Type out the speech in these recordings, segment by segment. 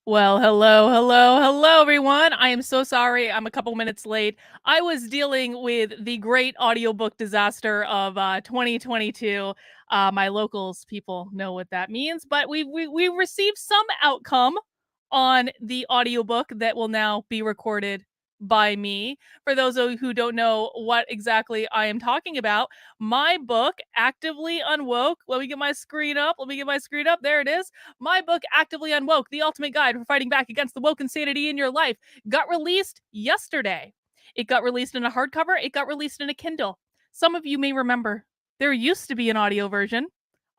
Well, hello, everyone. I am so sorry I'm a couple minutes late. I was dealing with the great audiobook disaster of 2022. My locals people know what that means, but we received some outcome on the audiobook that will now be recorded by me. For those of you who don't know what exactly I am talking about, my book, Actively Unwoke. Let me get my screen up. There it is. My book, Actively Unwoke, the ultimate guide for fighting back against the woke insanity in your life, got released yesterday. It got released in a hardcover. It got released in a Kindle. Some of you may remember there used to be an audio version.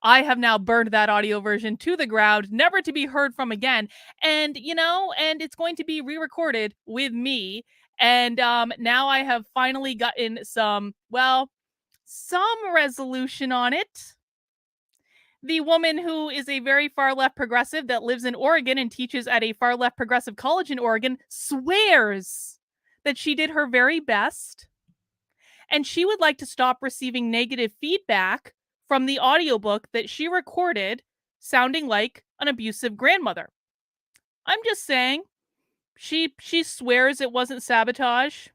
I have now burned that audio version to the ground, never to be heard from again. And, and it's going to be re-recorded with me. And now I have finally gotten some resolution on it. The woman who is a very far left progressive that lives in Oregon and teaches at a far left progressive college in Oregon swears that she did her very best and she would like to stop receiving negative feedback from the audiobook that she recorded sounding like an abusive grandmother. I'm just saying, she swears it wasn't sabotage.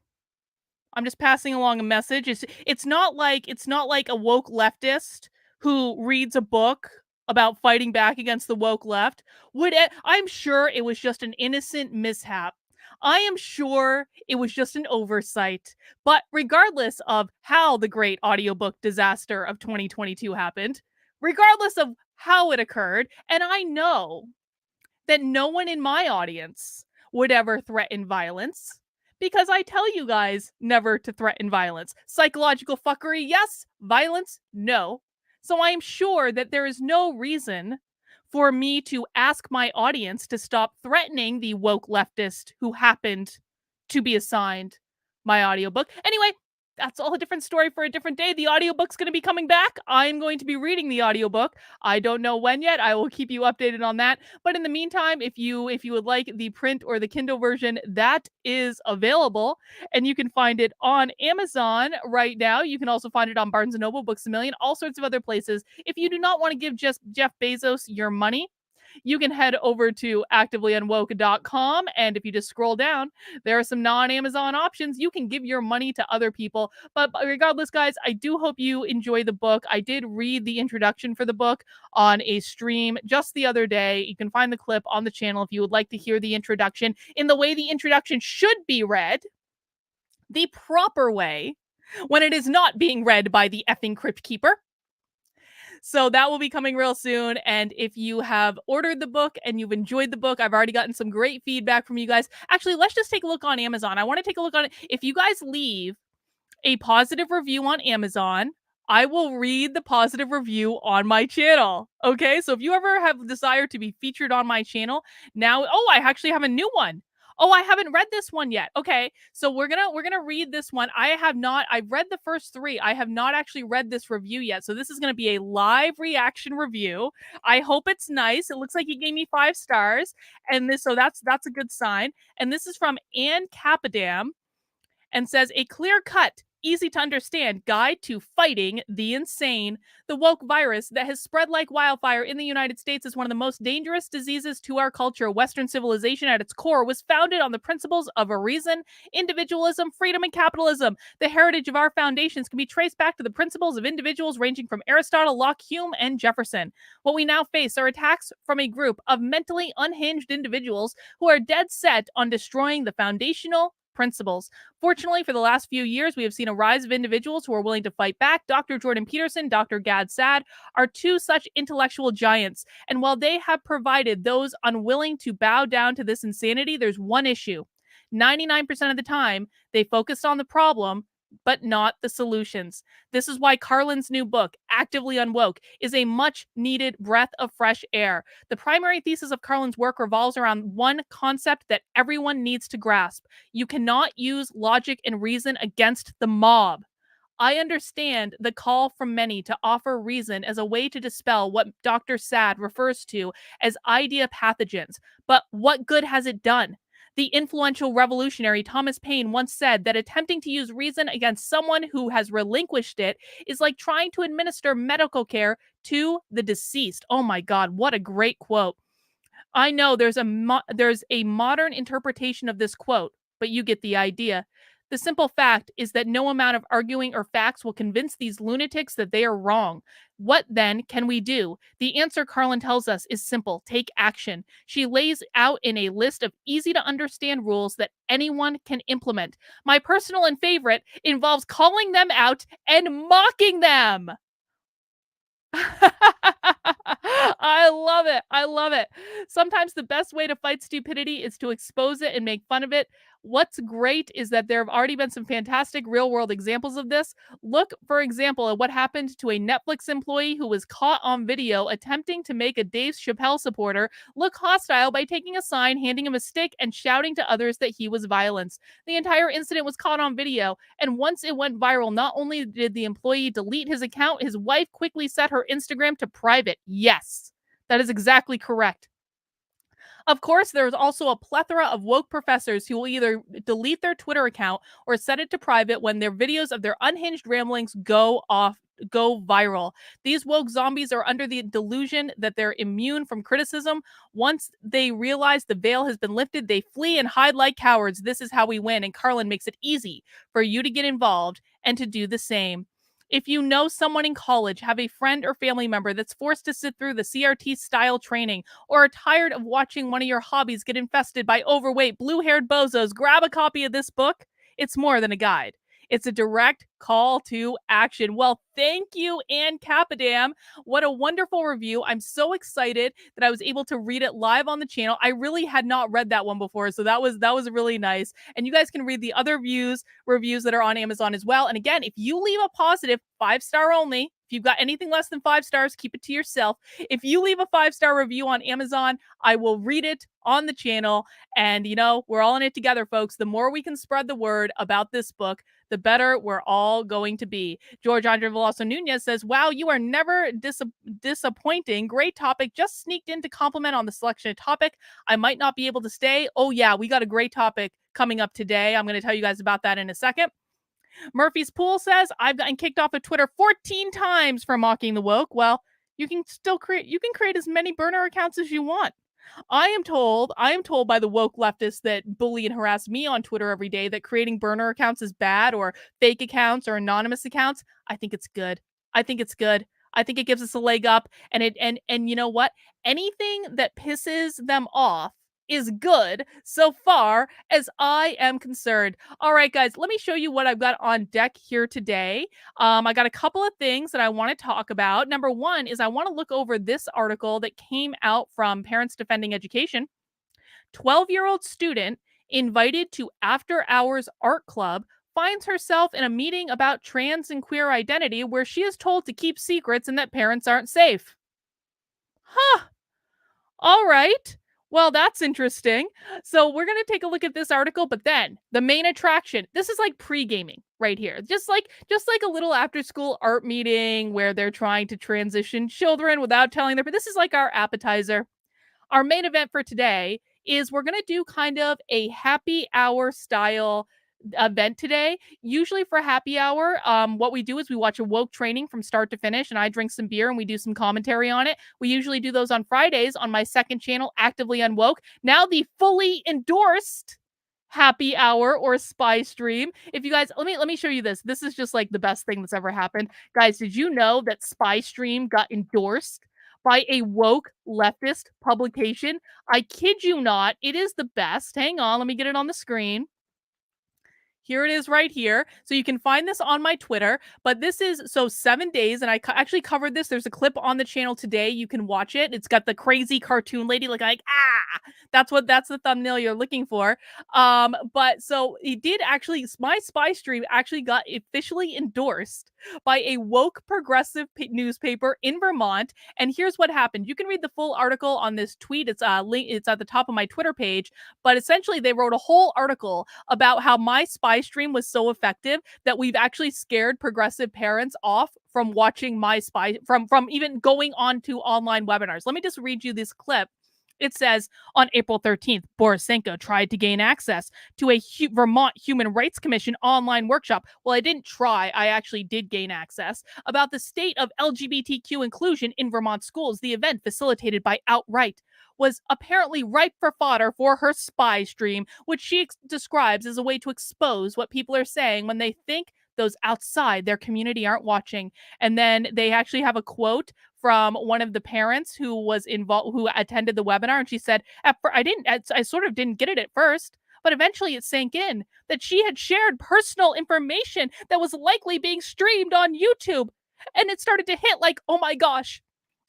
I'm just passing along a message. It's not like a woke leftist who reads a book about fighting back against the woke left. I'm sure it was just an innocent mishap. I am sure it was just an oversight. But regardless of how the great audiobook disaster of 2022 happened, regardless of how it occurred, and I know that no one in my audience would ever threaten violence, because I tell you guys never to threaten violence. Psychological fuckery, yes. Violence, no. So I am sure that there is no reason for me to ask my audience to stop threatening the woke leftist who happened to be assigned my audiobook. Anyway, that's all a different story for a different day. The audiobook's going to be coming back. I'm going to be reading the audiobook. I don't know when yet. I will keep you updated on that. But in the meantime, if you would like the print or the Kindle version, that is available, and you can find it on Amazon right now. You can also find it on Barnes & Noble, Books A Million, all sorts of other places. If you do not want to give just Jeff Bezos your money, you can head over to activelyunwoke.com. And if you just scroll down, there are some non-Amazon options. You can give your money to other people. But regardless, guys, I do hope you enjoy the book. I did read the introduction for the book on a stream just the other day. You can find the clip on the channel if you would like to hear the introduction in the way the introduction should be read, the proper way, when it is not being read by the effing crypt keeper. So that will be coming real soon. And if you have ordered the book and you've enjoyed the book, I've already gotten some great feedback from you guys. Actually, let's just take a look on Amazon. I want to take a look on it. If you guys leave a positive review on Amazon, I will read the positive review on my channel. Okay, so if you ever have desire to be featured on my channel, now, I actually have a new one. Oh, I haven't read this one yet. Okay, so we're gonna read this one. I've read the first 3. I have not actually read this review yet. So this is gonna be a live reaction review. I hope it's nice. It looks like he gave me 5 stars. And so that's a good sign. And this is from Ann Capadam, and says, a clear-cut, easy to understand guide to fighting the insane. The woke virus that has spread like wildfire in the United States is one of the most dangerous diseases to our culture. Western civilization at its core was founded on the principles of reason, individualism, freedom, and capitalism. The heritage of our foundations can be traced back to the principles of individuals ranging from Aristotle, Locke, Hume, and Jefferson. What we now face are attacks from a group of mentally unhinged individuals who are dead set on destroying the foundational principles. Fortunately, for the last few years, we have seen a rise of individuals who are willing to fight back. Dr. Jordan Peterson, Dr. Gad Saad are 2 such intellectual giants. And while they have provided those unwilling to bow down to this insanity, there's one issue. 99% of the time, they focused on the problem, but not the solutions. This is why Carlin's new book, Actively Unwoke, is a much-needed breath of fresh air. The primary thesis of Carlin's work revolves around one concept that everyone needs to grasp. You cannot use logic and reason against the mob. I understand the call from many to offer reason as a way to dispel what Dr. Saad refers to as idea pathogens. But what good has it done? The influential revolutionary Thomas Paine once said that attempting to use reason against someone who has relinquished it is like trying to administer medical care to the deceased. Oh my God, what a great quote. I know there's a modern interpretation of this quote, but you get the idea. The simple fact is that no amount of arguing or facts will convince these lunatics that they are wrong. What then can we do? The answer, Carlin tells us, is simple: take action. She lays out in a list of easy to understand rules that anyone can implement. My personal and favorite involves calling them out and mocking them. I love it. I love it. Sometimes the best way to fight stupidity is to expose it and make fun of it. What's great is that there have already been some fantastic real world examples of this. Look, for example, at what happened to a Netflix employee who was caught on video attempting to make a Dave Chappelle supporter look hostile by taking a sign, handing him a stick, and shouting to others that he was violence. The entire incident was caught on video, and once it went viral, not only did the employee delete his account, his wife quickly set her Instagram to private. Yes, that is exactly correct. Of course, there's also a plethora of woke professors who will either delete their Twitter account or set it to private when their videos of their unhinged ramblings go viral. These woke zombies are under the delusion that they're immune from criticism. Once they realize the veil has been lifted, they flee and hide like cowards. This is how we win, and Carlin makes it easy for you to get involved and to do the same. If you know someone in college, have a friend or family member that's forced to sit through the CRT style training, or are tired of watching one of your hobbies get infested by overweight, blue haired bozos, grab a copy of this book. It's more than a guide. It's a direct call to action. Well, thank you, Ann Capadam. What a wonderful review. I'm so excited that I was able to read it live on the channel. I really had not read that one before, so that was really nice. And you guys can read the other reviews that are on Amazon as well. And again, if you leave a positive 5-star only, if you've got anything less than 5 stars, keep it to yourself. If you leave a 5-star review on Amazon, I will read it on the channel. And, we're all in it together, folks. The more we can spread the word about this book, the better we're all going to be. George Andre Veloso Nunez says, wow, you are never disappointing. Great topic. Just sneaked in to compliment on the selection of topic. I might not be able to stay. Oh, yeah, we got a great topic coming up today. I'm going to tell you guys about that in a second. Murphy's Pool says, I've gotten kicked off of Twitter 14 times for mocking the woke. Well, you can create as many burner accounts as you want. I am told by the woke leftists that bully and harass me on Twitter every day that creating burner accounts is bad, or fake accounts or anonymous accounts. I think it's good. I think it gives us a leg up, and you know what? Anything that pisses them off is good so far as I am concerned. All right, guys, let me show you what I've got on deck here today. I got a couple of things that I want to talk about. Number one is I want to look over this article that came out from Parents Defending Education. 12-year-old student invited to after-hours art club finds herself in a meeting about trans and queer identity where she is told to keep secrets and that parents aren't safe. Huh. All right. Well, that's interesting. So we're going to take a look at this article, but then the main attraction, this is like pre-gaming right here. Just like a little after-school art meeting where they're trying to transition children without telling them. This is like our appetizer. Our main event for today is we're going to do kind of a happy hour style event today. Usually for happy hour, what we do is we watch a woke training from start to finish, and I drink some beer and we do some commentary on it. We usually do those on Fridays on my second channel, Actively Unwoke. Now the fully endorsed happy hour or spy stream. If you guys, let me show you this. This is just like the best thing that's ever happened. Guys, did you know that Spy Stream got endorsed by a woke leftist publication? I kid you not. It is the best. Hang on, let me get it on the screen. Here it is right here. So you can find this on my Twitter, but this is 7 days. And I actually covered this. There's a clip on the channel today. You can watch it. It's got the crazy cartoon lady like, that's the thumbnail you're looking for. But so it did actually, my spy stream actually got officially endorsed by a woke progressive newspaper in Vermont. And here's what happened. You can read the full article on this tweet. It's it's at the top of my Twitter page, but essentially they wrote a whole article about how my spy stream was so effective that we've actually scared progressive parents off from watching my spy, from even going on to online webinars. Let me just read you this clip It says on April 13th, Borisenko tried to gain access to a Vermont Human Rights Commission online workshop. Well, I didn't try, I actually did gain access about the state of LGBTQ inclusion in Vermont schools. The event, facilitated by Outright, was apparently ripe for fodder for her spy stream, which she describes as a way to expose what people are saying when they think those outside their community aren't watching. And then they actually have a quote from one of the parents who was involved, who attended the webinar, and she said, I sort of didn't get it at first, but eventually it sank in that she had shared personal information that was likely being streamed on YouTube. And it started to hit like, oh my gosh,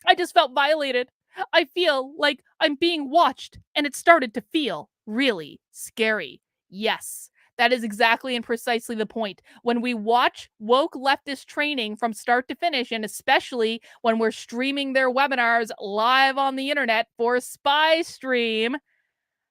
I just felt violated. I feel like I'm being watched, and it started to feel really scary. Yes, that is exactly and precisely the point. When we watch woke leftist training from start to finish, and especially when we're streaming their webinars live on the internet for spy stream,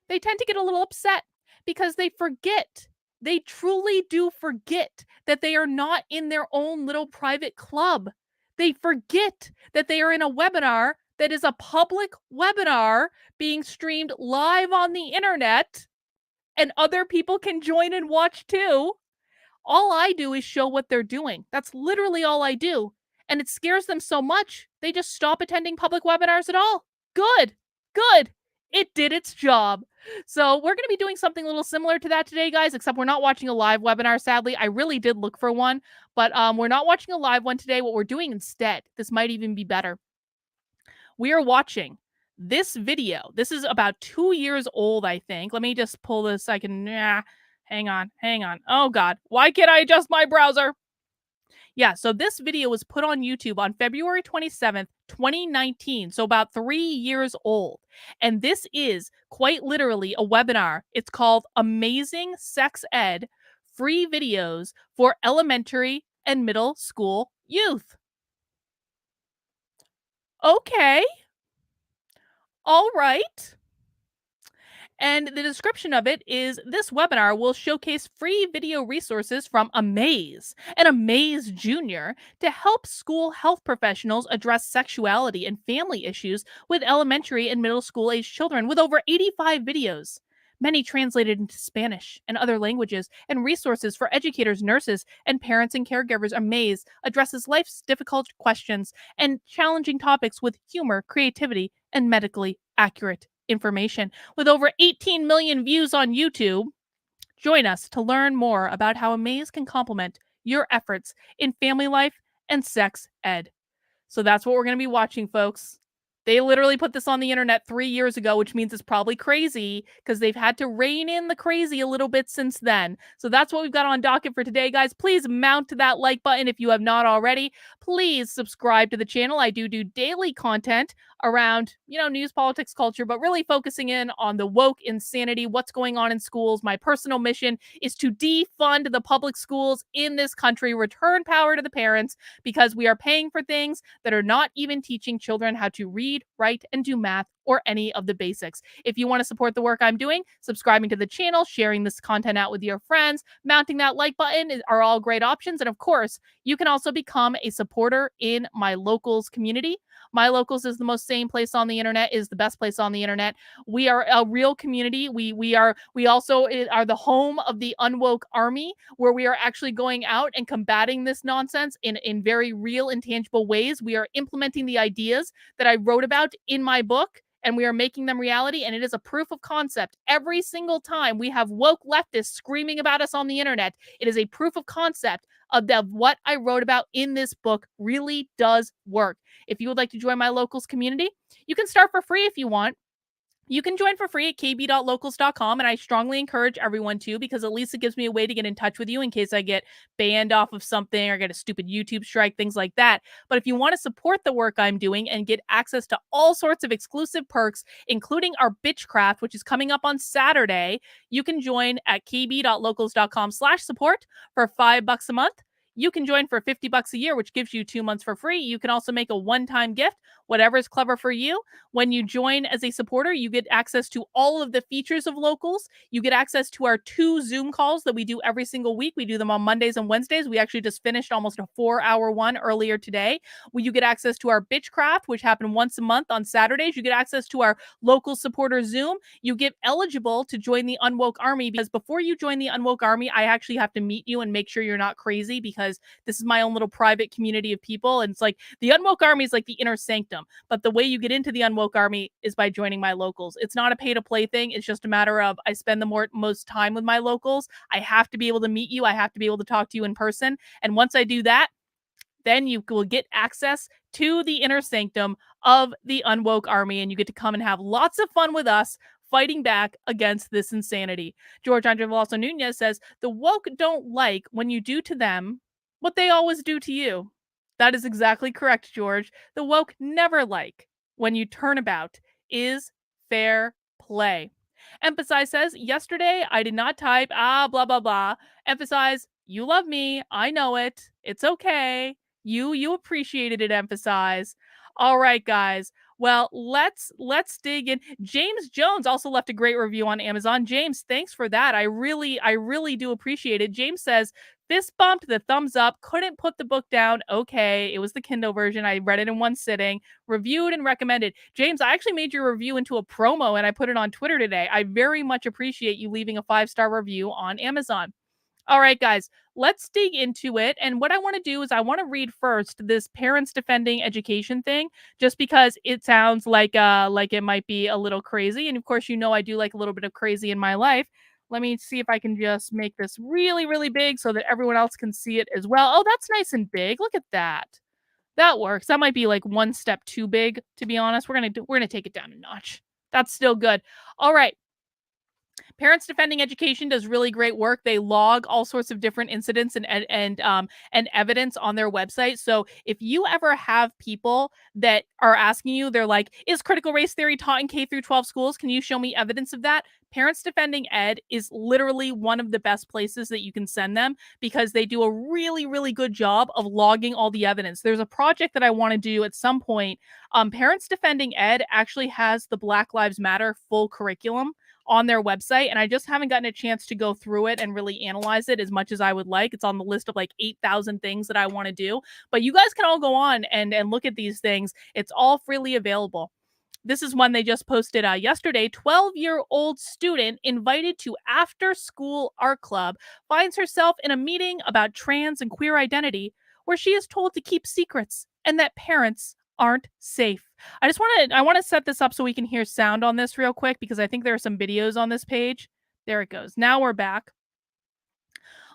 they tend to get a little upset because they forget. They truly do forget that they are not in their own little private club. They forget that they are in a webinar that is a public webinar being streamed live on the internet, and other people can join and watch too. All I do is show what they're doing. That's literally all I do. And it scares them so much, they just stop attending public webinars at all. Good. Good. It did its job. So we're going to be doing something a little similar to that today, guys, except we're not watching a live webinar, sadly. I really did look for one, but we're not watching a live one today. What we're doing instead, this might even be better. We are watching this video. This is about 2 years old, I think. Let me just pull this. I can, hang on. Oh God, why can't I adjust my browser? Yeah, so this video was put on YouTube on February 27th, 2019. So about 3 years old. And this is quite literally a webinar. It's called Amazing Sex Ed, Free Videos for Elementary and Middle School Youth. Okay. All right. And the description of it is this webinar will showcase free video resources from Amaze and Amaze Junior to help school health professionals address sexuality and family issues with elementary and middle school age children, with over 85 videos, many translated into Spanish and other languages, and resources for educators, nurses, and parents and caregivers. Amaze addresses life's difficult questions and challenging topics with humor, creativity, and medically accurate information. With over 18 million views on YouTube, join us to learn more about how Amaze can complement your efforts in family life and sex ed. So that's what we're going to be watching, folks. They literally put this on the internet 3 years ago, which means it's probably crazy because they've had to rein in the crazy a little bit since then. So that's what we've got on docket for today, guys. Please mount that like button if you have not already. Please subscribe to the channel. I do daily content around, news, politics, culture, but really focusing in on the woke insanity, what's going on in schools. My personal mission is to defund the public schools in this country, return power to the parents, because we are paying for things that are not even teaching children how to read, write, and do math or any of the basics. If you want to support the work I'm doing, subscribing to the channel, sharing this content out with your friends, mounting that like button are all great options. And of course, you can also become a supporter in my locals community. My Locals is the most sane place on the internet, is the best place on the internet. We are a real community. We also are the home of the Unwoke army, where we are actually going out and combating this nonsense in very real and tangible ways. We are implementing the ideas that I wrote about in my book, and we are making them reality, and it is a proof of concept. Every single time we have woke leftists screaming about us on the internet, it is a proof of concept of what I wrote about in this book really does work. If you would like to join my Locals community, you can start for free if you want. You can join for free at kb.locals.com, and I strongly encourage everyone to, because at least it gives me a way to get in touch with you in case I get banned off of something or get a stupid YouTube strike, things like that. But if you want to support the work I'm doing and get access to all sorts of exclusive perks, including our Bitchcraft, which is coming up on Saturday, you can join at kb.locals.com/support for $5 a month. You can join for $50 a year, which gives you 2 months for free. You can also make a one-time gift, Whatever is clever for you. When you join as a supporter, you get access to all of the features of Locals. You get access to our 2 Zoom calls that we do every single week. We do them on Mondays and Wednesdays. We actually just finished almost a 4-hour one earlier today. Where you get access to our Bitchcraft, which happen once a month on Saturdays. You get access to our local supporter Zoom. You get eligible to join the Unwoke Army, because before you join the Unwoke Army, I actually have to meet you and make sure you're not crazy, because this is my own little private community of people. And it's like the Unwoke Army is like the inner sanctum. But the way you get into the Unwoke Army is by joining my locals. It's not a pay to play thing. It's just a matter of I spend the most time with my locals. I have to be able to meet you. I have to be able to talk to you in person. And once I do that, then you will get access to the inner sanctum of the Unwoke Army, and you get to come and have lots of fun with us fighting back against this insanity. George Andre Veloso Nunez says, the woke don't like when you do to them what they always do to you. That is exactly correct, George. The woke never like when you turn about is fair play. Emphasize says, yesterday I did not type, blah, blah, blah. Emphasize, you love me. I know it. It's okay. You appreciated it, Emphasize. All right, guys. Well, let's dig in. James Jones also left a great review on Amazon. James, thanks for that. I really do appreciate it. James says, fist bumped, the thumbs up, couldn't put the book down. Okay, it was the Kindle version. I read it in one sitting, reviewed and recommended. James, I actually made your review into a promo and I put it on Twitter today. I very much appreciate you leaving a 5-star review on Amazon. All right, guys, let's dig into it. And what I want to do is I want to read first this parents defending education thing, just because it sounds like it might be a little crazy. And of course, you know I do like a little bit of crazy in my life. Let me see if I can just make this really, really big so that everyone else can see it as well. Oh, that's nice and big. Look at that. That works. That might be like one step too big, to be honest. We're gonna take it down a notch. That's still good. All right. Parents Defending Education does really great work. They log all sorts of different incidents and evidence on their website. So if you ever have people that are asking you, they're like, "Is critical race theory taught in K through 12 schools? Can you show me evidence of that?" Parents Defending Ed is literally one of the best places that you can send them, because they do a really, really good job of logging all the evidence. There's a project that I want to do at some point. Parents Defending Ed actually has the Black Lives Matter full curriculum on their website, and I just haven't gotten a chance to go through it and really analyze it as much as I would like. It's on the list of like 8,000 things that I want to do, but you guys can all go on and look at these things. It's all freely available. This is one they just posted yesterday. 12-year-old student invited to after-school art club finds herself in a meeting about trans and queer identity where she is told to keep secrets and that parents aren't safe. I want to set this up so we can hear sound on this real quick, because I think there are some videos on this page. There it goes. Now we're back.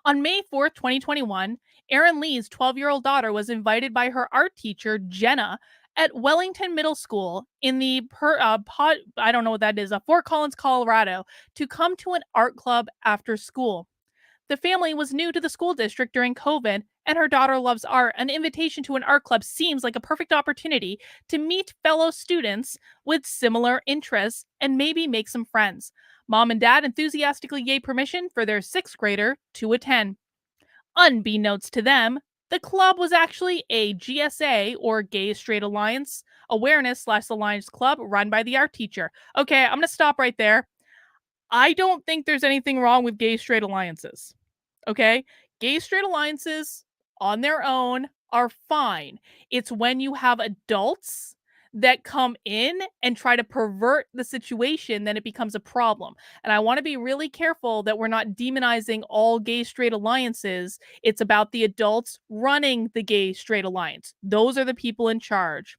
On May 4th, 2021, Erin Lee's 12-year-old daughter was invited by her art teacher, Jenna, at Wellington Middle School in the I don't know what that is, Fort Collins, Colorado, to come to an art club after school. The family was new to the school district during COVID, and her daughter loves art. An invitation to an art club seems like a perfect opportunity to meet fellow students with similar interests and maybe make some friends. Mom and dad enthusiastically gave permission for their 6th grader to attend. Unbeknownst to them, the club was actually a GSA, or Gay Straight Alliance Awareness/Alliance Club, run by the art teacher. Okay, I'm going to stop right there. I don't think there's anything wrong with gay straight alliances. Okay? Gay straight alliances on their own are fine. It's when you have adults that come in and try to pervert the situation, then it becomes a problem. And I want to be really careful that we're not demonizing all gay straight alliances. It's about the adults running the gay straight alliance. Those are the people in charge.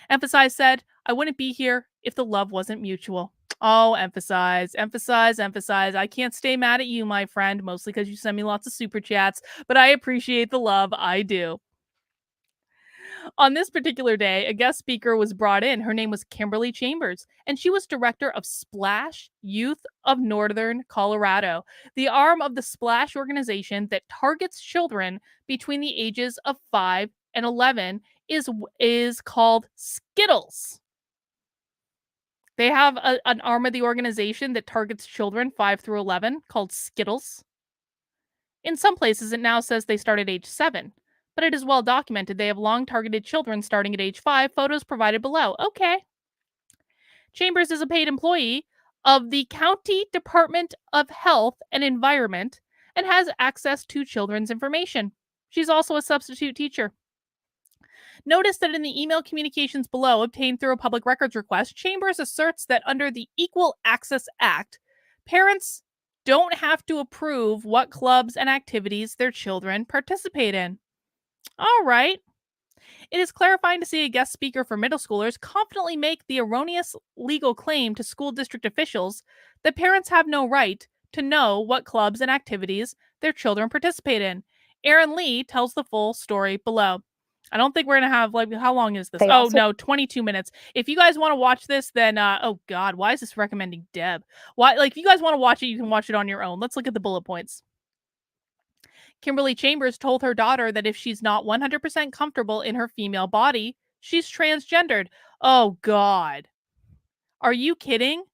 Emphasize said, I wouldn't be here if the love wasn't mutual. Oh, emphasize. I can't stay mad at you, my friend, mostly because you send me lots of super chats, but I appreciate the love. I do. On this particular day, a guest speaker was brought in. Her name was Kimberly Chambers, and she was director of Splash Youth of Northern Colorado, the arm of the Splash organization that targets children between the ages of 5 and 11 is called Skittles. They have an arm of the organization that targets children 5 through 11 called Skittles. In some places, it now says they start at age 7, but it is well documented they have long targeted children starting at age 5. Photos provided below. Okay. Chambers is a paid employee of the County Department of Health and Environment and has access to children's information. She's also a substitute teacher. Notice that in the email communications below obtained through a public records request, Chambers asserts that under the Equal Access Act, parents don't have to approve what clubs and activities their children participate in. All right. It is clarifying to see a guest speaker for middle schoolers confidently make the erroneous legal claim to school district officials that parents have no right to know what clubs and activities their children participate in. Aaron Lee tells the full story below. I don't think we're going to have, like, how long is this? No, 22 minutes. If you guys want to watch this, then, oh God, why is this recommending Deb? Why, like, if you guys want to watch it, you can watch it on your own. Let's look at the bullet points. Kimberly Chambers told her daughter that if she's not 100% comfortable in her female body, she's transgendered. Oh God. Are you kidding?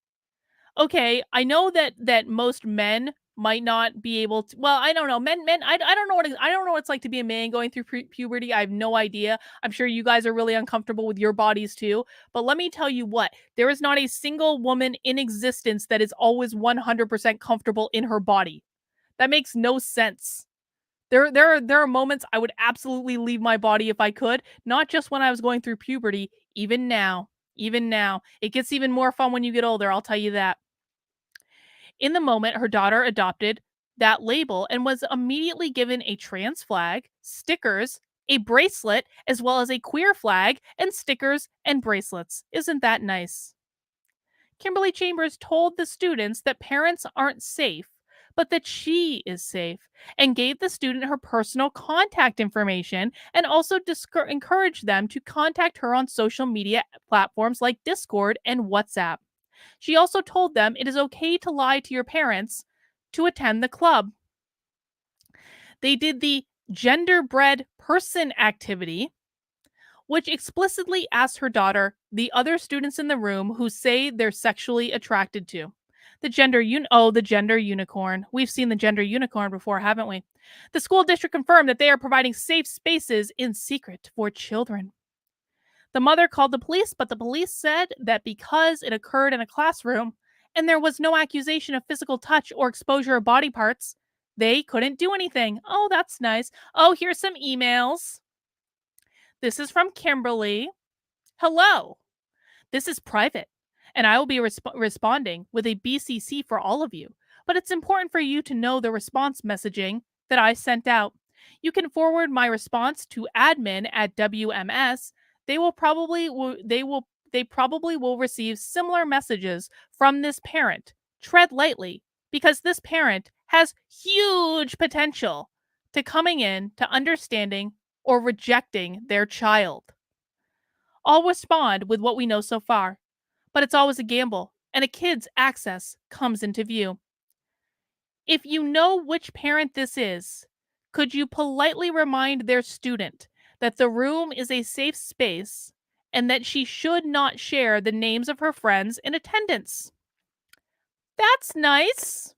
Okay, I know that most men might not be able to, well, I don't know. I don't know what it's like to be a man going through puberty. I have no idea. I'm sure you guys are really uncomfortable with your bodies too. But let me tell you what, there is not a single woman in existence that is always 100% comfortable in her body. That makes no sense. There are moments I would absolutely leave my body if I could, not just when I was going through puberty, even now. Even now. It gets even more fun when you get older, I'll tell you that. In the moment, her daughter adopted that label and was immediately given a trans flag, stickers, a bracelet, as well as a queer flag and stickers and bracelets. Isn't that nice? Kimberly Chambers told the students that parents aren't safe, but that she is safe, and gave the student her personal contact information and also encouraged them to contact her on social media platforms like Discord and WhatsApp. She also told them it is okay to lie to your parents to attend the club. They did the genderbread person activity, which explicitly asked her daughter the other students in the room who say they're sexually attracted to. The gender unicorn. We've seen the gender unicorn before, haven't we? The school district confirmed that they are providing safe spaces in secret for children. The mother called the police, but the police said that because it occurred in a classroom and there was no accusation of physical touch or exposure of body parts, they couldn't do anything. Oh, that's nice. Oh, here's some emails. This is from Kimberly. Hello. This is private, and I will be responding with a BCC for all of you. But it's important for you to know the response messaging that I sent out. You can forward my response to admin at WMS. They probably will receive similar messages from this parent. Tread lightly, because this parent has huge potential to coming in to understanding or rejecting their child. I'll respond with what we know so far, but it's always a gamble, and a kid's access comes into view. If you know which parent this is, could you politely remind their student that the room is a safe space and that she should not share the names of her friends in attendance? That's nice.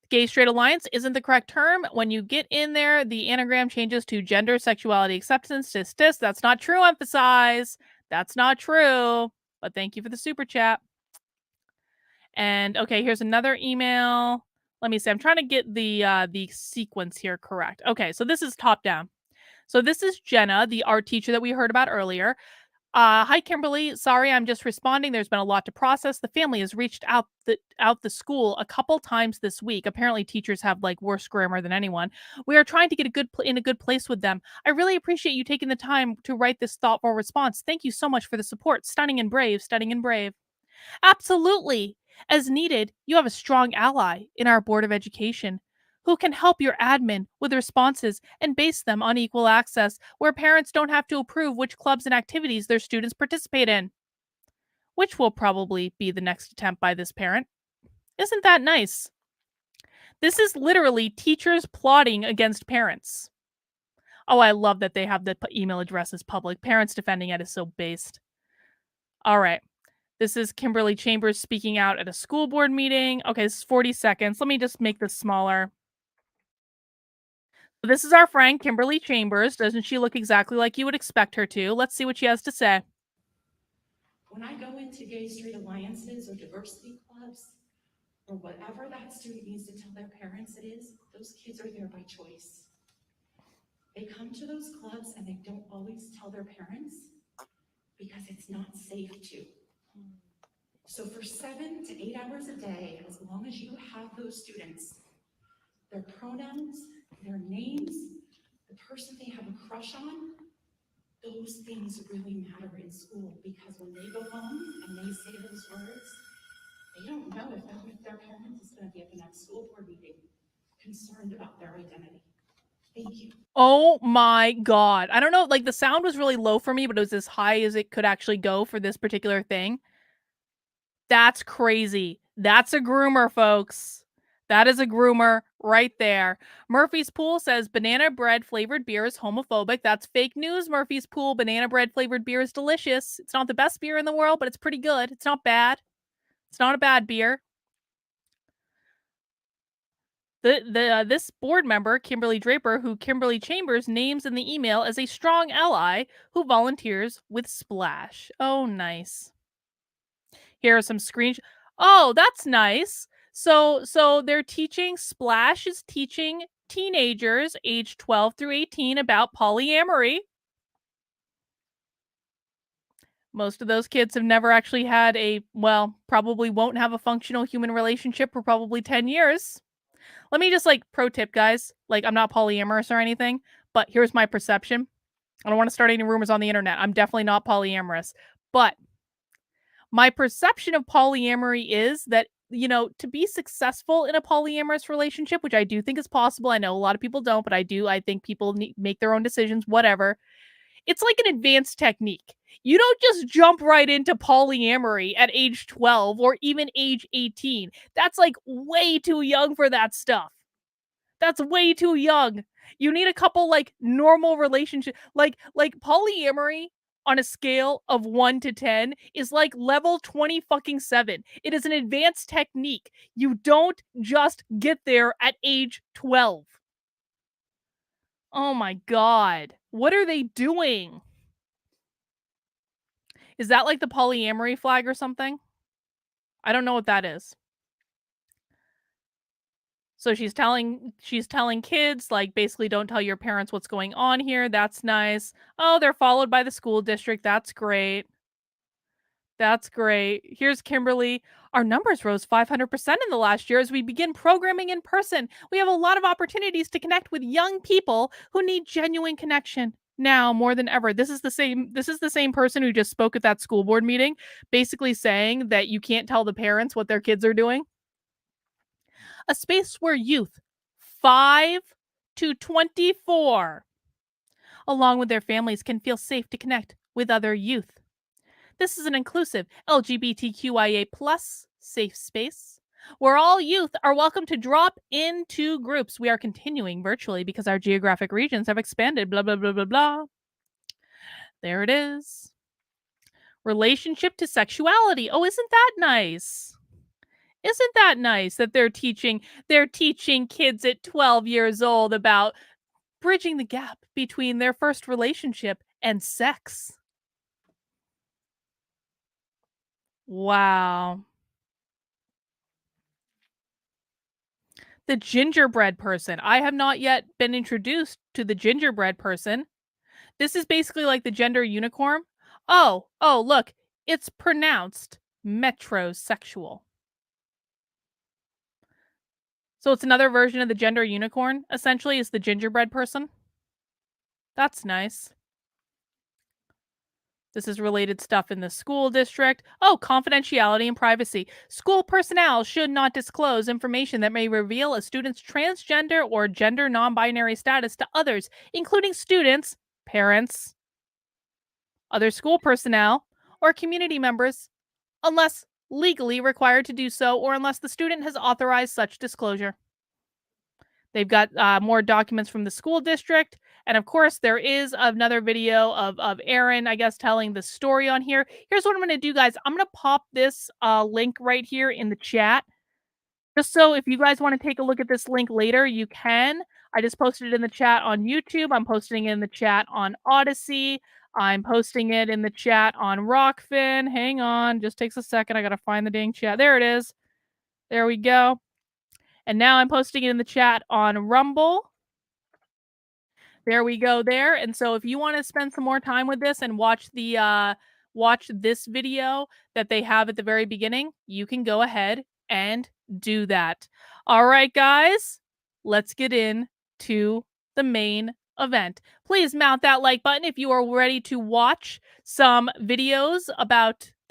Gay straight alliance isn't the correct term. When you get in there, the anagram changes to gender, sexuality, acceptance, cis. That's not true, emphasize. That's not true. But thank you for the super chat. And okay, here's another email. Let me see. I'm trying to get the sequence here correct. Okay, so this is top down. So this is Jenna, the art teacher that we heard about earlier. Hi, Kimberly. Sorry, I'm just responding. There's been a lot to process. The family has reached out the school a couple times this week. Apparently, teachers have like worse grammar than anyone. We are trying to get in a good place with them. I really appreciate you taking the time to write this thoughtful response. Thank you so much for the support. Stunning and brave. Stunning and brave. Absolutely. As needed, you have a strong ally in our Board of Education who can help your admin with responses and base them on equal access, where parents don't have to approve which clubs and activities their students participate in, which will probably be the next attempt by this parent. Isn't that nice? This is literally teachers plotting against parents. Oh, I love that they have the email addresses public. Parents defending it is so based. All right. This is Kimberly Chambers speaking out at a school board meeting. Okay, this is 40 seconds. Let me just make this smaller. This is our friend Kimberly Chambers. Doesn't she look exactly like you would expect her to? Let's see what she has to say. When I go into gay straight alliances or diversity clubs, or whatever that student needs to tell their parents it is, those kids are there by choice. They come to those clubs and they don't always tell their parents because it's not safe to. So for 7 to 8 hours a day, as long as you have those students, their pronouns, their names, the person they have a crush on, those things really matter in school, because when they go home and they say those words, they don't know if their parent is going to be at the next school board meeting concerned about their identity. Thank you. Oh my god. I don't know, like the sound was really low for me, but it was as high as it could actually go for this particular thing. That's crazy. That's a groomer, folks. That is a groomer right there. Murphy's Pool says banana bread flavored beer is homophobic. That's fake news, Murphy's Pool. Banana bread flavored beer is delicious. It's not the best beer in the world, but it's pretty good. It's not bad. It's not a bad beer. This board member, Kimberly Draper, who Kimberly Chambers names in the email as a strong ally who volunteers with Splash. Oh, nice. Here are some screenshots. Oh, that's nice. So they're teaching, Splash is teaching teenagers age 12 through 18 about polyamory. Most of those kids have never actually had probably won't have a functional human relationship for probably 10 years. Let me just pro tip, guys. I'm not polyamorous or anything, but here's my perception. I don't want to start any rumors on the internet. I'm definitely not polyamorous, but my perception of polyamory is that, to be successful in a polyamorous relationship, which I do think is possible. I know a lot of people don't, but I think people make their own decisions, whatever. It's like an advanced technique. You don't just jump right into polyamory at age 12 or even age 18. That's way too young for that stuff. That's way too young. You need a couple normal relationship, like polyamory on a scale of 1 to 10 is like level 20 fucking 7. It is an advanced technique. You don't just get there at age 12. Oh my god. What are they doing? Is that like the polyamory flag or something? I don't know what that is. So she's telling kids, basically, don't tell your parents what's going on here. That's nice. Oh, they're followed by the school district. That's great. That's great. Here's Kimberly. Our numbers rose 500% in the last year as we begin programming in person. We have a lot of opportunities to connect with young people who need genuine connection now more than ever. This is the same person who just spoke at that school board meeting, basically saying that you can't tell the parents what their kids are doing. A space where youth 5 to 24, along with their families, can feel safe to connect with other youth. This is an inclusive LGBTQIA plus safe space where all youth are welcome to drop into groups. We are continuing virtually because our geographic regions have expanded, blah, blah, blah, blah, blah. There it is. Relationship to sexuality. Oh, isn't that nice? Isn't that nice that they're teaching kids at 12 years old about bridging the gap between their first relationship and sex? Wow. The gingerbread person. I have not yet been introduced to the gingerbread person. This is basically like the gender unicorn. Oh, look, it's pronounced metrosexual. So it's another version of the gender unicorn, essentially, is the gingerbread person. That's nice. This is related stuff in the school district. Oh, confidentiality and privacy. School personnel should not disclose information that may reveal a student's transgender or gender non-binary status to others, including students, parents, other school personnel, or community members, unless legally required to do so or unless the student has authorized such disclosure. They've got more documents from the school district. And of course, there is another video of Aaron, I guess, telling the story on here. Here's what I'm going to do, guys. I'm going to pop this link right here in the chat. Just so if you guys want to take a look at this link later, you can. I just posted it in the chat on YouTube. I'm posting it in the chat on Odyssey. I'm posting it in the chat on Rockfin. Hang on, just takes a second. I gotta find the dang chat. There it is. There we go. And now I'm posting it in the chat on Rumble. There we go there. And so if you want to spend some more time with this and watch this video that they have at the very beginning, you can go ahead and do that. All right, guys, let's get into the main event. Please mount that like button if you are ready to watch some videos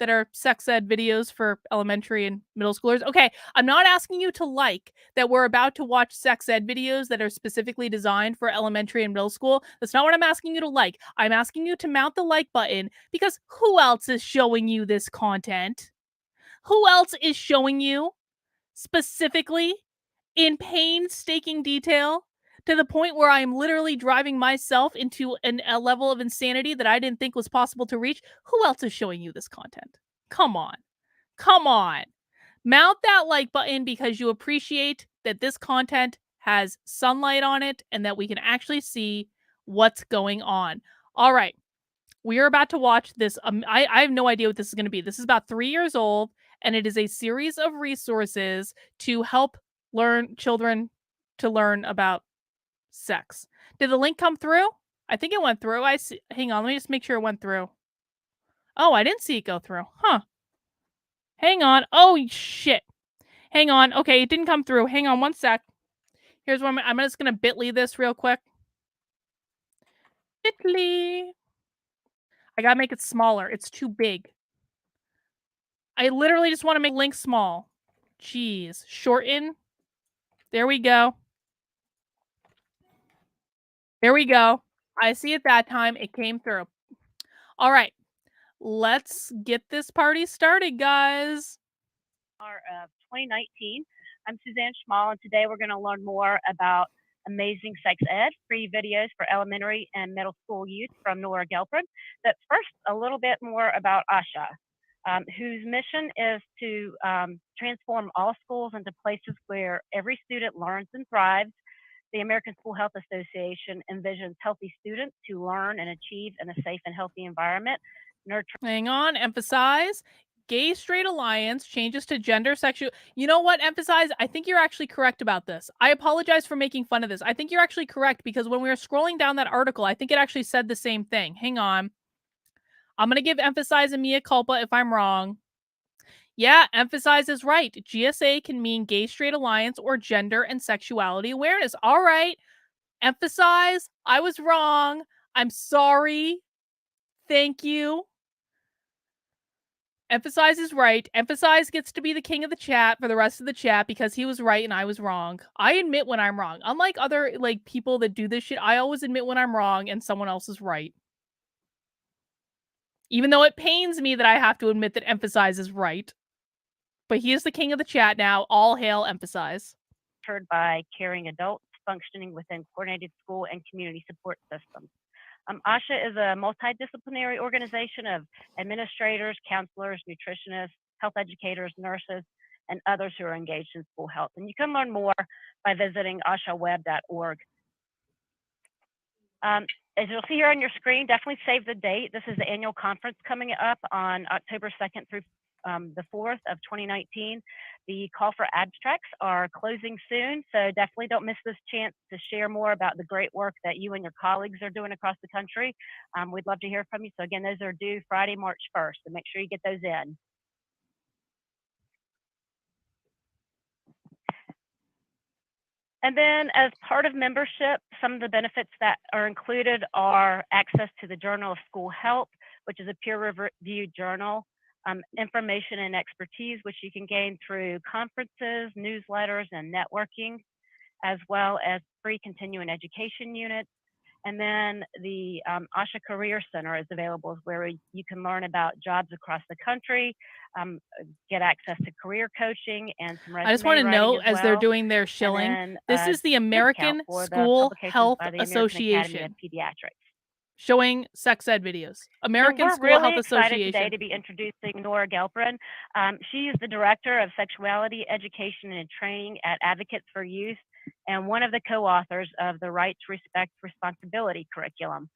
that are sex ed videos for elementary and middle schoolers. Okay, I'm not asking you to like that we're about to watch sex ed videos that are specifically designed for elementary and middle school. That's not what I'm asking you to like. I'm asking you to mount the like button because who else is showing you this content? Who else is showing you specifically in painstaking detail to the point where I am literally driving myself into a level of insanity that I didn't think was possible to reach? Who else is showing you this content? Come on. Come on. Mount that like button because you appreciate that this content has sunlight on it and that we can actually see what's going on. All right. We are about to watch this. I have no idea what this is going to be. This is about 3 years old, and it is a series of resources to help children to learn about sex. Did the link come through? I think it went through. I see. Hang on. Let me just make sure it went through. Oh, I didn't see it go through. Huh. Hang on. Oh, shit. Hang on. Okay, it didn't come through. Hang on one sec. Here's what I'm just going to bit.ly this real quick. Bit.ly. I got to make it smaller. It's too big. I literally just want to make link small. Jeez. Shorten. There we go. There we go. I see it that time. It came through. All right. Let's get this party started, guys. Of 2019. I'm Suzanne Schmall, and today we're going to learn more about amazing sex ed, free videos for elementary and middle school youth from Nora Gelfrid. But first, a little bit more about Asha, whose mission is to transform all schools into places where every student learns and thrives. The American School Health Association envisions healthy students who learn and achieve in a safe and healthy environment. Hang on, emphasize. Gay straight alliance changes to gender sexual. You know what? Emphasize. I think you're actually correct about this. I apologize for making fun of this. I think you're actually correct because when we were scrolling down that article, I think it actually said the same thing. Hang on. I'm going to give emphasize a mea culpa if I'm wrong. Yeah, emphasize is right. GSA can mean gay straight alliance or gender and sexuality awareness. All right. Emphasize. I was wrong. I'm sorry. Thank you. Emphasize is right. Emphasize gets to be the king of the chat for the rest of the chat because he was right and I was wrong. I admit when I'm wrong. Unlike other people that do this shit, I always admit when I'm wrong and someone else is right. Even though it pains me that I have to admit that emphasize is right. But he is the king of the chat now. All hail emphasize. By caring adults functioning within coordinated school and community support systems. ASHA is a multidisciplinary organization of administrators, counselors, nutritionists, health educators, nurses, and others who are engaged in school health. And you can learn more by visiting ashaweb.org. As you'll see here on your screen, definitely save the date. This is the annual conference coming up on October 2nd through the 4th of 2019. The call for abstracts are closing soon, so definitely don't miss this chance to share more about the great work that you and your colleagues are doing across the country. We'd love to hear from you. So again, those are due Friday, March 1st, so make sure you get those in. And then as part of membership, some of the benefits that are included are access to the Journal of School Health, which is a peer-reviewed journal, information and expertise, which you can gain through conferences, newsletters, and networking, as well as free continuing education units. And then the ASHA Career Center is available, where you can learn about jobs across the country, get access to career coaching and some resume. I just want to note as they're doing their shilling, this is the American School Health Association. Pediatrics. showing sex ed videos. So American we're School really Health excited today Association. to be introducing Nora Gelperin. She is the Director of Sexuality Education and Training at Advocates for Youth and one of the co-authors of the Rights, Respect, Responsibility curriculum.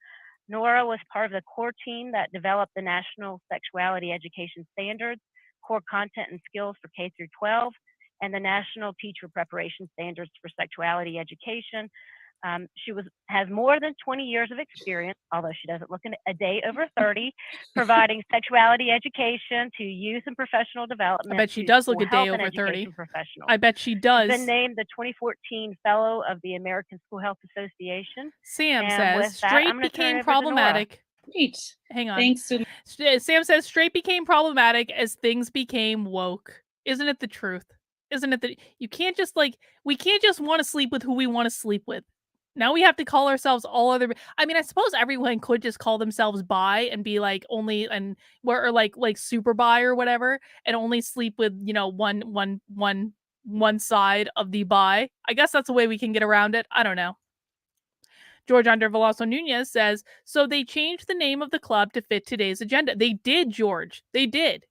Nora was part of the core team that developed the National Sexuality Education Standards, core content and skills for K through 12, and the National Teacher Preparation Standards for Sexuality Education. She has more than 20 years of experience, although she doesn't look a day over 30, providing sexuality education to youth and professional development. I bet she to does look school a day health and over 30. education professionals. I bet she She's does. been named the 2014 Fellow of the American School Health Association. Sam And says with that, straight I'm gonna turn it became over to Nora. problematic. Great. Hang on. Thanks so Sam says straight became problematic as things became woke. Isn't it the truth? Isn't it that you can't just we can't just want to sleep with who we want to sleep with. Now we have to call ourselves all other. I mean, I suppose everyone could just call themselves bi and be like only and or like super bi or whatever, and only sleep with one side of the bi. I guess that's a way we can get around it. I don't know. George Under Veloso Nunez says, so they changed the name of the club to fit today's agenda. They did, George. They did.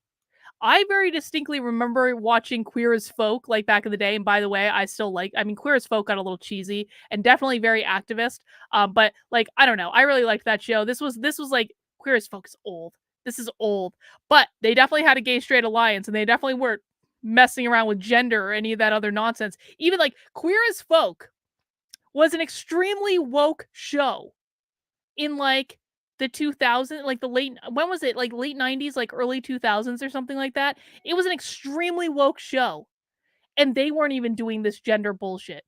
I very distinctly remember watching Queer as Folk like back in the day. And by the way, Queer as Folk got a little cheesy and definitely very activist. But like, I don't know. I really liked that show. This was like Queer as Folk is old. This is old. But they definitely had a gay straight alliance and they definitely weren't messing around with gender or any of that other nonsense. Even like Queer as Folk was an extremely woke show in like the 2000s, like the late, when was it? Like late 90s, like early 2000s or something like that. It was an extremely woke show. And they weren't even doing this gender bullshit.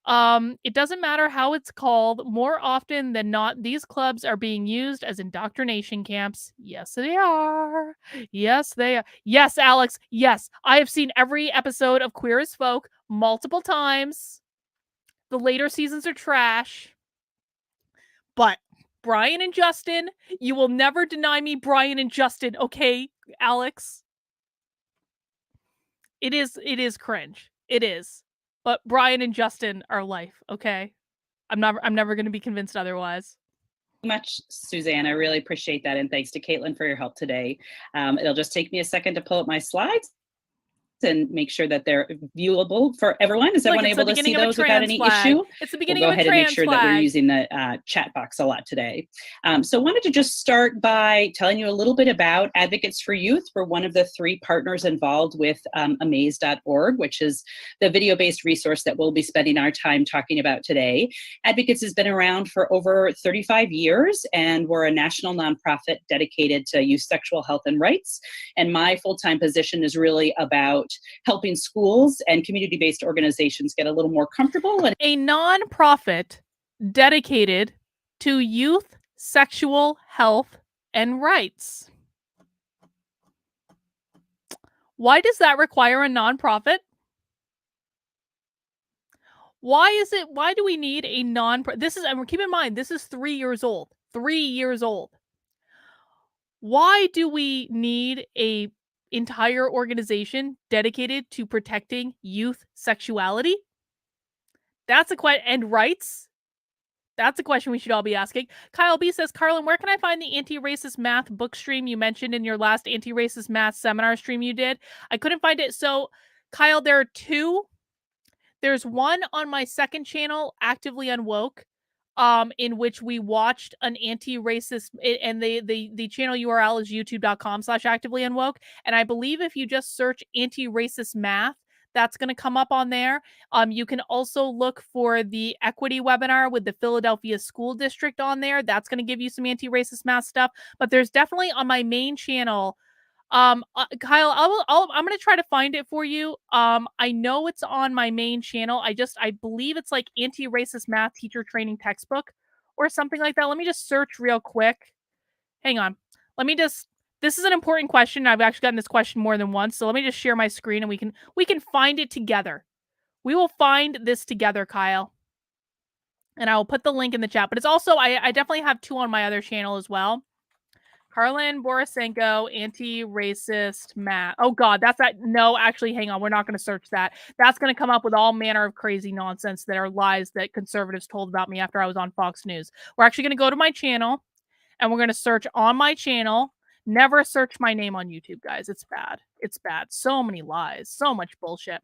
It doesn't matter how it's called. More often than not, these clubs are being used as indoctrination camps. Yes, they are. Yes, they are. Yes, Alex. Yes, I have seen every episode of Queer as Folk multiple times. The later seasons are trash. But Brian and Justin, you will never deny me Brian and Justin, okay, Alex? It is cringe. It is. But Brian and Justin are life, okay? I'm never going to be convinced otherwise. much, Suzanne. I really appreciate that. And thanks to Caitlin for your help today. It'll just take me a second to pull up my slides and make sure that they're viewable for everyone. Is everyone able to see those without any issue? It's the beginning We'll of go a ahead and make sure that we're flag. using the chat box a lot today. So I wanted to just start by telling you a little bit about Advocates for Youth. We're one of the 3 partners involved with amaze.org, which is the video-based resource that we'll be spending our time talking about today. Advocates has been around for over 35 years, and we're a national nonprofit dedicated to youth sexual health and rights. And my full-time position is really about helping schools and community-based organizations get a little more comfortable. And a nonprofit dedicated to youth sexual health and rights. Why does that require a nonprofit? Why do we need a and keep in mind, this is 3 years old. 3 years old. Why do we need a entire organization dedicated to protecting youth sexuality? That's a question. And rights? That's a question we should all be asking. Kyle B says, Carlin, where can I find the anti-racist math book stream you mentioned in your last anti-racist math seminar stream you did? I couldn't find it. So, Kyle, there are 2. There's one on my second channel, Actively Unwoke, in which we watched an anti-racist, and the channel URL is youtube.com/activelyunwoke. And I believe if you just search anti-racist math, that's going to come up on there. You can also look for the equity webinar with the Philadelphia School District on there. That's going to give you some anti-racist math stuff. But there's definitely on my main channel, Kyle, I'm going to try to find it for you. I know it's on my main channel. I believe it's like anti-racist math teacher training textbook or something like that. Let me just search real quick. Hang on. This is an important question. I've actually gotten this question more than once. So let me just share my screen and we can find it together. We will find this together, Kyle. And I will put the link in the chat, but it's also, I definitely have 2 on my other channel as well. Karlin Borisenko, anti-racist math. Oh God, that's that. No, actually, hang on. We're not going to search that. That's going to come up with all manner of crazy nonsense that are lies that conservatives told about me after I was on Fox News. We're actually going to go to my channel and we're going to search on my channel. Never search my name on YouTube, guys. It's bad. It's bad. So many lies. So much bullshit.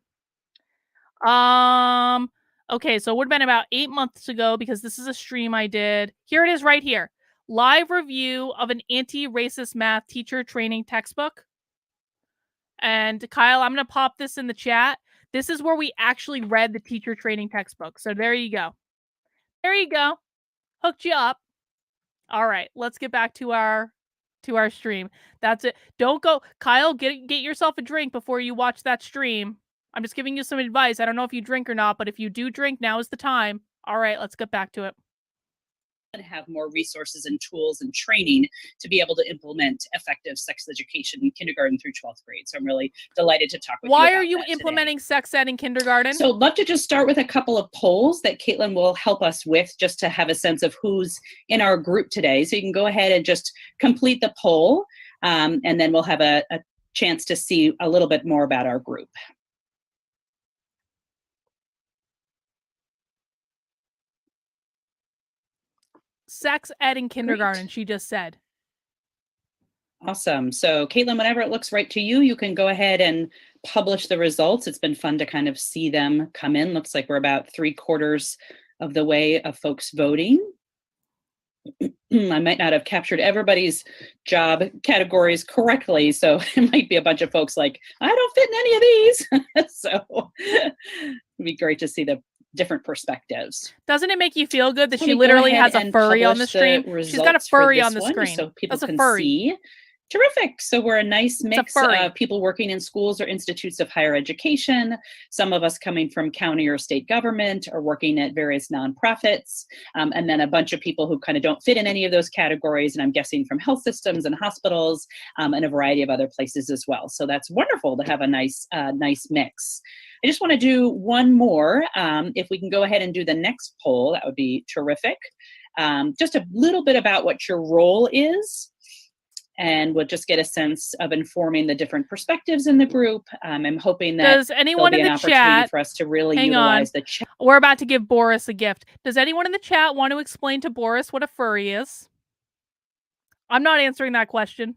Okay, so it would have been about 8 months ago because this is a stream I did. Here it is right here. Live review of an anti-racist math teacher training textbook. And Kyle, I'm going to pop this in the chat. This is where we actually read the teacher training textbook. So there you go. There you go. Hooked you up. All right, let's get back to our stream. That's it. Don't go, Kyle, get yourself a drink before you watch that stream. I'm just giving you some advice. I don't know if you drink or not, but if you do drink, now is the time. All right, let's get back to it. And have more resources and tools and training to be able to implement effective sex education in kindergarten through 12th grade. So I'm really delighted to talk with you about that. Why are you implementing sex ed in kindergarten? So I'd love to just start with a couple of polls that Caitlin will help us with just to have a sense of who's in our group today. So you can go ahead and just complete the poll and then we'll have a chance to see a little bit more about our group. Sex ed in kindergarten, great. She just said. Awesome. So Caitlin, whenever it looks right to you, you can go ahead and publish the results. It's been fun to kind of see them come in. Looks like we're about 3/4 of the way of folks voting. I might not have captured everybody's job categories correctly, so it might be a bunch of folks like, I don't fit in any of these. So it'd be great to see the different perspectives. Doesn't it make you feel good that she literally has a furry on the stream? She's got a furry on the screen. So people can see. Terrific. So we're a nice mix of people working in schools or institutes of higher education, some of us coming from county or state government or working at various nonprofits, and then a bunch of people who kind of don't fit in any of those categories, and I'm guessing from health systems and hospitals and a variety of other places as well. So that's wonderful to have a nice mix. I just want to do one more. If we can go ahead and do the next poll, that would be terrific. Just a little bit about what your role is. And we'll just get a sense of informing the different perspectives in the group. I'm hoping that does anyone in the chat for us to really utilize the chat. We're about to give Boris a gift. Does anyone in the chat want to explain to Boris what a furry is? I'm not answering that question.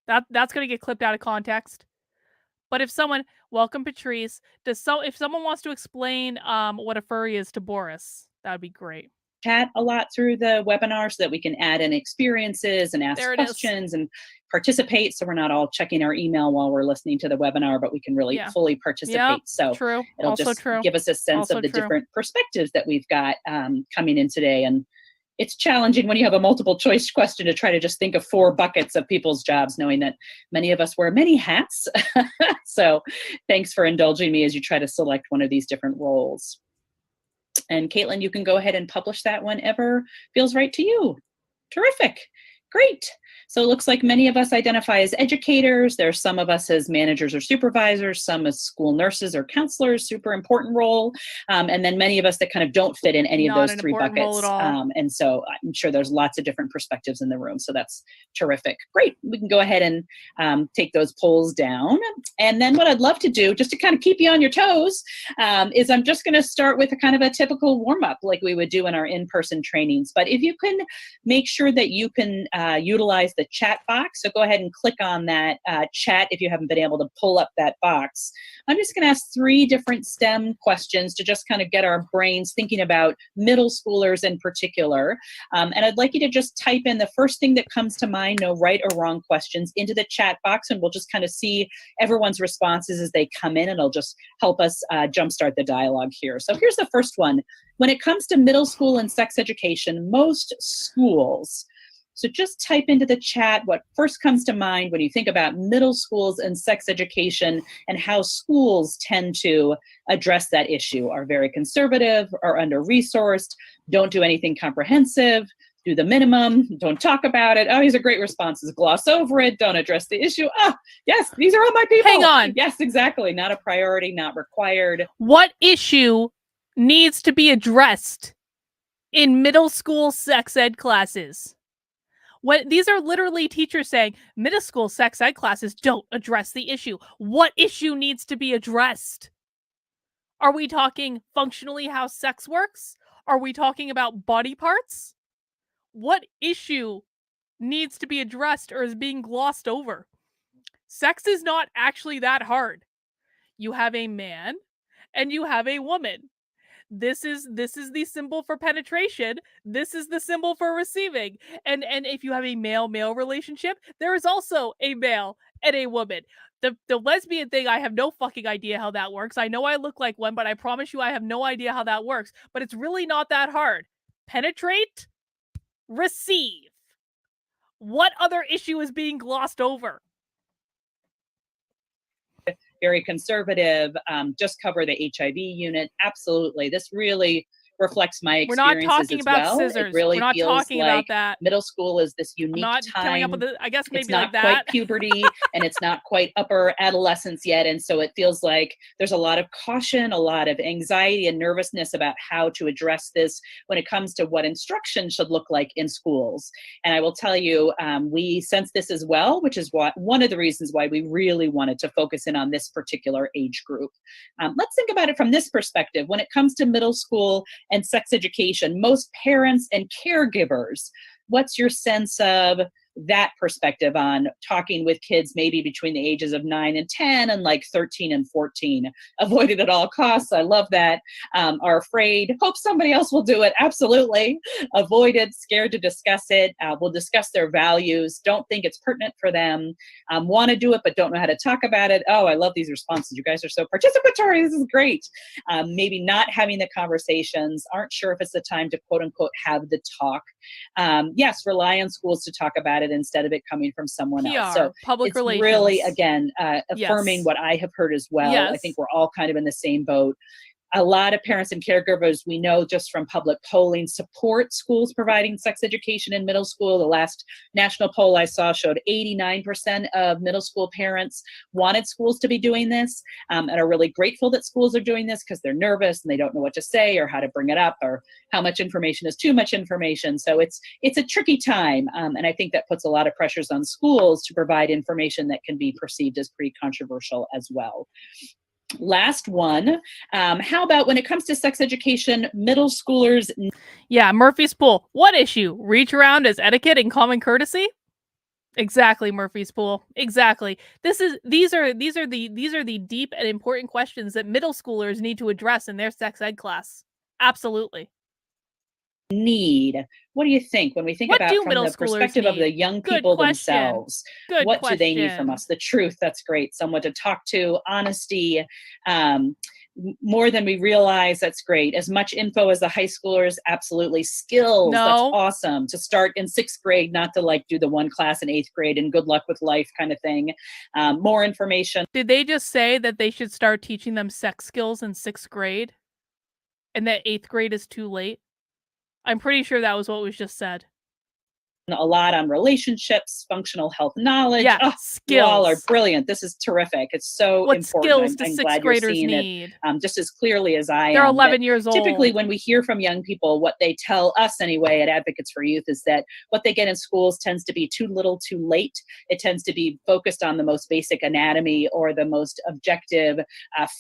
That's going to get clipped out of context. But if someone, welcome Patrice, if someone wants to explain what a furry is to Boris, that would be great. Chat a lot through the webinar so that we can add in experiences and ask questions and participate. So we're not all checking our email while we're listening to the webinar, but we can really fully participate. Yep, so true. It'll also just true. give us a sense also of the true. different perspectives that we've got coming in today. And it's challenging when you have a multiple choice question to try to just think of 4 buckets of people's jobs, knowing that many of us wear many hats. So thanks for indulging me as you try to select one of these different roles. And Caitlin, you can go ahead and publish that whenever feels right to you. Terrific. Great. So it looks like many of us identify as educators. There's some of us as managers or supervisors, some as school nurses or counselors, super important role. And then many of us that kind of don't fit in any of those 3 buckets. And so I'm sure there's lots of different perspectives in the room. So that's terrific. Great. We can go ahead and take those polls down. And then what I'd love to do, just to kind of keep you on your toes, is I'm just going to start with a kind of a typical warm-up like we would do in our in-person trainings. But if you can make sure that you can utilize the chat box. So go ahead and click on that chat if you haven't been able to pull up that box. I'm just going to ask 3 different STEM questions to just kind of get our brains thinking about middle schoolers in particular. And I'd like you to just type in the first thing that comes to mind, no right or wrong questions, into the chat box, and we'll just kind of see everyone's responses as they come in, and it'll just help us jumpstart the dialogue here. So here's the first one. When it comes to middle school and sex education, most schools, so just type into the chat what first comes to mind when you think about middle schools and sex education and how schools tend to address that issue. Are very conservative, are under-resourced, don't do anything comprehensive, do the minimum, don't talk about it. Oh, these are great responses. Gloss over it, don't address the issue. Oh, yes, these are all my people. Hang on. Yes, exactly. Not a priority, not required. What issue needs to be addressed in middle school sex ed classes? What these are literally teachers saying middle school sex ed classes don't address the issue. What issue needs to be addressed? Are we talking functionally how sex works? Are we talking about body parts? What issue needs to be addressed or is being glossed over? Sex is not actually that hard. You have a man and you have a woman. This is the symbol for penetration. This is the symbol for receiving. And if you have a male-male relationship, there is also a male and a woman. The lesbian thing, I have no fucking idea how that works. I know I look like one, but I promise you I have no idea how that works. But it's really not that hard. Penetrate, receive. What other issue is being glossed over? Very conservative, just cover the HIV unit. Absolutely. This really reflects my We're not experiences talking as about well. scissors. It really We're not feels talking like about that. middle school is this I'm unique not coming up time. with it. I guess It's maybe not like that. quite puberty and it's not quite upper adolescence yet. And so it feels like there's a lot of caution, a lot of anxiety and nervousness about how to address this when it comes to what instruction should look like in schools. And I will tell you, we sense this as well, which is one of the reasons why we really wanted to focus in on this particular age group. Let's think about it from this perspective. When it comes to middle school and sex education, most parents and caregivers, what's your sense of that perspective on talking with kids maybe between the ages of 9 and 10 and like 13 and 14? Avoid it at all costs. I love that. Are afraid, hope somebody else will do it. Absolutely. Avoid it, scared to discuss it. We'll discuss their values. Don't think it's pertinent for them. Want to do it, but don't know how to talk about it. Oh, I love these responses. You guys are so participatory. This is great. Maybe not having the conversations, aren't sure if it's the time to quote unquote have the talk. Yes, rely on schools to talk about it instead of it coming from someone else. So public it's relations. really, again, affirming Yes. what I have heard as well. I Yes. think we're all kind of in the same boat. A lot of parents and caregivers, we know just from public polling, support schools providing sex education in middle school. The last national poll I saw showed 89% of middle school parents wanted schools to be doing this, and are really grateful that schools are doing this because they're nervous and they don't know what to say or how to bring it up or how much information is too much information. So it's a tricky time, and I think that puts a lot of pressures on schools to provide information that can be perceived as pretty controversial as well. Last one. How about when it comes to sex education, middle schoolers? Yeah, Murphy's Pool. What issue? Reach around as etiquette and common courtesy? Exactly, Murphy's Pool. Exactly. These are the deep and important questions that middle schoolers need to address in their sex ed class. Absolutely. Need. What do you think when we think What about do from middle the schoolers perspective of need? the young Good people question. themselves? Good What do they need from question. us? The truth, that's great. Someone to talk to, honesty, more than we realize, that's great. As much info as the high schoolers, absolutely. Skills, that's No. awesome. To start in 6th grade, not to like do the one class in 8th grade and good luck with life kind of thing. More information. Did they just say that they should start teaching them sex skills in 6th grade? And that 8th grade is too late? I'm pretty sure that was what was just said. A lot on relationships, functional health knowledge. Yeah, Oh, skills. you all are brilliant. This is terrific. It's so What important. skills do I'm 6th glad you're graders seeing need? it just as clearly as I They're am. 11 years old. Typically, when we hear from young people, what they tell us anyway at Advocates for Youth is that what they get in schools tends to be too little, too late. It tends to be focused on the most basic anatomy or the most objective,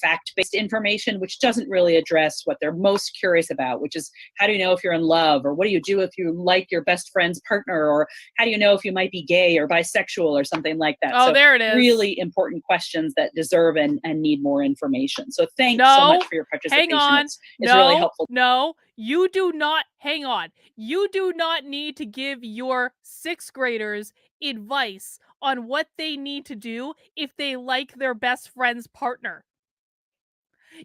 fact-based information, which doesn't really address what they're most curious about, which is how do you know if you're in love, or what do you do if you like your best friend's partner, or how do you know if you might be gay or bisexual or something like that? Oh, so there it is. Really important questions that deserve and need more information. So thanks so much for your participation. Hang on. It's really helpful. No, you do not. Hang on. You do not need to give your 6th graders advice on what they need to do if they like their best friend's partner.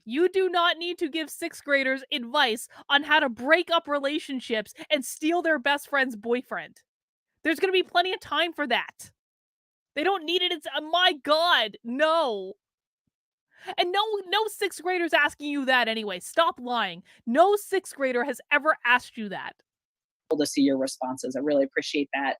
You do not need to give 6th graders advice on how to break up relationships and steal their best friend's boyfriend. There's going to be plenty of time for that. They don't need it. It's my God, no. And no 6th grader's asking you that anyway. Stop lying. No 6th grader has ever asked you that. To see your responses. I really appreciate that.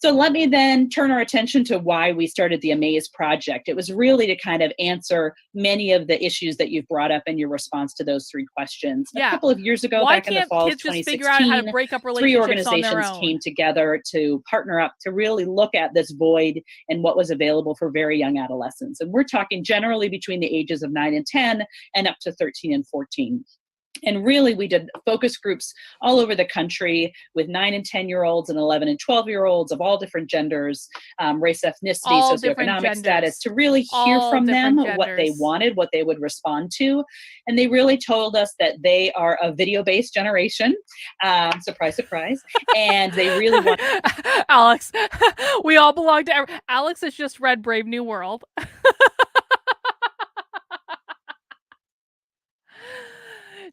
So let me then turn our attention to why we started the Amaze project. It was really to kind of answer many of the issues that you've brought up in your response to those three questions. Yeah. A couple of years ago, Why back in the can't fall of kids just figure out how to 2016, break up three relationships on their organizations own? came together to partner up to really look at this void and what was available for very young adolescents. And we're talking generally between the ages of 9 and 10 and up to 13 and 14. And really, we did focus groups all over the country with 9 and 10-year-olds and 11 and 12-year-olds of all different genders, race, ethnicity, All different socioeconomic genders. status, to really hear All from them different what they genders. wanted, what they would respond to. And they really told us that they are a video-based generation. Surprise, surprise. And they really want... Alex, we all belong to... Alex has just read Brave New World.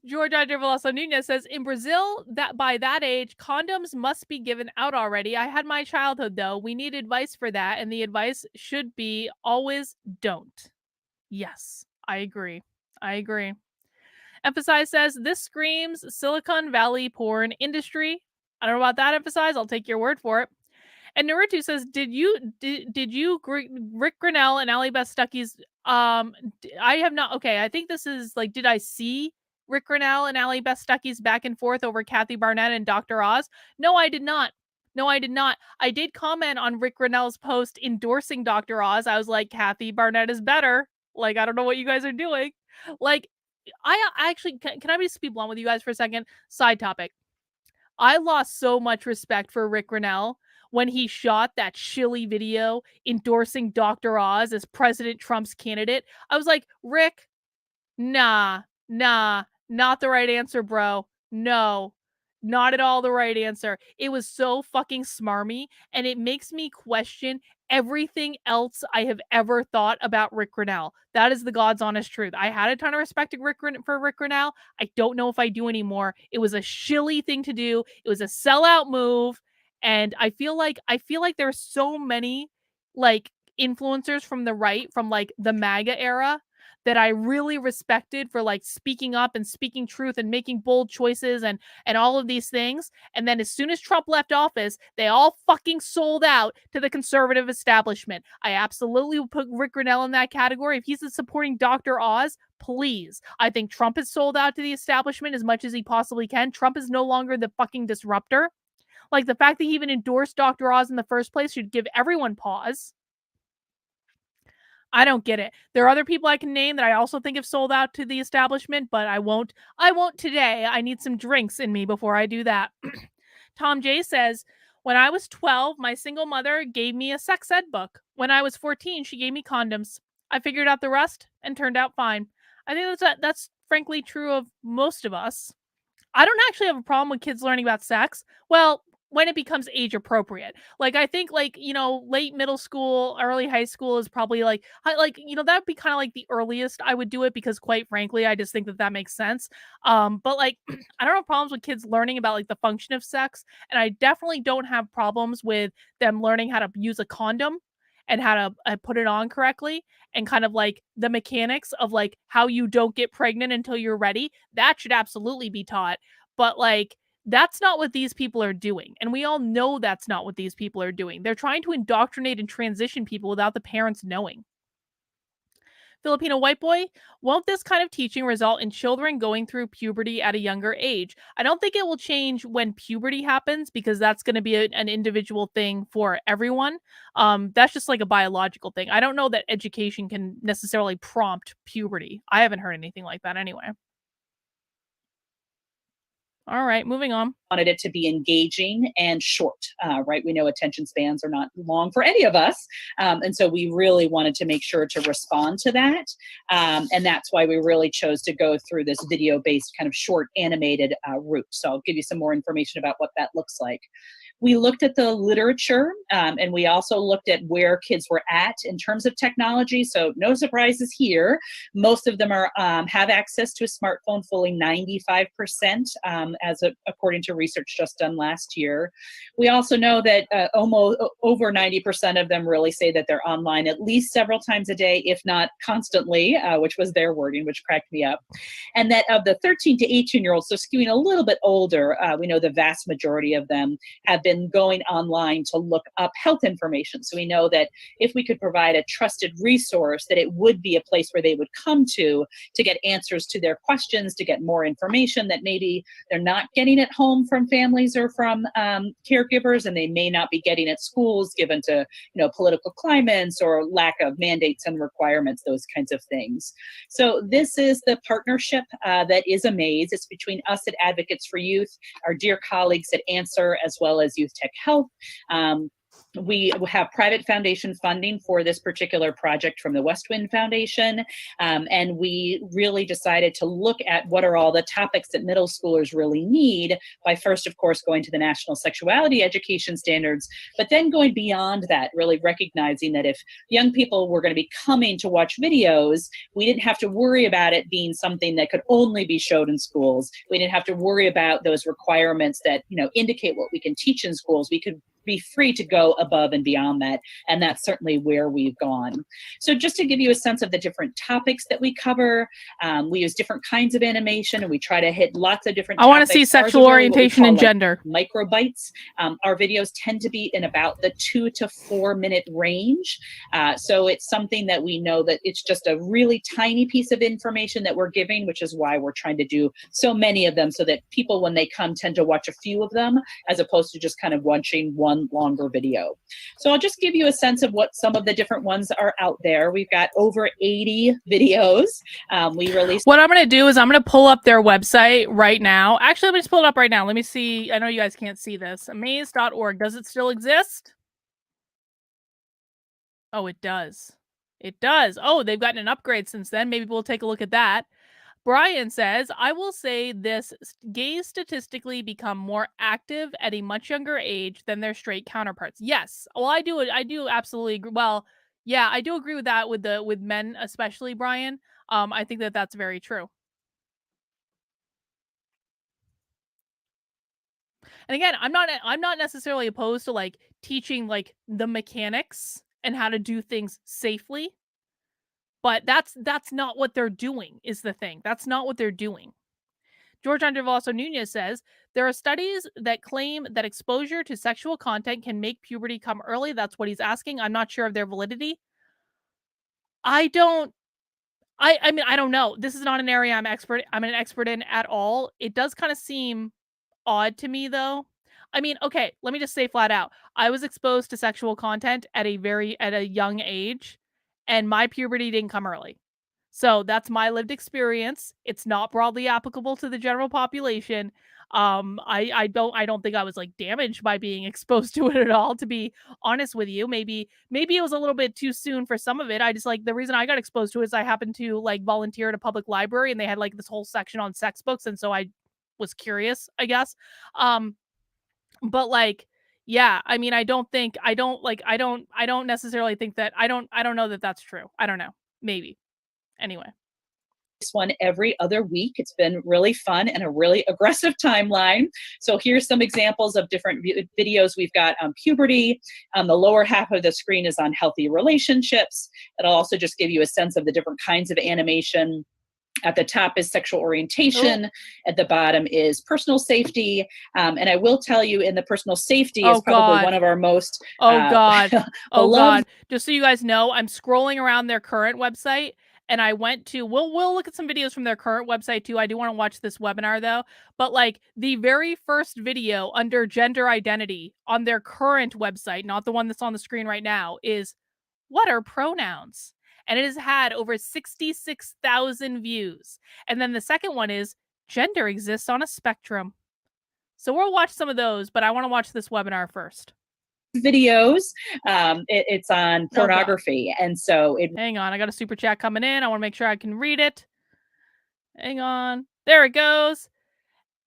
George Andre Veloso Nunez says, in Brazil, that by that age, condoms must be given out already. I had my childhood, though. We need advice for that, and the advice should be always don't. Yes, I agree. I agree. Emphasize says, this screams Silicon Valley porn industry. I don't know about that, Emphasize. I'll take your word for it. And Naruto says, did you Rick Grinnell and Allie Beth Stuckey's I have not. Okay, I think this is like, did I see Rick Grinnell and Allie Beth Stuckey's back and forth over Kathy Barnett and Dr. Oz? No, I did not. No, I did not. I did comment on Rick Grinnell's post endorsing Dr. Oz. I was like, Kathy Barnett is better. Like, I don't know what you guys are doing. Like, I actually, can I just be blunt with you guys for a second? Side topic. I lost so much respect for Rick Grinnell when he shot that shilly video endorsing Dr. Oz as President Trump's candidate. I was like, Rick, nah, not the right answer, bro. No, not at all the right answer. It was so fucking smarmy, and it makes me question everything else I have ever thought about Rick Grinnell. That is the God's honest truth. I had a ton of respect for Rick Grinnell. I don't know if I do anymore. It was a shilly thing to do. It was a sellout move, and I feel like there's so many like influencers from the right, from like the MAGA era, that I really respected for like speaking up and speaking truth and making bold choices and all of these things. And then as soon as Trump left office, they all fucking sold out to the conservative establishment. I absolutely would put Rick Grinnell in that category. If he's supporting Dr. Oz, please. I think Trump has sold out to the establishment as much as he possibly can. Trump is no longer the fucking disruptor. Like, the fact that he even endorsed Dr. Oz in the first place should give everyone pause. I don't get it. There are other people I can name that I also think have sold out to the establishment, but I won't today. I need some drinks in me before I do that. Tom J says, when I was 12, my single mother gave me a sex ed book. When I was 14, she gave me condoms. I figured out the rest and turned out fine. I think that's frankly true of most of us. I don't actually have a problem with kids learning about sex. Well, when it becomes age appropriate. Like, I think, like, you know, late middle school, early high school is probably like, you know, that would be kind of like the earliest I would do it, because quite frankly, I just think that makes sense. But like, I don't have problems with kids learning about like the function of sex. And I definitely don't have problems with them learning how to use a condom and how to put it on correctly, and kind of like the mechanics of like how you don't get pregnant until you're ready. That should absolutely be taught. But like, that's not what these people are doing. And we all know that's not what these people are doing. They're trying to indoctrinate and transition people without the parents knowing. Filipino white boy, won't this kind of teaching result in children going through puberty at a younger age? I don't think it will change when puberty happens, because that's going to be an individual thing for everyone. That's just like a biological thing. I don't know that education can necessarily prompt puberty. I haven't heard anything like that anyway. All right, moving on. Wanted it to be engaging and short, right? We know attention spans are not long for any of us. And so we really wanted to make sure to respond to that. And that's why we really chose to go through this video-based kind of short animated route. So I'll give you some more information about what that looks like. We looked at the literature, and we also looked at where kids were at in terms of technology. So no surprises here. Most of them are have access to a smartphone, fully 95%, according to research just done last year. We also know that almost over 90% of them really say that they're online at least several times a day, if not constantly, which was their wording, which cracked me up. And that of the 13 to 18-year-olds, so skewing a little bit older, we know the vast majority of them have been going online to look up health information. So we know that if we could provide a trusted resource, that it would be a place where they would come to get answers to their questions, to get more information that maybe they're not getting at home from families or from caregivers, and they may not be getting at schools given to political climates or lack of mandates and requirements, those kinds of things. So this is the partnership that is Amaze. It's between us at Advocates for Youth, our dear colleagues at Answer, as well as Youth Tech Health. We have private foundation funding for this particular project from the West Wind Foundation, and we really decided to look at what are all the topics that middle schoolers really need by first, of course, going to the National Sexuality Education Standards, but then going beyond that, really recognizing that if young people were going to be coming to watch videos, we didn't have to worry about it being something that could only be showed in schools. We didn't have to worry about those requirements that indicate what we can teach in schools. We could be free to go above and beyond that, and that's certainly where we've gone. So just to give you a sense of the different topics that we cover, we use different kinds of animation, and we try to hit lots of different topics. I want to see sexual orientation and gender. Microbytes. Our videos tend to be in about the 2 to 4 minute range, so it's something that we know that it's just a really tiny piece of information that we're giving, which is why we're trying to do so many of them, so that people, when they come, tend to watch a few of them as opposed to just kind of watching one longer video. So I'll just give you a sense of what some of the different ones are out there. We've got over 80 videos. We released. What I'm going to do is I'm going to pull up their website right now. Actually, let me just pull it up right now. Let me see. I know you guys can't see this. Amaze.org. Does it still exist? Oh, it does. It does. Oh, they've gotten an upgrade since then. Maybe we'll take a look at that. Brian says, I will say this, gays statistically become more active at a much younger age than their straight counterparts. Yes. Well, I do absolutely agree. Well, yeah, I do agree with that with men, especially, Brian. I think that that's very true. And again, I'm not necessarily opposed to like teaching like the mechanics and how to do things safely. But that's not what they're doing, is the thing. That's not what they're doing. George Andrevaso Nunez says, there are studies that claim that exposure to sexual content can make puberty come early. That's what he's asking. I'm not sure of their validity. I mean, I don't know. This is not an area I'm an expert in at all. It does kind of seem odd to me, though. I mean, okay, let me just say flat out. I was exposed to sexual content at a young age, and my puberty didn't come early. So that's my lived experience. It's not broadly applicable to the general population. I don't think I was like damaged by being exposed to it at all, to be honest with you. Maybe it was a little bit too soon for some of it. I just like, the reason I got exposed to it is I happened to like volunteer at a public library, and they had like this whole section on sex books, and so I was curious, I guess. But like, yeah, I mean, I don't necessarily think that, I don't know that that's true. I don't know. Maybe. Anyway. This one every other week. It's been really fun and a really aggressive timeline. So here's some examples of different videos we've got on puberty. On the lower half of the screen is on healthy relationships. It'll also just give you a sense of the different kinds of animation. At the top is sexual orientation. At the bottom is personal safety. And I will tell you, in the personal safety is probably one of our most God. Just so you guys know, I'm scrolling around their current website, and I went to, we'll look at some videos from their current website too. I do want to watch this webinar though. But like the very first video under gender identity on their current website, not the one that's on the screen right now, is what are pronouns? And it has had over 66,000 views. And then the second one is gender exists on a spectrum. So we'll watch some of those, but I want to watch this webinar first. Videos. It's on pornography. And so hang on, I got a super chat coming in. I want to make sure I can read it. Hang on. There it goes.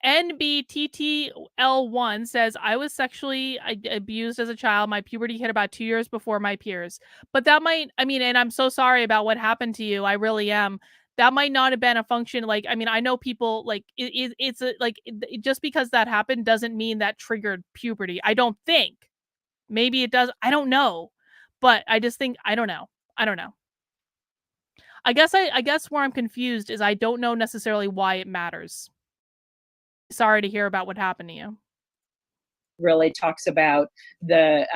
NBTTL1 says, I was sexually abused as a child. My puberty hit about 2 years before my peers. But that might, I mean, and I'm so sorry about what happened to you. I really am. That might not have been a function. Like, I mean, I know people like just because that happened doesn't mean that triggered puberty. I don't think. Maybe it does. I don't know. But I just think, I don't know. I guess where I'm confused is I don't know necessarily why it matters. Sorry to hear about what happened to you. really talks about the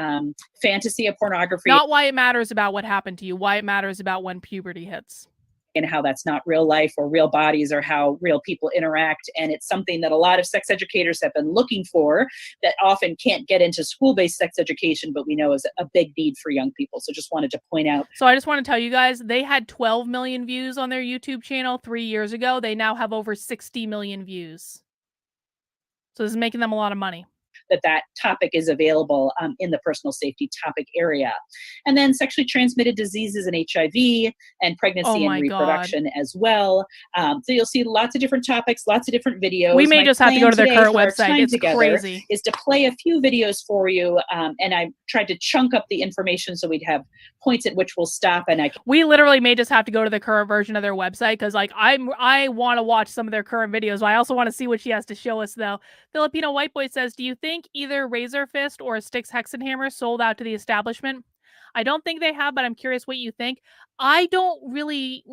fantasy of pornography. Not why it matters about what happened to you, why it matters about when puberty hits. And how that's not real life or real bodies or how real people interact. And it's something that a lot of sex educators have been looking for that often can't get into school-based sex education, but we know is a big need for young people. So just wanted to point out. So I just want to tell you guys, they had 12 million views on their YouTube channel 3 years ago. They now have over 60 million views. So this is making them a lot of money. That topic is available in the personal safety topic area. And then sexually transmitted diseases and HIV and pregnancy and reproduction as well. So you'll see lots of different topics, lots of different videos. We may just have to go to their current website. It's crazy. Is to play a few videos for you. And I tried to chunk up the information so we'd have points at which we'll stop. And we literally may just have to go to the current version of their website because like I want to watch some of their current videos. But I also want to see what she has to show us though. Filipino White Boy says, do you think either Razor Fist or Styx Hexenhammer sold out to the establishment? I don't think they have, but I'm curious what you think. I don't really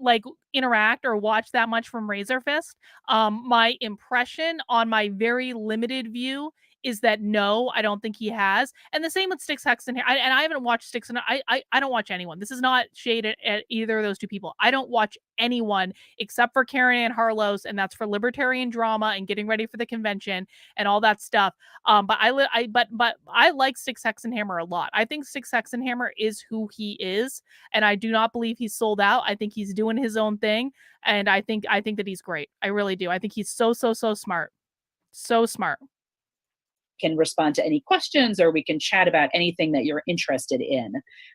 like interact or watch that much from Razor Fist. My impression on my very limited view is that no, I don't think he has. And the same with Styx Hexenhammer. And I haven't watched Styx, and I don't watch anyone. This is not shade at either of those two people. I don't watch anyone except for Karen Ann Harlos, and that's for libertarian drama and getting ready for the convention and all that stuff. But I like Styx Hexenhammer a lot. I think Styx Hexenhammer is who he is, and I do not believe he's sold out. I think he's doing his own thing, and I think that he's great. I really do. I think he's so smart. So smart. Can respond to any questions, or we can chat about anything that you're interested in.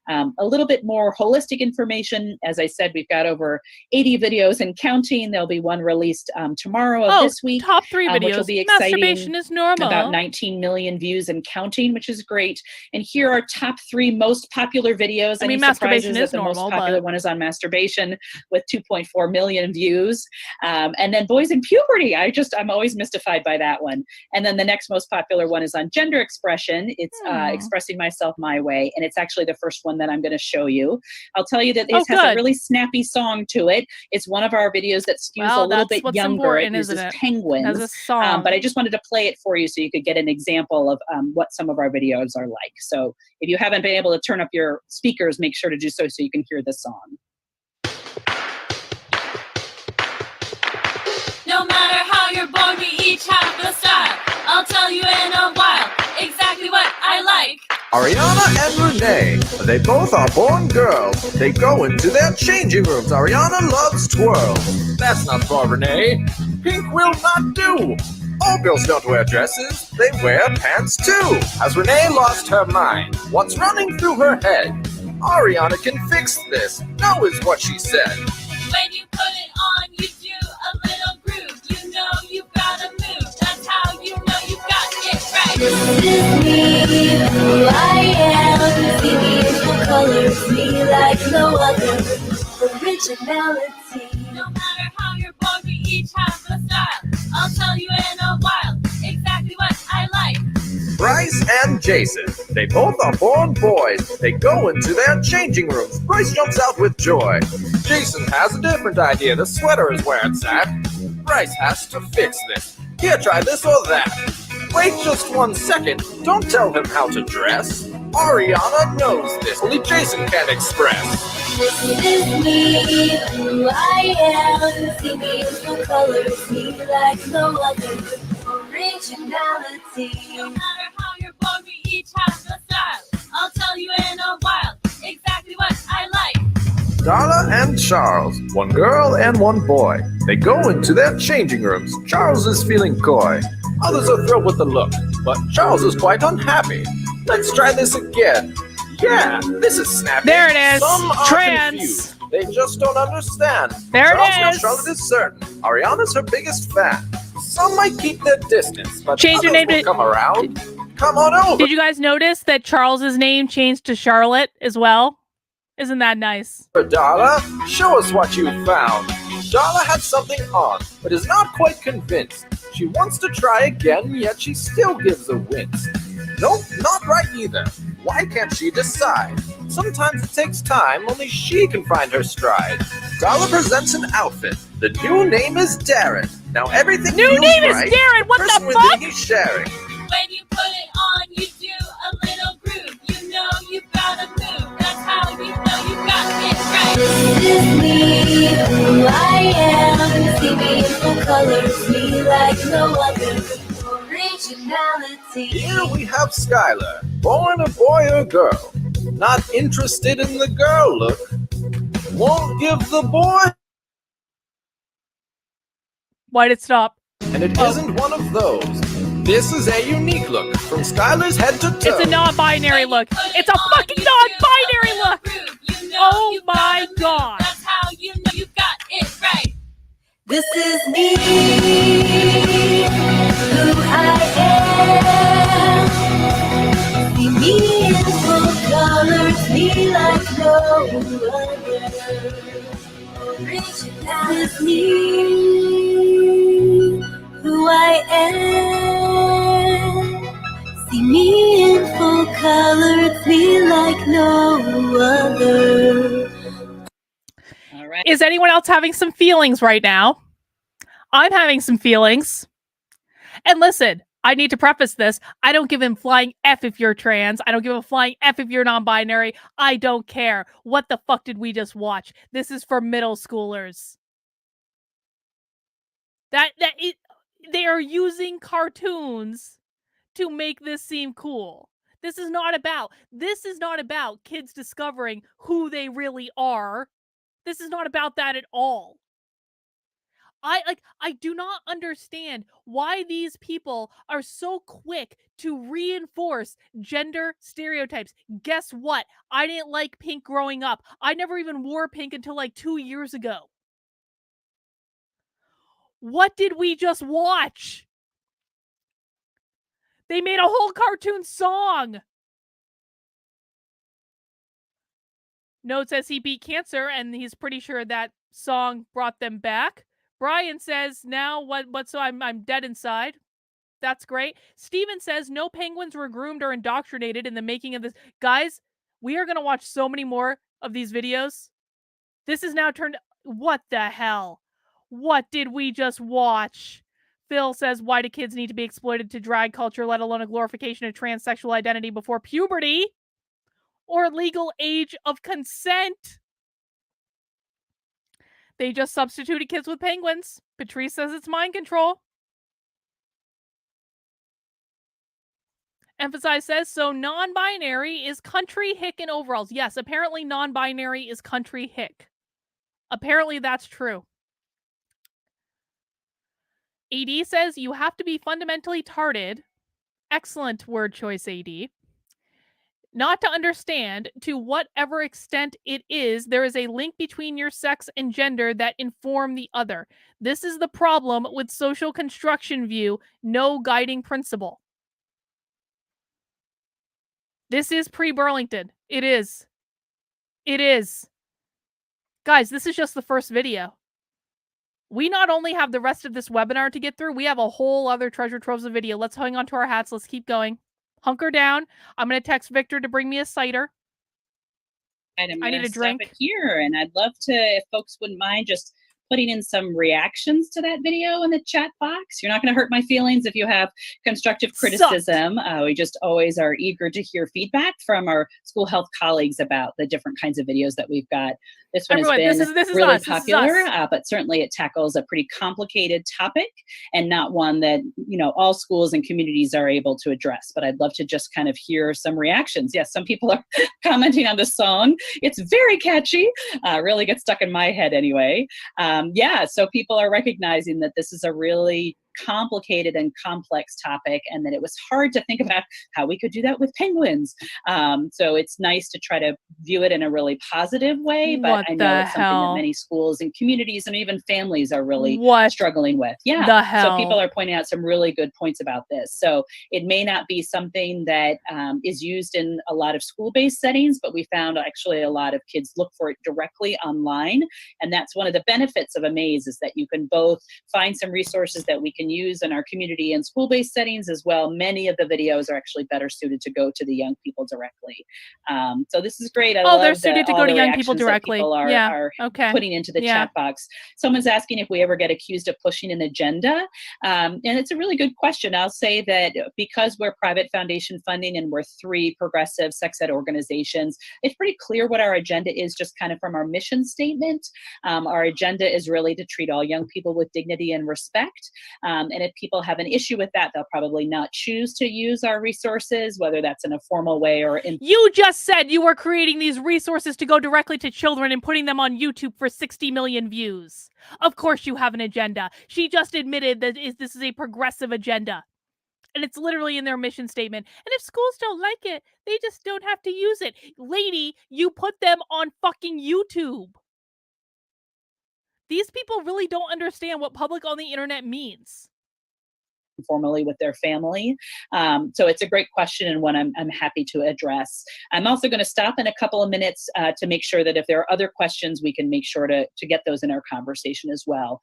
A little bit more holistic information. As I said, we've got over 80 videos and counting. There'll be one released tomorrow of this week. Top 3 videos. Which will be exciting. Masturbation is normal. About 19 million views and counting, which is great. And here are top 3 most popular videos. I mean, masturbation is the normal. Most popular one is on masturbation with 2.4 million views. And then boys in puberty. I'm always mystified by that one. And then the next most popular one is on gender expression. It's expressing myself my way, and it's actually the first one that I'm going to show you. I'll tell you that it has a really snappy song to it. It's one of our videos that skews a little bit younger. It uses penguins, as a song. But I just wanted to play it for you so you could get an example of what some of our videos are like. So if you haven't been able to turn up your speakers, make sure to do so you can hear the song. No matter how you're born, we each have the style. I'll tell you in a while exactly what I like. Ariana and Renee, they both are born girls. They go into their changing rooms. Ariana loves twirl. That's not for Renee. Pink will not do. All girls don't wear dresses, they wear pants too. Has Renee lost her mind? What's running through her head? Ariana can fix this, no is what she said. When you put it on, you do a little groove. You know you've got to move. That's how you know you've got it right. This is me, who I am. See me in full colors, me like no other. Originality. No matter how you're born, we each have a style. I'll tell you in a while exactly what I like. Bryce and Jason, they both are born boys. They go into their changing rooms. Bryce jumps out with joy. Jason has a different idea. The sweater is where it's at. Bryce has to fix this. Here, try this or that. Wait just 1 second. Don't tell him how to dress. Ariana knows this. Only Jason can express. This is me, who I am. See me in full colors, me like no other. Originality. No matter how you're born, we each have a style. I'll tell you in a while exactly what I like. Darla and Charles, one girl and one boy. They go into their changing rooms. Charles is feeling coy. Others are thrilled with the look, but Charles is quite unhappy. Let's try this again. Yeah, this is snappy. There it is. Some are Trans. confused. They just don't understand. There Charles it knows is. Charlotte is certain. Ariana's her biggest fan. Some might keep their distance, but Change your others name will to- come around. Come on over. Did you guys notice that Charles's name changed to Charlotte as well? Isn't that nice? Darla, show us what you found. Darla had something on, but is not quite convinced. She wants to try again, yet she still gives a wince. Nope, not right either. Why can't she decide? Sometimes it takes time, only she can find her stride. Darla presents an outfit. The new name is Darren. Now everything New feels name is right. Darren. What Person the within fuck? he's sharing. When you put it on, you do a little groove. You know you've got to move. That's how you know you've got it right. This is me, who I am. See me in full colors, me like no other. Originality. Here we have Skylar, born a boy or girl. Not interested in the girl look. Won't give the boy. Why'd it stop? And it isn't one of those. This is a unique look from Skylar's head to toe. It's a non-binary look. It's a fucking non-binary look. Oh my god. That's how you know you've got it right. This is me, who I am. See me in full colors, me like no other. This is me, who I am. See me in full colors, me like no other. All right. Is anyone else having some feelings right now? I'm having some feelings. And listen, I need to preface this. I don't give a flying F if you're trans. I don't give a flying F if you're non-binary. I don't care. What the fuck did we just watch? This is for middle schoolers. They are using cartoons to make this seem cool. This is not about kids discovering who they really are. This is not about that at all. I do not understand why these people are so quick to reinforce gender stereotypes. Guess what? I didn't like pink growing up. I never even wore pink until like 2 years ago. What did we just watch? They made a whole cartoon song. Note says he beat cancer and he's pretty sure that song brought them back. Brian says, now what so I'm dead inside. That's great. Steven says, no penguins were groomed or indoctrinated in the making of this. Guys, we are going to watch so many more of these videos. This is now turned... What the hell? What did we just watch? Phil says, why do kids need to be exploited to drag culture, let alone a glorification of transsexual identity before puberty or legal age of consent? They just substituted kids with penguins. Patrice says it's mind control. Emphasize says, so non-binary is country hick in overalls. Yes, apparently non-binary is country hick. Apparently that's true. AD says, you have to be fundamentally tarded. Excellent word choice, AD. Not to understand, to whatever extent it is, there is a link between your sex and gender that inform the other. This is the problem with social construction view, no guiding principle. This is pre-Burlington. It is. It is. Guys, this is just the first video. We not only have the rest of this webinar to get through, we have a whole other treasure troves of video. Let's hang on to our hats. Let's keep going. Hunker down. I'm going to text Victor to bring me a cider. I need a drink. Stop it here, and I'd love to, if folks wouldn't mind, just putting in some reactions to that video in the chat box. You're not going to hurt my feelings if you have constructive criticism. We just always are eager to hear feedback from our school health colleagues about the different kinds of videos that we've got. This one has been this is really us. popular, but certainly it tackles a pretty complicated topic and not one that, you know, all schools and communities are able to address. But I'd love to just kind of hear some reactions. Yes, some people are commenting on the song. It's very catchy. Really gets stuck in my head anyway. Yeah, so people are recognizing that this is a really complicated and complex topic, and that it was hard to think about how we could do that with penguins. So it's nice to try to view it in a really positive way, but I know it's something that many schools and communities and even families are really struggling with. Yeah, so people are pointing out some really good points about this. So it may not be something that is used in a lot of school-based settings, but we found actually a lot of kids look for it directly online, and that's one of the benefits of Amaze, is that you can both find some resources that we can can use in our community and school-based settings as well, many of the videos are actually better suited to go to the young people directly. So this is great. I Oh, they're love suited to all go to the young people reactions that directly. people Yeah. are Okay. putting into the Yeah. chat box. Someone's asking if we ever get accused of pushing an agenda. And it's a really good question. I'll say that because we're private foundation funding and we're 3 progressive sex ed organizations, it's pretty clear what our agenda is just kind of from our mission statement. Our agenda is really to treat all young people with dignity and respect. And if people have an issue with that, they'll probably not choose to use our resources, whether that's in a formal way or in. You just said you were creating these resources to go directly to children and putting them on YouTube for 60 million views. Of course you have an agenda. She just admitted that this is a progressive agenda. And it's literally in their mission statement. And if schools don't like it, they just don't have to use it. Lady, you put them on fucking YouTube. These people really don't understand what public on the internet means. Formally with their family. So it's a great question and one I'm happy to address. I'm also going to stop in a couple of minutes to make sure that if there are other questions, we can make sure to get those in our conversation as well.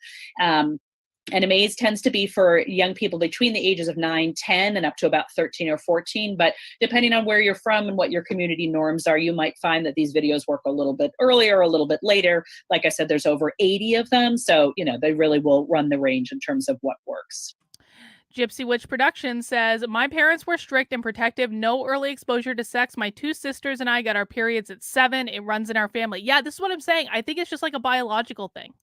And Amaze tends to be for young people between the ages of 9, 10, and up to about 13 or 14. But depending on where you're from and what your community norms are, you might find that these videos work a little bit earlier, a little bit later. Like I said, there's over 80 of them. So, they really will run the range in terms of what works. Gypsy Witch Productions says, my parents were strict and protective, no early exposure to sex. My 2 sisters and I got our periods at 7. It runs in our family. Yeah, this is what I'm saying. I think it's just like a biological thing.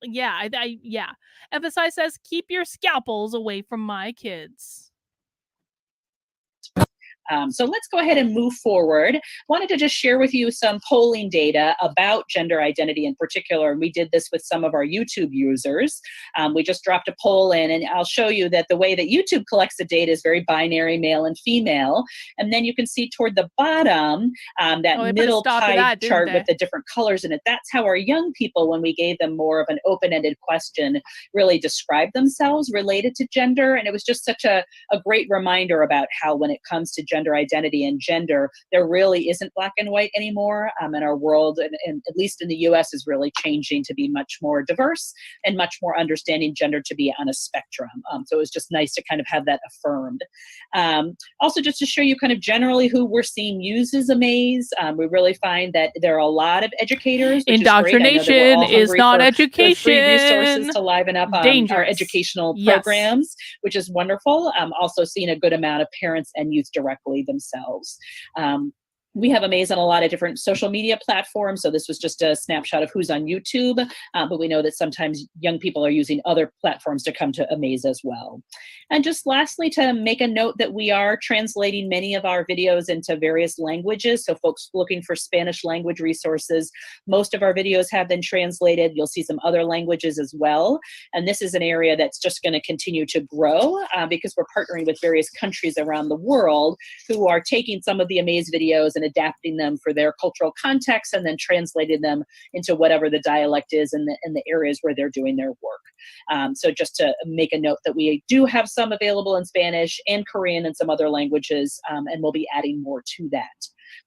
Yeah. Emphasize says, keep your scalpels away from my kids. So let's go ahead and move forward. Wanted to just share with you some polling data about gender identity in particular. And we did this with some of our YouTube users. We just dropped a poll in, and I'll show you that the way that YouTube collects the data is very binary, male and female. And then you can see toward the bottom, that middle pie chart with the different colors in it. That's how our young people, when we gave them more of an open-ended question, really described themselves related to gender. And it was just such a great reminder about how when it comes to gender identity and gender, there really isn't black and white anymore. And our world, and at least in the US, is really changing to be much more diverse and much more understanding gender to be on a spectrum. So it was just nice to kind of have that affirmed. Also, just to show you kind of generally who we're seeing uses Amaze, we really find that there are a lot of educators. Indoctrination is not education. Free resources to liven up our educational programs, which is wonderful. Also seeing a good amount of parents and youth directly themselves. We have Amaze on a lot of different social media platforms. So this was just a snapshot of who's on YouTube, but we know that sometimes young people are using other platforms to come to Amaze as well. And just lastly, to make a note that we are translating many of our videos into various languages. So folks looking for Spanish language resources, most of our videos have been translated. You'll see some other languages as well. And this is an area that's just going to continue to grow because we're partnering with various countries around the world who are taking some of the Amaze videos and adapting them for their cultural context and then translating them into whatever the dialect is in the areas where they're doing their work. So just to make a note that we do have some available in Spanish and Korean and some other languages, and we'll be adding more to that.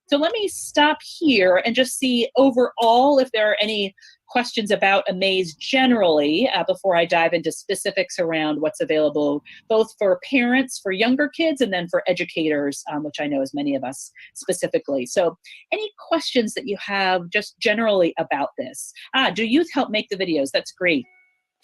So let me stop here and just see overall if there are any questions about Amaze generally before I dive into specifics around what's available both for parents, for younger kids, and then for educators, which I know is many of us specifically. So any questions that you have just generally about this? Do youth help make the videos? That's great.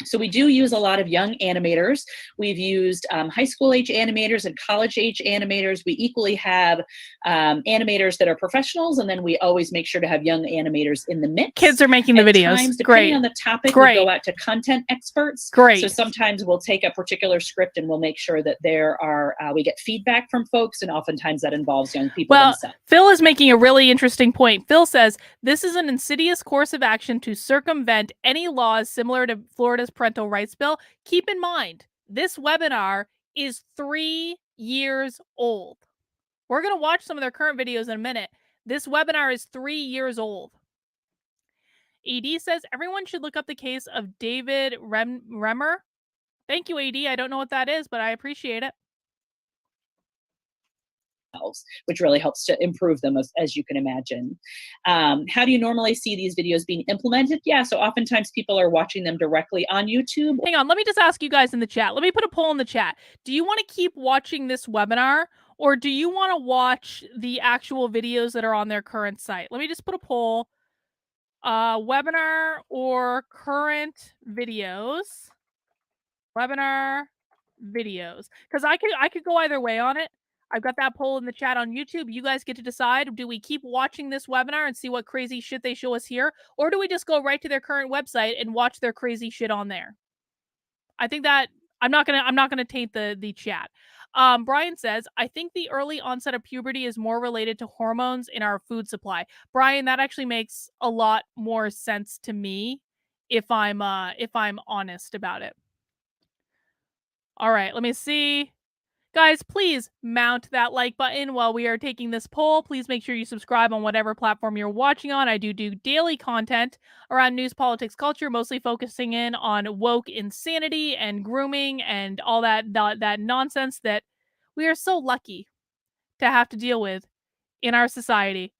So we do use a lot of young animators. We've used high school age animators and college age animators. We equally have animators that are professionals, and then we always make sure to have young animators in the mix. Kids are making the videos. Times, depending on the topic, we go out to content experts. So sometimes we'll take a particular script and we'll make sure that there are, we get feedback from folks, and oftentimes that involves young people themselves. Phil is making a really interesting point. Phil says, this is an insidious course of action to circumvent any laws similar to Florida's parental rights bill. Keep in mind, this webinar is 3 years old. We're going to watch some of their current videos in a minute. This webinar is 3 years old. AD says, everyone should look up the case of David Remmer. Thank you, AD. I don't know what that is, but I appreciate it. which really helps to improve them, as you can imagine. How do you normally see these videos being implemented? Yeah, so oftentimes people are watching them directly on YouTube. Hang on, let me just ask you guys in the chat. Let me put a poll in the chat. Do you want to keep watching this webinar, or do you want to watch the actual videos that are on their current site? Let me just put a poll. Webinar or current videos? Webinar videos. Because I could go either way on it. I've got that poll in the chat on YouTube. You guys get to decide. Do we keep watching this webinar and see what crazy shit they show us here? Or do we just go right to their current website and watch their crazy shit on there? I think that I'm not gonna taint the chat. Brian says, I think the early onset of puberty is more related to hormones in our food supply. Brian, that actually makes a lot more sense to me if I'm honest about it. All right, let me see. Guys, please mount that like button while we are taking this poll. Please make sure you subscribe on whatever platform you're watching on. I do daily content around news, politics, culture, mostly focusing in on woke insanity and grooming and all that nonsense that we are so lucky to have to deal with in our society.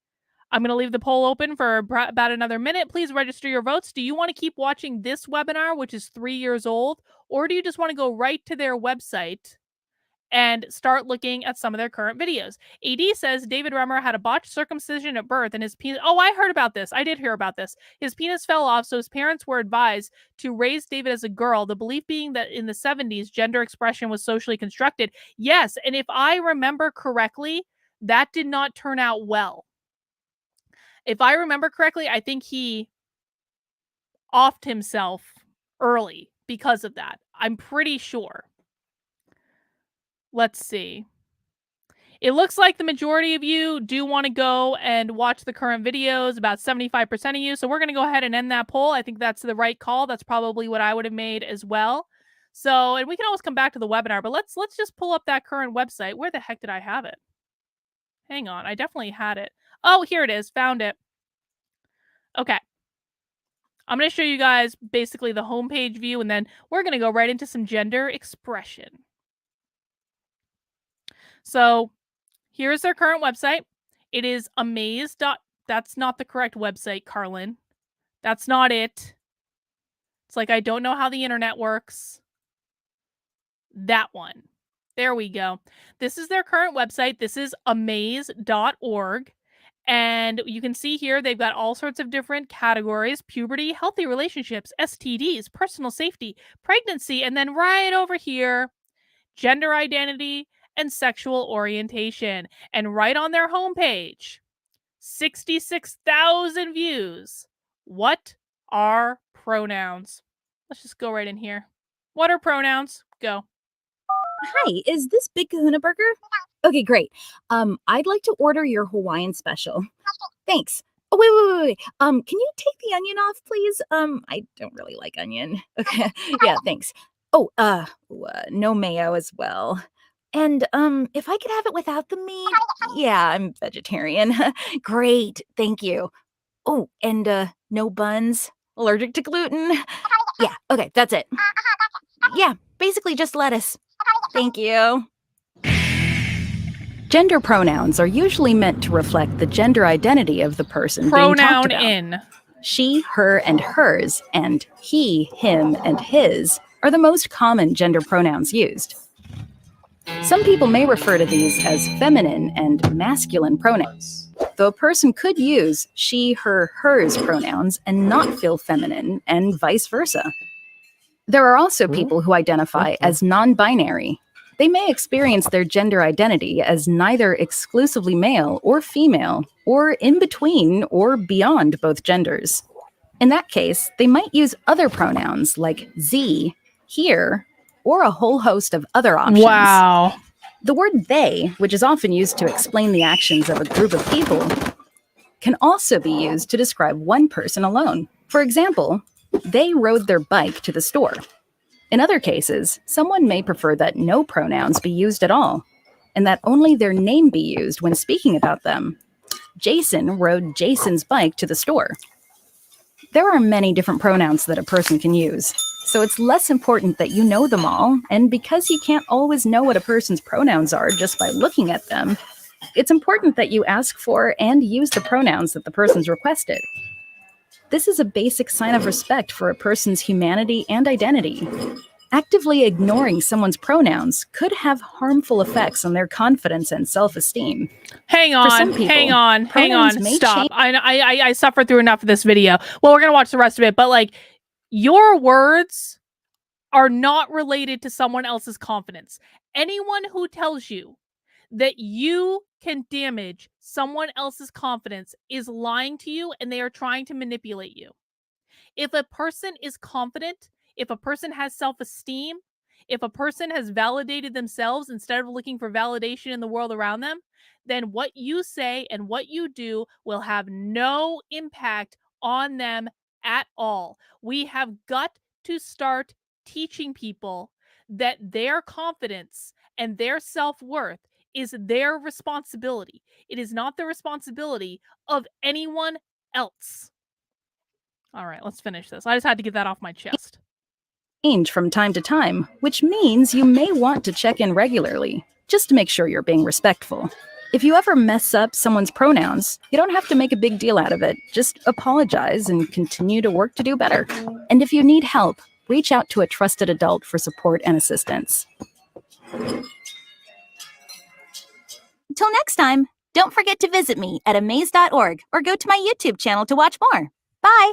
I'm going to leave the poll open for about another minute. Please register your votes. Do you want to keep watching this webinar, which is 3 years old, or do you just want to go right to their website and start looking at some of their current videos? AD says David Remmer had a botched circumcision at birth and his penis... Oh, I heard about this. I did hear about this. His penis fell off, so his parents were advised to raise David as a girl, the belief being that in the 70s, gender expression was socially constructed. Yes, and if I remember correctly, that did not turn out well. If I remember correctly, I think he offed himself early because of that. I'm pretty sure. Let's see. It looks like the majority of you do want to go and watch the current videos, about 75% of you. So we're going to go ahead and end that poll. I think that's the right call. That's probably what I would have made as well. So, and we can always come back to the webinar, but let's just pull up that current website. Where the heck did I have it? Hang on. I definitely had it. Oh, here it is. Found it. Okay. I'm going to show you guys basically the homepage view, and then we're going to go right into some gender expression. So here's their current website. It is amaze. That's not the correct website, Carlin. That's not it. It's like I don't know how the internet works. That one. There we go. This is their current website. This is amaze.org. And you can see here they've got all sorts of different categories: puberty, healthy relationships, STDs, personal safety, pregnancy, and then right over here, gender identity and sexual orientation. And right on their homepage, 66,000 views. What are pronouns? Let's just go right in here. What are pronouns? Go. Hi, is this Big Kahuna Burger? Okay, great. I'd like to order your Hawaiian special. Thanks. Oh, wait. Can you take the onion off, please? I don't really like onion. Okay, yeah, thanks. Oh, no mayo as well. And, if I could have it without the meat? Yeah, I'm vegetarian. Great, thank you. Oh, and, no buns? Allergic to gluten? Yeah, okay, that's it. Yeah, basically just lettuce. Thank you. Gender pronouns are usually meant to reflect the gender identity of the person being talked about. in. She, her, and hers, and he, him, and his are the most common gender pronouns used. Some people may refer to these as feminine and masculine pronouns, though a person could use she, her, hers pronouns and not feel feminine, and vice versa. There are also people who identify as non-binary. They may experience their gender identity as neither exclusively male or female, or in between or beyond both genders. In that case, they might use other pronouns like ze, here, or a whole host of other options. Wow. The word they, which is often used to explain the actions of a group of people, can also be used to describe one person alone. For example, they rode their bike to the store. In other cases, someone may prefer that no pronouns be used at all, and that only their name be used when speaking about them. Jason rode Jason's bike to the store. There are many different pronouns that a person can use, so it's less important that you know them all, and because you can't always know what a person's pronouns are just by looking at them, it's important that you ask for and use the pronouns that the person's requested. This is a basic sign of respect for a person's humanity and identity. Actively ignoring someone's pronouns could have harmful effects on their confidence and self-esteem. Hang on, hang on, stop. I suffered through enough of this video. Well, we're going to watch the rest of it, but like, your words are not related to someone else's confidence. Anyone who tells you that you can damage someone else's confidence is lying to you, and they are trying to manipulate you. If a person is confident, if a person has self-esteem, if a person has validated themselves instead of looking for validation in the world around them, then what you say and what you do will have no impact on them at all. We have got to start teaching people that their confidence and their self-worth is their responsibility. It is not the responsibility of anyone else. All right, let's finish this. I just had to get that off my chest. Change from time to time, which means you may want to check in regularly, just to make sure you're being respectful. If you ever mess up someone's pronouns, you don't have to make a big deal out of it. Just apologize and continue to work to do better. And if you need help, reach out to a trusted adult for support and assistance. Until next time, don't forget to visit me at amaze.org or go to my YouTube channel to watch more. Bye!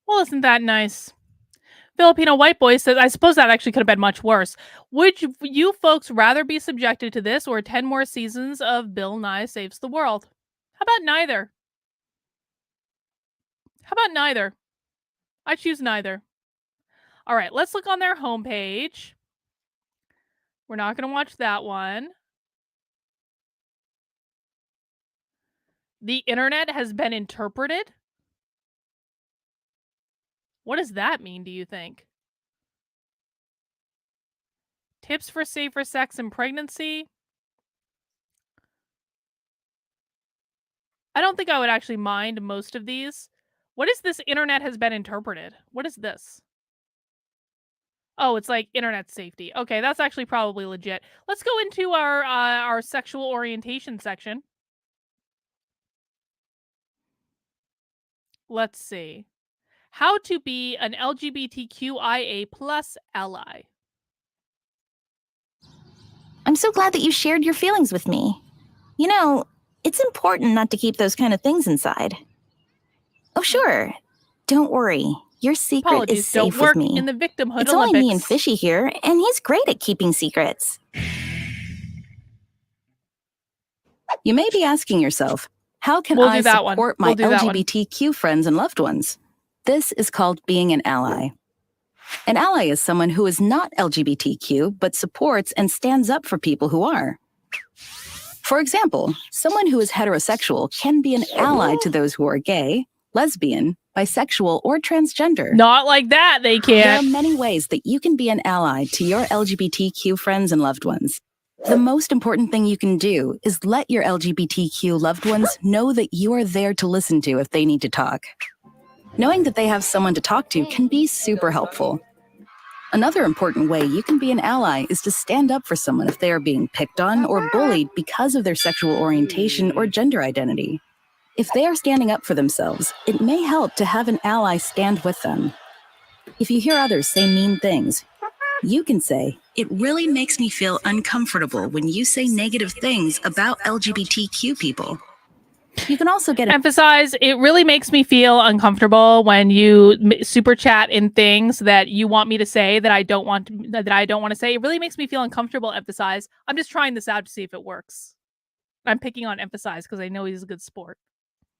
Well, isn't that nice? Filipino White Boy says, I suppose that actually could have been much worse. Would you folks rather be subjected to this or 10 more seasons of Bill Nye Saves the World? How about neither? How about neither? I choose neither. All right, let's look on their homepage. We're not going to watch that one. The internet has been interpreted. What does that mean, do you think? Tips for safer sex and pregnancy. I don't think I would actually mind most of these. What is this internet has been interpreted? What is this? Oh, it's like internet safety. Okay, that's actually probably legit. Let's go into our sexual orientation section. Let's see. How to be an LGBTQIA+ ally. I'm so glad that you shared your feelings with me. You know, it's important not to keep those kind of things inside. Oh, sure. Don't worry. Your secret Apologies, is safe don't work with me. in the victimhood It's Olympics. only me and Fishy here, and he's great at keeping secrets. You may be asking yourself, how can We'll I do that one. support We'll my do that one. LGBTQ friends and loved ones? This is called being an ally. An ally is someone who is not LGBTQ, but supports and stands up for people who are. For example, someone who is heterosexual can be an ally to those who are gay, lesbian, bisexual, or transgender. Not like that, they There are can't. many ways that you can be an ally to your LGBTQ friends and loved ones. The most important thing you can do is let your LGBTQ loved ones know that you are there to listen to if they need to talk. Knowing that they have someone to talk to can be super helpful. Another important way you can be an ally is to stand up for someone if they are being picked on or bullied because of their sexual orientation or gender identity. If they are standing up for themselves, it may help to have an ally stand with them. If you hear others say mean things, you can say, "It really makes me feel uncomfortable when you say negative things about LGBTQ people." You can also get Emphasize, it really makes me feel uncomfortable when you super chat in things that you want me to say that I don't want to say. It really makes me feel uncomfortable. Emphasize. I'm just trying this out to see if it works. I'm picking on Emphasize because I know he's a good sport.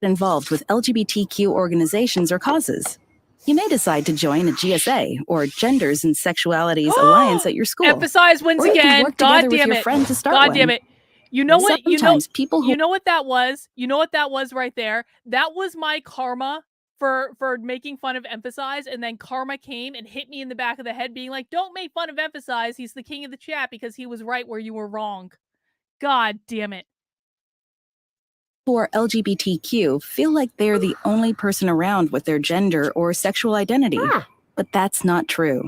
involved with LGBTQ organizations or causes. You may decide to join a GSA or Genders and Sexualities Alliance at your school. Emphasize wins Or you can again. work together God with damn your it. friend to start God one. damn it. You know what? Sometimes people who You know what that was? You know what that was right there? That was my karma for making fun of Emphasize, and then karma came and hit me in the back of the head being like, don't make fun of Emphasize. He's the king of the chat because he was right where you were wrong. God damn it. who are LGBTQ feel like they're the only person around with their gender or sexual identity, but that's not true.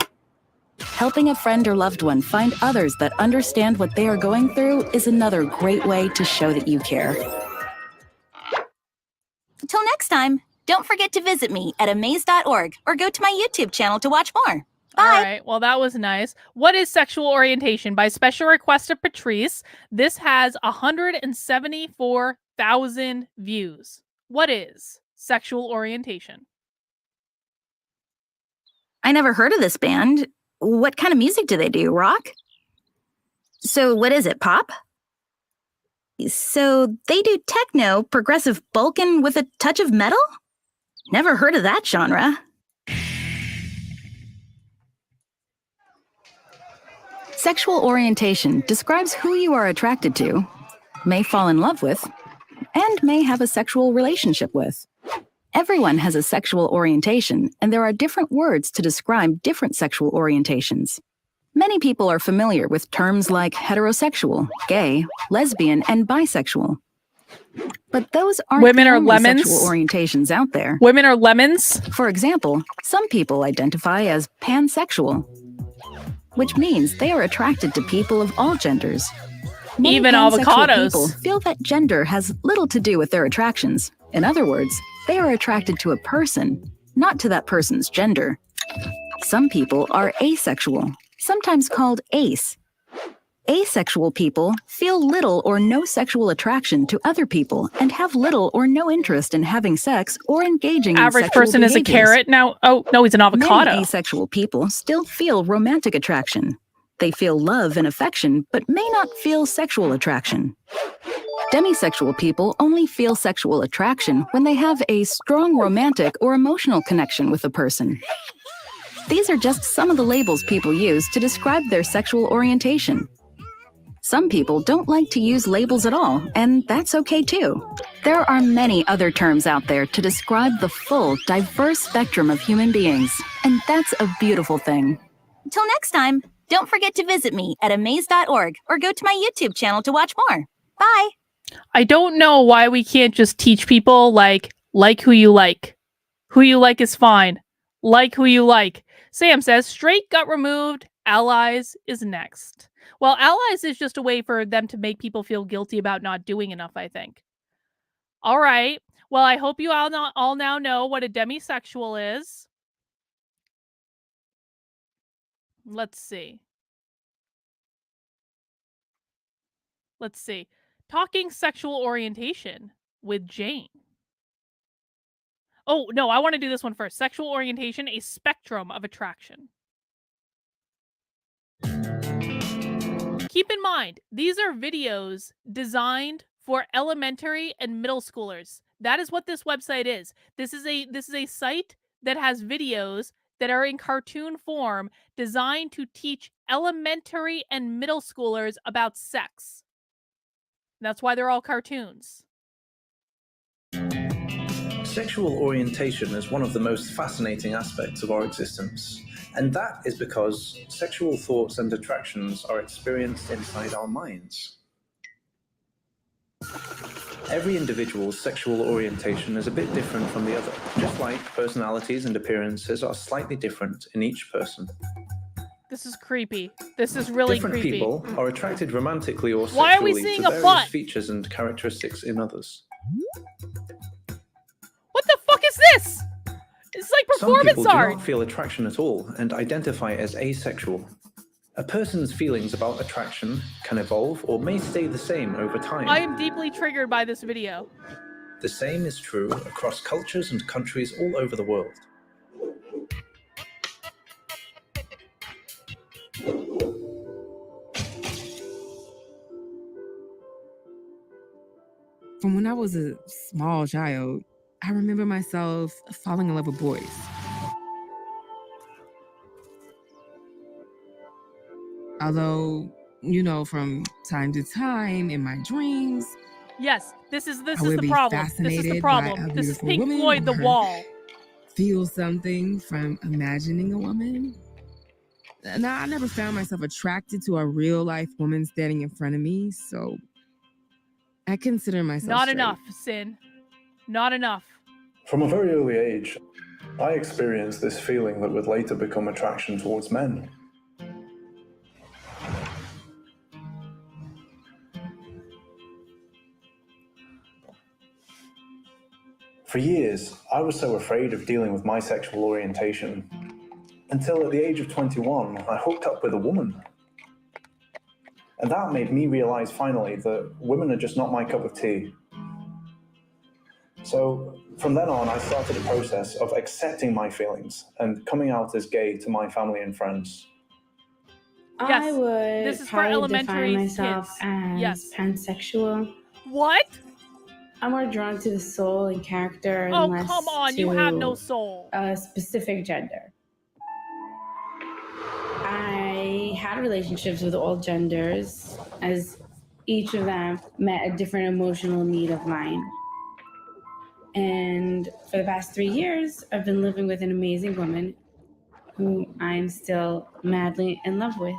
Helping a friend or loved one find others that understand what they are going through is another great way to show that you care. Till next time, don't forget to visit me at amaze.org or go to my YouTube channel to watch more. Bye. All right. Well, that was nice. What is sexual orientation? By special request of Patrice, this has 174,000 views. What is sexual orientation? I never heard of this band. What kind of music do they do? Rock? So what is it, pop? So they do techno, progressive Balkan with a touch of metal? Never heard of that genre. Sexual orientation describes who you are attracted to, may fall in love with, and may have a sexual relationship with. Everyone has a sexual orientation, and there are different words to describe different sexual orientations. Many people are familiar with terms like heterosexual, gay, lesbian, and bisexual. But those aren't Women the are only lemons? sexual orientations out there. Women are lemons? For example, some people identify as pansexual, which means they are attracted to people of all genders. Many Even pansexual avocados. people feel that gender has little to do with their attractions. In other words, they are attracted to a person, not to that person's gender. Some people are asexual, sometimes called ace. Asexual people feel little or no sexual attraction to other people and have little or no interest in having sex or engaging in Average sexual person is a behaviors. carrot now. Oh, no, he's an avocado. Many asexual people still feel romantic attraction. They feel love and affection, but may not feel sexual attraction. Demisexual people only feel sexual attraction when they have a strong romantic or emotional connection with a person. These are just some of the labels people use to describe their sexual orientation. Some people don't like to use labels at all, and that's okay too. There are many other terms out there to describe the full, diverse spectrum of human beings, and that's a beautiful thing. Till next time, don't forget to visit me at amaze.org or go to my YouTube channel to watch more. Bye. I don't know why we can't just teach people like who you like. Who you like is fine. Like who you like. Sam says, straight got removed. Allies is next. Well, allies is just a way for them to make people feel guilty about not doing enough, I think. All right. Well, I hope you all now know what a demisexual is. Let's see. Talking sexual orientation with Jane. Oh, no, I want to do this one first. Sexual orientation, a spectrum of attraction. Keep in mind, these are videos designed for elementary and middle schoolers. That is what this website is. This is a site that has videos that are in cartoon form designed to teach elementary and middle schoolers about sex. That's why they're all cartoons. Sexual orientation is one of the most fascinating aspects of our existence, and that is because sexual thoughts and attractions are experienced inside our minds. Every individual's sexual orientation is a bit different from the other, just like personalities and appearances are slightly different in each person. This is creepy. This is really Different creepy. people are attracted romantically or Why are we sexually seeing to a various plot? features and characteristics in others. What the fuck is this? It's like Some people performance do art. not feel attraction at all and identify as asexual. A person's feelings about attraction can evolve or may stay the same over time. I am deeply triggered by this video. The same is true across cultures and countries all over the world. From when I was a small child, I remember myself falling in love with boys. Although, from time to time in my dreams, Yes, this is I the would be problem. This is the fascinated problem. by a This is beautiful Pink woman Floyd, The or Wall. feel something from imagining a woman. Now, I never found myself attracted to a real life woman standing in front of me, so I consider myself Not straight. enough, Sin. Not enough. From a very early age, I experienced this feeling that would later become attraction towards men. For years, I was so afraid of dealing with my sexual orientation, until at the age of 21, I hooked up with a woman. And that made me realize finally that women are just not my cup of tea. So from then on, I started a process of accepting my feelings and coming out as gay to my family and friends. Yes, I would this is for probably elementary define myself kids. as Yes. pansexual. What? I'm more drawn to the soul and character and Oh, less come on. to You have no soul. a specific gender. I had relationships with all genders, as each of them met a different emotional need of mine. And for the past 3 years, I've been living with an amazing woman who I'm still madly in love with.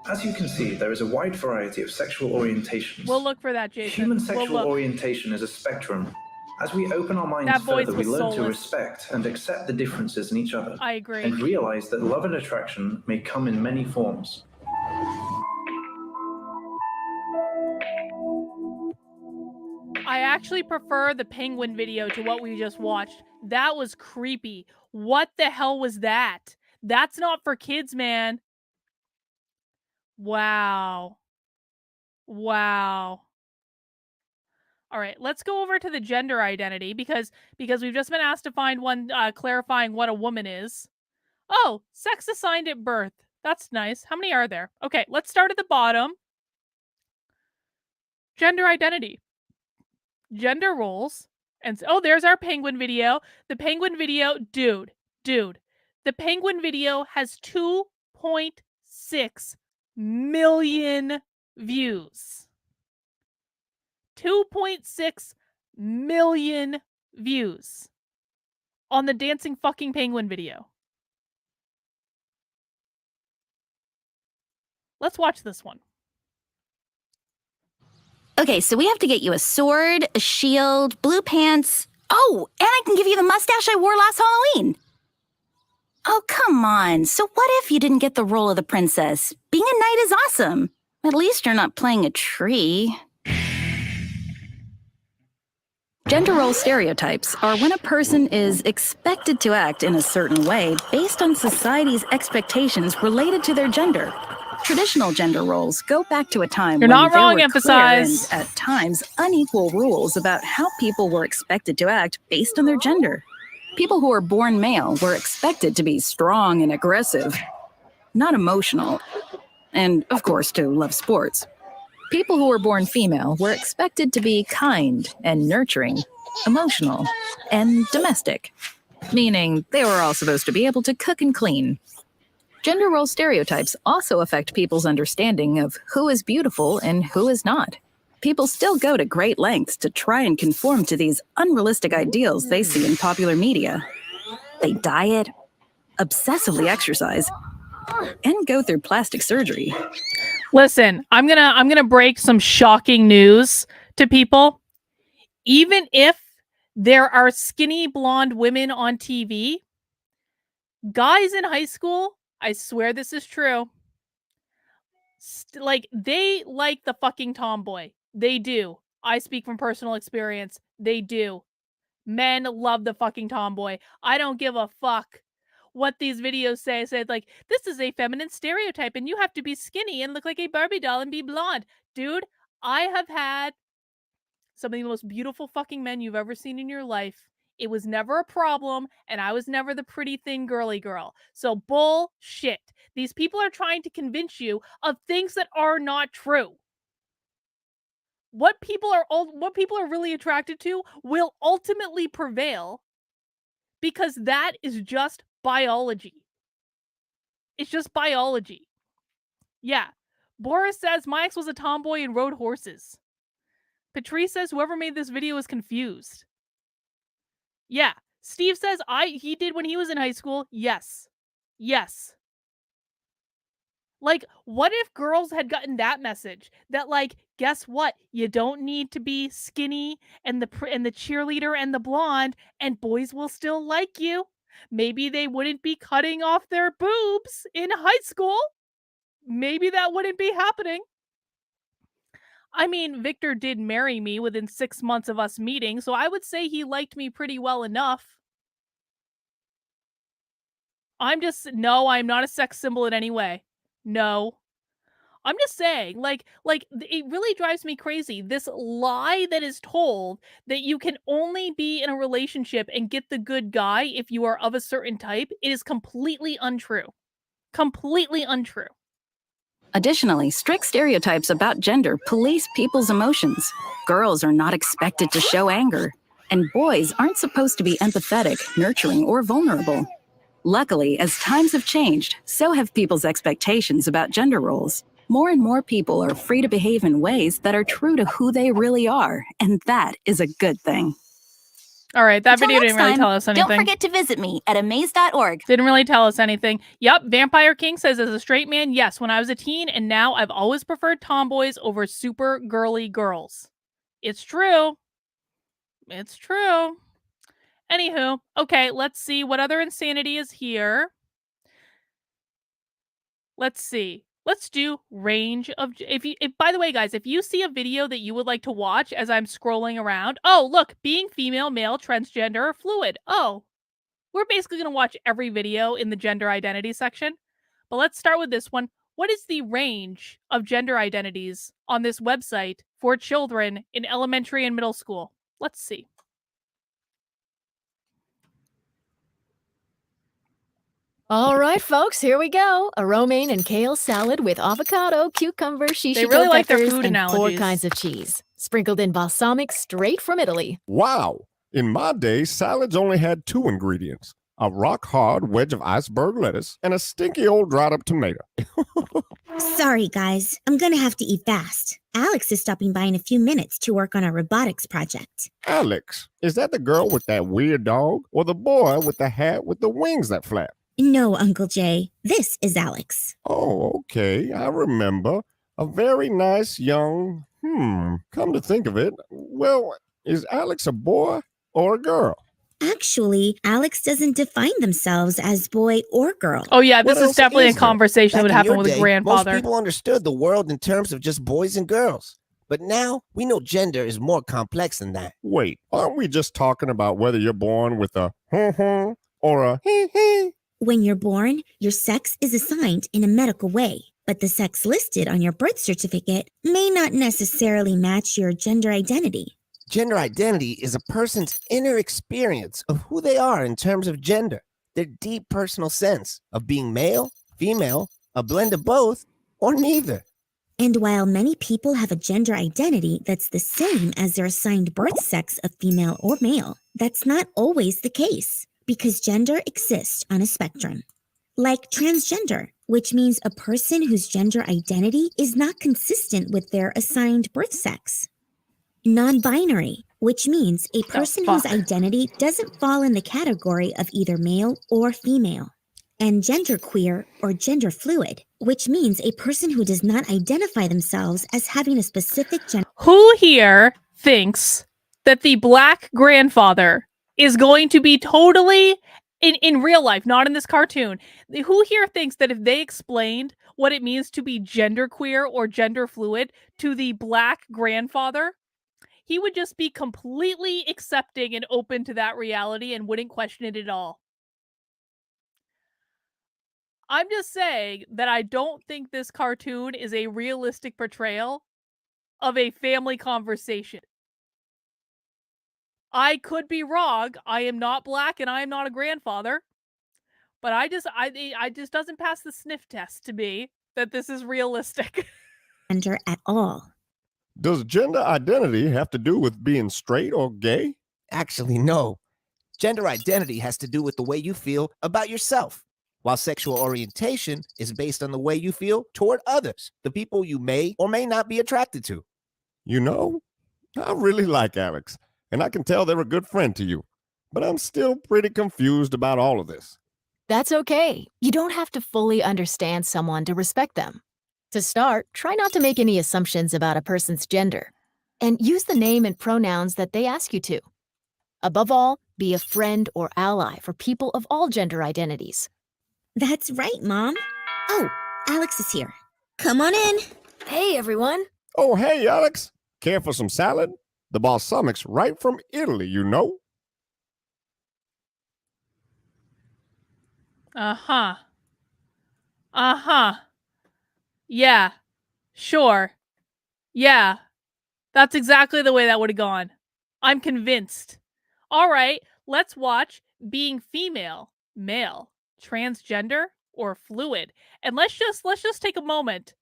As you can see, there is a wide variety of sexual orientations. We'll look for that, Jason. Human We'll sexual look. orientation is a spectrum. As we open our minds That voice further, we was learn to soulless. respect and accept the differences in each other. I agree. And realize that love and attraction may come in many forms. I actually prefer the penguin video to what we just watched. That was creepy. What the hell was that? That's not for kids, man. Wow. Wow. All right, let's go over to the gender identity because we've just been asked to find one clarifying what a woman is. Oh, sex assigned at birth. That's nice. How many are there? Okay, let's start at the bottom. Gender identity. Gender roles. And oh, there's our penguin video. The penguin video, dude. The penguin video has 2.6 million views. 2.6 million views on the dancing fucking penguin video. Let's watch this one. Okay, so we have to get you a sword, a shield, blue pants. Oh, and I can give you the mustache I wore last Halloween. Oh, come on. So what if you didn't get the role of the princess? Being a knight is awesome. At least you're not playing a tree. Gender role stereotypes are when a person is expected to act in a certain way based on society's expectations related to their gender. Traditional gender roles go back to a time You're when not there wrong, were emphasize. clear and, at times, unequal rules about how people were expected to act based on their gender. People who were born male were expected to be strong and aggressive, not emotional, and, of course, to love sports. People who were born female were expected to be kind and nurturing, emotional, and domestic, meaning they were all supposed to be able to cook and clean. Gender role stereotypes also affect people's understanding of who is beautiful and who is not. People still go to great lengths to try and conform to these unrealistic ideals they see in popular media. They diet, obsessively exercise, and go through plastic surgery. Listen, I'm gonna break some shocking news to people. Even if there are skinny blonde women on TV, guys in high school, I swear this is true, they like the fucking tomboy. They do. I speak from personal experience. They do. Men love the fucking tomboy. I don't give a fuck what these videos say. Said like, this is a feminine stereotype and you have to be skinny and look like a Barbie doll and be blonde. Dude, I have had some of the most beautiful fucking men you've ever seen in your life. It was never a problem, and I was never the pretty thin girly girl. So bullshit. These people are trying to convince you of things that are not true. What people are really attracted to will ultimately prevail because that is just biology. It's just biology. Yeah. Boris says my ex was a tomboy and rode horses. Patrice says whoever made this video is confused. Yeah. Steve says he did when he was in high school. Yes. Yes. Like, what if girls had gotten that message that, like, guess what? You don't need to be skinny and the cheerleader and the blonde, and boys will still like you. Maybe they wouldn't be cutting off their boobs in high school. Maybe that wouldn't be happening. I mean, Victor did marry me within 6 months of us meeting, so I would say he liked me pretty well enough. No, I'm not a sex symbol in any way. No. I'm just saying, it really drives me crazy. This lie that is told that you can only be in a relationship and get the good guy if you are of a certain type, it is completely untrue. Completely untrue. Additionally, strict stereotypes about gender police people's emotions. Girls are not expected to show anger, and boys aren't supposed to be empathetic, nurturing, or vulnerable. Luckily, as times have changed, so have people's expectations about gender roles. More and more people are free to behave in ways that are true to who they really are, and that is a good thing. All right, that Until video next didn't really time, tell us anything. Don't forget to visit me at amaze.org. Didn't really tell us anything. Yep, Vampire King says, as a straight man, yes, when I was a teen, and now I've always preferred tomboys over super girly girls. It's true. It's true. Anywho, okay, let's see what other insanity is here. Let's see. Let's do range of... by the way, guys, if you see a video that you would like to watch as I'm scrolling around... Oh, look, being female, male, transgender, or fluid. Oh, we're basically going to watch every video in the gender identity section. But let's start with this one. What is the range of gender identities on this website for children in elementary and middle school? Let's see. All right, folks, here we go. A romaine and kale salad with avocado, cucumber, They shishito really like their peppers, food and 4 analogies. kinds of cheese, sprinkled in balsamic straight from Italy. Wow. In my day, salads only had 2 ingredients. A rock-hard wedge of iceberg lettuce and a stinky old dried-up tomato. Sorry, guys. I'm gonna have to eat fast. Alex is stopping by in a few minutes to work on our robotics project. Alex, is that the girl with that weird dog or the boy with the hat with the wings that flap? No, Uncle Jay. This is Alex. Oh, okay. I remember. A very nice young... Come to think of it, well, is Alex a boy or a girl? Actually, Alex doesn't define themselves as boy or girl. Oh, yeah, this What is else definitely a is there? conversation that would Back in happen your with a day, grandfather. Most people understood the world in terms of just boys and girls. But now we know gender is more complex than that. Wait, aren't we just talking about whether you're born with a or a hee? When you're born, your sex is assigned in a medical way, but the sex listed on your birth certificate may not necessarily match your gender identity. Gender identity is a person's inner experience of who they are in terms of gender, their deep personal sense of being male, female, a blend of both, or neither. And while many people have a gender identity that's the same as their assigned birth sex of female or male, that's not always the case, because gender exists on a spectrum. Like transgender, which means a person whose gender identity is not consistent with their assigned birth sex. Non-binary, which means a person whose identity doesn't fall in the category of either male or female. And genderqueer or gender fluid, which means a person who does not identify themselves as having a specific gender. Who here thinks that the black grandfather is going to be totally in real life, not in this cartoon? Who here thinks that if they explained what it means to be genderqueer or gender fluid to the black grandfather, he would just be completely accepting and open to that reality and wouldn't question it at all? I'm just saying that I don't think this cartoon is a realistic portrayal of a family conversation. I could be wrong. I am not black and I am not a grandfather. But I just doesn't pass the sniff test to me that this is realistic. Gender at all. Does gender identity have to do with being straight or gay? Actually, no. Gender identity has to do with the way you feel about yourself, while sexual orientation is based on the way you feel toward others, the people you may or may not be attracted to. You know, I really like Alex, and I can tell they're a good friend to you, but I'm still pretty confused about all of this. That's okay. You don't have to fully understand someone to respect them. To start, try not to make any assumptions about a person's gender, and use the name and pronouns that they ask you to. Above all, be a friend or ally for people of all gender identities. That's right, Mom. Oh, Alex is here. Come on in. Hey, everyone. Oh, hey, Alex. Care for some salad? The balsamic's right from Italy, you know. Uh-huh. Uh-huh. Yeah. Sure. Yeah. That's exactly the way that would have gone. I'm convinced. All right, let's watch being female, male, transgender, or fluid. And let's just take a moment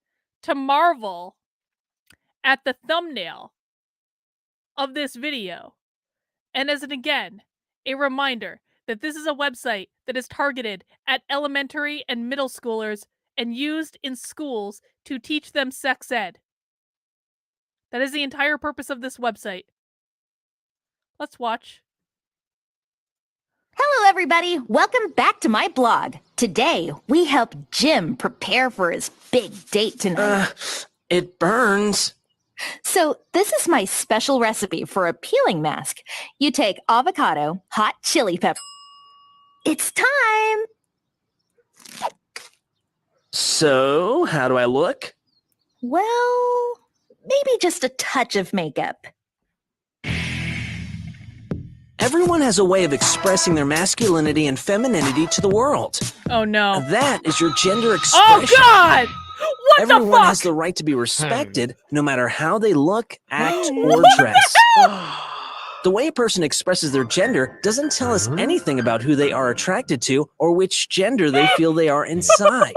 to marvel at the thumbnail of this video. And again, a reminder that this is a website that is targeted at elementary and middle schoolers and used in schools to teach them sex ed. That is the entire purpose of this website. Let's watch. Hello, everybody. Welcome back to my blog. Today, we help Jim prepare for his big date tonight. It burns. So, this is my special recipe for a peeling mask. You take avocado, hot chili pepper. It's time! So, how do I look? Well, maybe just a touch of makeup. Everyone has a way of expressing their masculinity and femininity to the world. Oh no. That is your gender expression. Oh God! What Everyone the fuck? has the right to be respected no matter how they look, act, or dress. The way a person expresses their gender doesn't tell us anything about who they are attracted to or which gender they feel they are inside.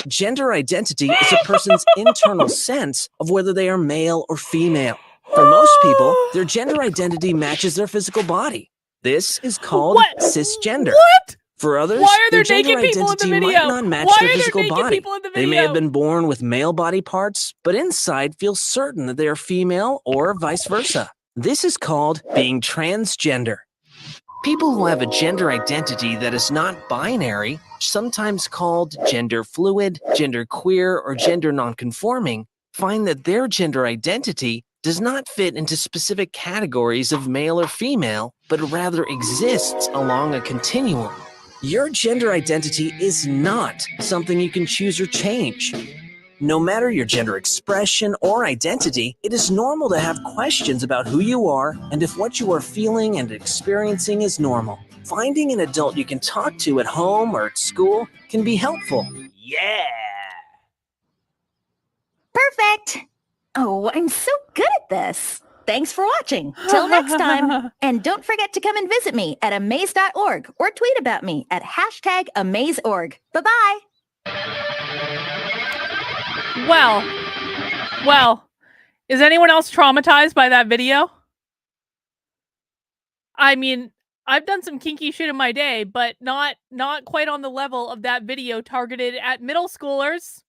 Gender identity is a person's internal sense of whether they are male or female. For most people, their gender identity matches their physical body. This is called cisgender. What? For others, Why are there their gender naked people in the identity might video? not match Why their are there physical naked body. people in the They may video? have been born with male body parts, but inside feel certain that they are female or vice versa. This is called being transgender. People who have a gender identity that is not binary, sometimes called gender fluid, gender queer, or gender nonconforming, find that their gender identity does not fit into specific categories of male or female, but rather exists along a continuum. Your gender identity is not something you can choose or change. No matter your gender expression or identity, it is normal to have questions about who you are and if what you are feeling and experiencing is normal. Finding an adult you can talk to at home or at school can be helpful. Yeah! Perfect! Oh, I'm so good at this. Thanks for watching. Till next time. And don't forget to come and visit me at amaze.org or tweet about me at #amazeorg. Bye-bye. Well, is anyone else traumatized by that video? I mean, I've done some kinky shit in my day, but not quite on the level of that video targeted at middle schoolers.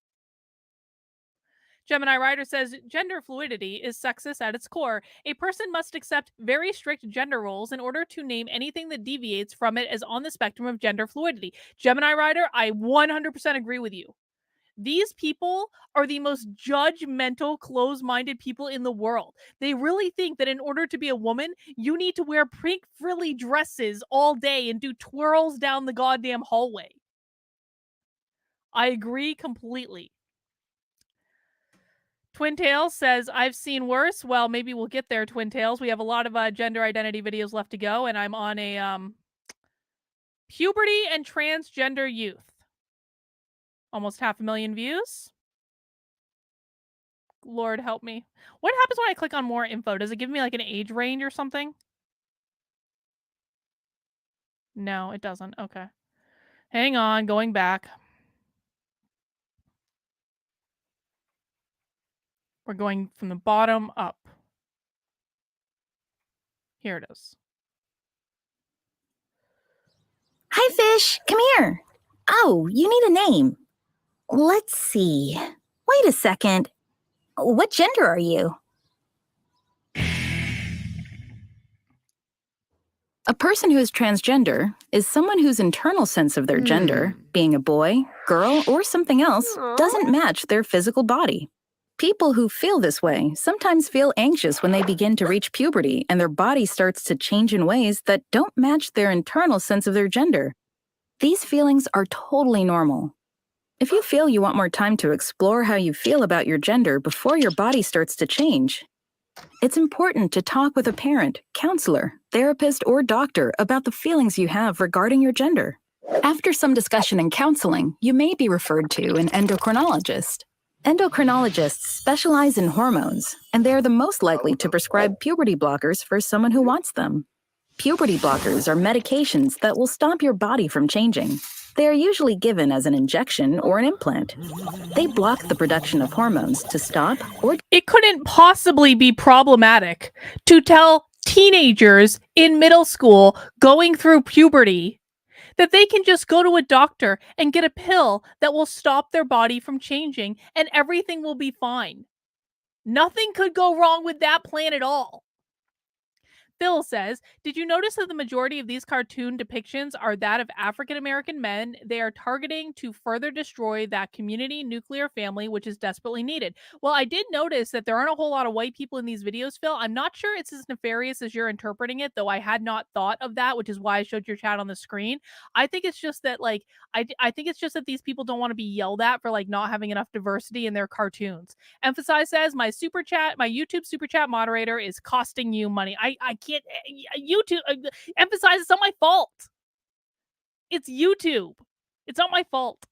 Gemini Rider says, gender fluidity is sexist at its core. A person must accept very strict gender roles in order to name anything that deviates from it as on the spectrum of gender fluidity. Gemini Rider, I 100% agree with you. These people are the most judgmental, closed-minded people in the world. They really think that in order to be a woman, you need to wear pink frilly dresses all day and do twirls down the goddamn hallway. I agree completely. Twin Tails says, I've seen worse. Well, maybe we'll get there, Twin Tails. We have a lot of gender identity videos left to go, and I'm on a puberty and transgender youth. Almost 500,000 views. Lord help me. What happens when I click on more info? Does it give me like an age range or something? No, it doesn't. Okay. Hang on, going back. We're going from the bottom up. Here it is. Hi, fish. Come here. Oh, you need a name. Let's see. Wait a second. What gender are you? A person who is transgender is someone whose internal sense of their gender, being a boy, girl, or something else, doesn't match their physical body. People who feel this way sometimes feel anxious when they begin to reach puberty and their body starts to change in ways that don't match their internal sense of their gender. These feelings are totally normal. If you feel you want more time to explore how you feel about your gender before your body starts to change, it's important to talk with a parent, counselor, therapist, or doctor about the feelings you have regarding your gender. After some discussion and counseling, you may be referred to an endocrinologist. Endocrinologists specialize in hormones, and they are the most likely to prescribe puberty blockers for someone who wants them. Puberty blockers are medications that will stop your body from changing. They are usually given as an injection or an implant. They block the production of hormones to stop or... It couldn't possibly be problematic to tell teenagers in middle school going through puberty that they can just go to a doctor and get a pill that will stop their body from changing and everything will be fine. Nothing could go wrong with that plan at all. Phil says, did you notice that the majority of these cartoon depictions are that of African American men? They are targeting to further destroy that community nuclear family, which is desperately needed. Well, I did notice that there aren't a whole lot of white people in these videos, Phil. I'm not sure it's as nefarious as you're interpreting it, though I had not thought of that, which is why I showed your chat on the screen. I think it's just that, like, I think it's just that these people don't want to be yelled at for, like, not having enough diversity in their cartoons. Emphasize says, my YouTube super chat moderator is costing you money. I can't. YouTube emphasize it's not my fault. It's YouTube. It's not my fault.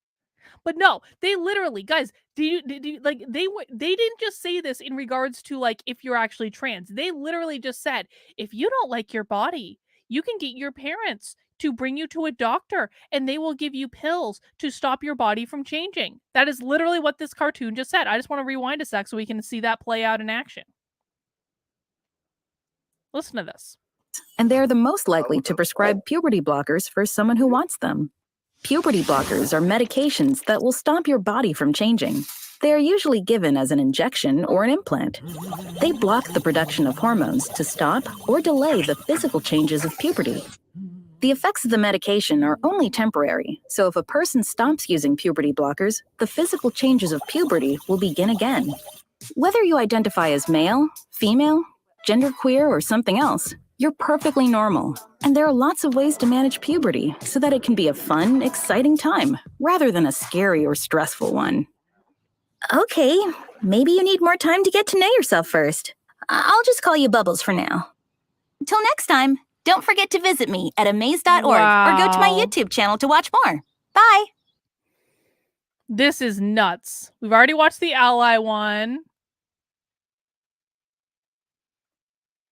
But no, they literally, guys, they didn't just say this in regards to, like, if you're actually trans. They literally just said, if you don't like your body, you can get your parents to bring you to a doctor and they will give you pills to stop your body from changing. That is literally what this cartoon just said. I just want to rewind a sec so we can see that play out in action. Listen to this. And they're the most likely to prescribe puberty blockers for someone who wants them. Puberty blockers are medications that will stop your body from changing. They are usually given as an injection or an implant. They block the production of hormones to stop or delay the physical changes of puberty. The effects of the medication are only temporary, so if a person stops using puberty blockers, the physical changes of puberty will begin again. Whether you identify as male, female, genderqueer, or something else, you're perfectly normal. And there are lots of ways to manage puberty so that it can be a fun, exciting time, rather than a scary or stressful one. Okay, maybe you need more time to get to know yourself first. I'll just call you Bubbles for now. Till next time, don't forget to visit me at amaze.org or go to my YouTube channel to watch more. Bye! This is nuts. We've already watched the Ally one.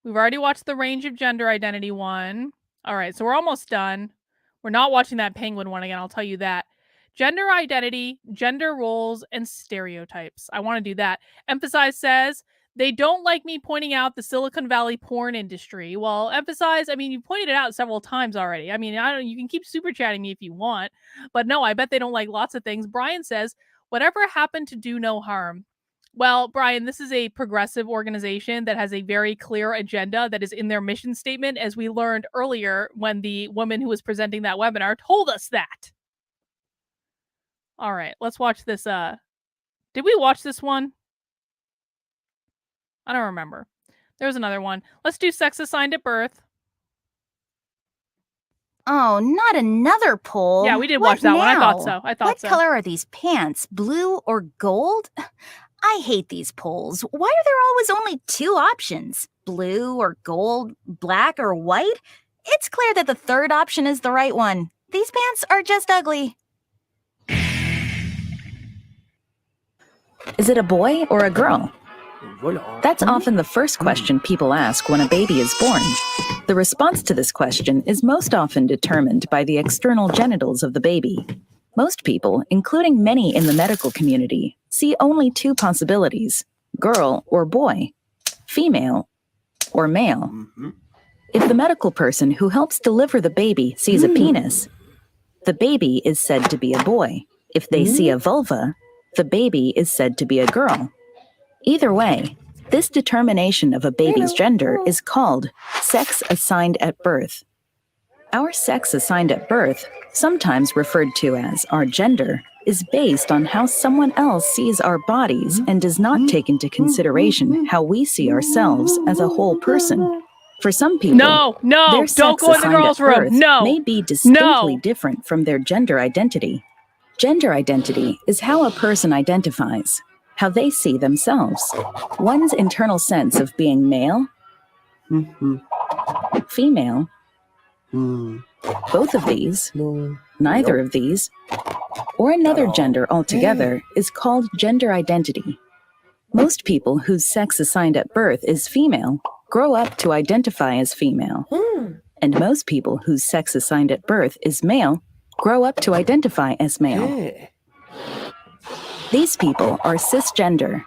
We've already watched the range of gender identity one. All right, so we're almost done. We're not watching that penguin one again, I'll tell you that. Gender identity, gender roles, and stereotypes. I want to do that. Emphasize says, they don't like me pointing out the Silicon Valley porn industry. Well, Emphasize, I mean, you pointed it out several times already. I mean, you can keep super chatting me if you want. But no, I bet they don't like lots of things. Brian says, whatever happened to do no harm? Well, Brian, this is a progressive organization that has a very clear agenda that is in their mission statement, as we learned earlier when the woman who was presenting that webinar told us that. All right, let's watch this. Did we watch this one? I don't remember. There's another one. Let's do sex assigned at birth. Oh, not another poll. Yeah, we did watch that one. I thought so. What color are these pants? Blue or gold? I hate these polls. Why are there always only two options? Blue or gold, black or white? It's clear that the third option is the right one. These pants are just ugly. Is it a boy or a girl? That's often the first question people ask when a baby is born. The response to this question is most often determined by the external genitals of the baby. Most people, including many in the medical community, see only two possibilities: girl or boy, female or male. If the medical person who helps deliver the baby sees a penis, the baby is said to be a boy. If they see a vulva, the baby is said to be a girl. Either way, this determination of a baby's gender is called sex assigned at birth. Our sex assigned at birth, sometimes referred to as our gender, is based on how someone else sees our bodies and does not take into consideration how we see ourselves as a whole person. For some people, their don't go in the girls' room. may be distinctly different from their gender identity. Gender identity is how a person identifies, how they see themselves. One's internal sense of being male, female, both of these, neither of these, or another gender altogether is called gender identity. Most people whose sex assigned at birth is female grow up to identify as female. And most people whose sex assigned at birth is male grow up to identify as male. These people are cisgender.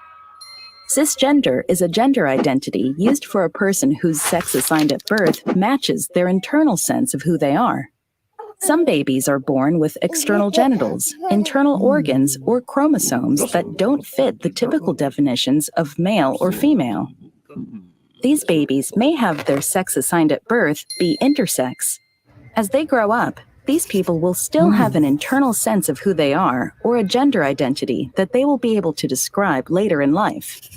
Cisgender is a gender identity used for a person whose sex assigned at birth matches their internal sense of who they are. Some babies are born with external genitals, internal organs, or chromosomes that don't fit the typical definitions of male or female. These babies may have their sex assigned at birth be intersex. As they grow up, these people will still have an internal sense of who they are or a gender identity that they will be able to describe later in life.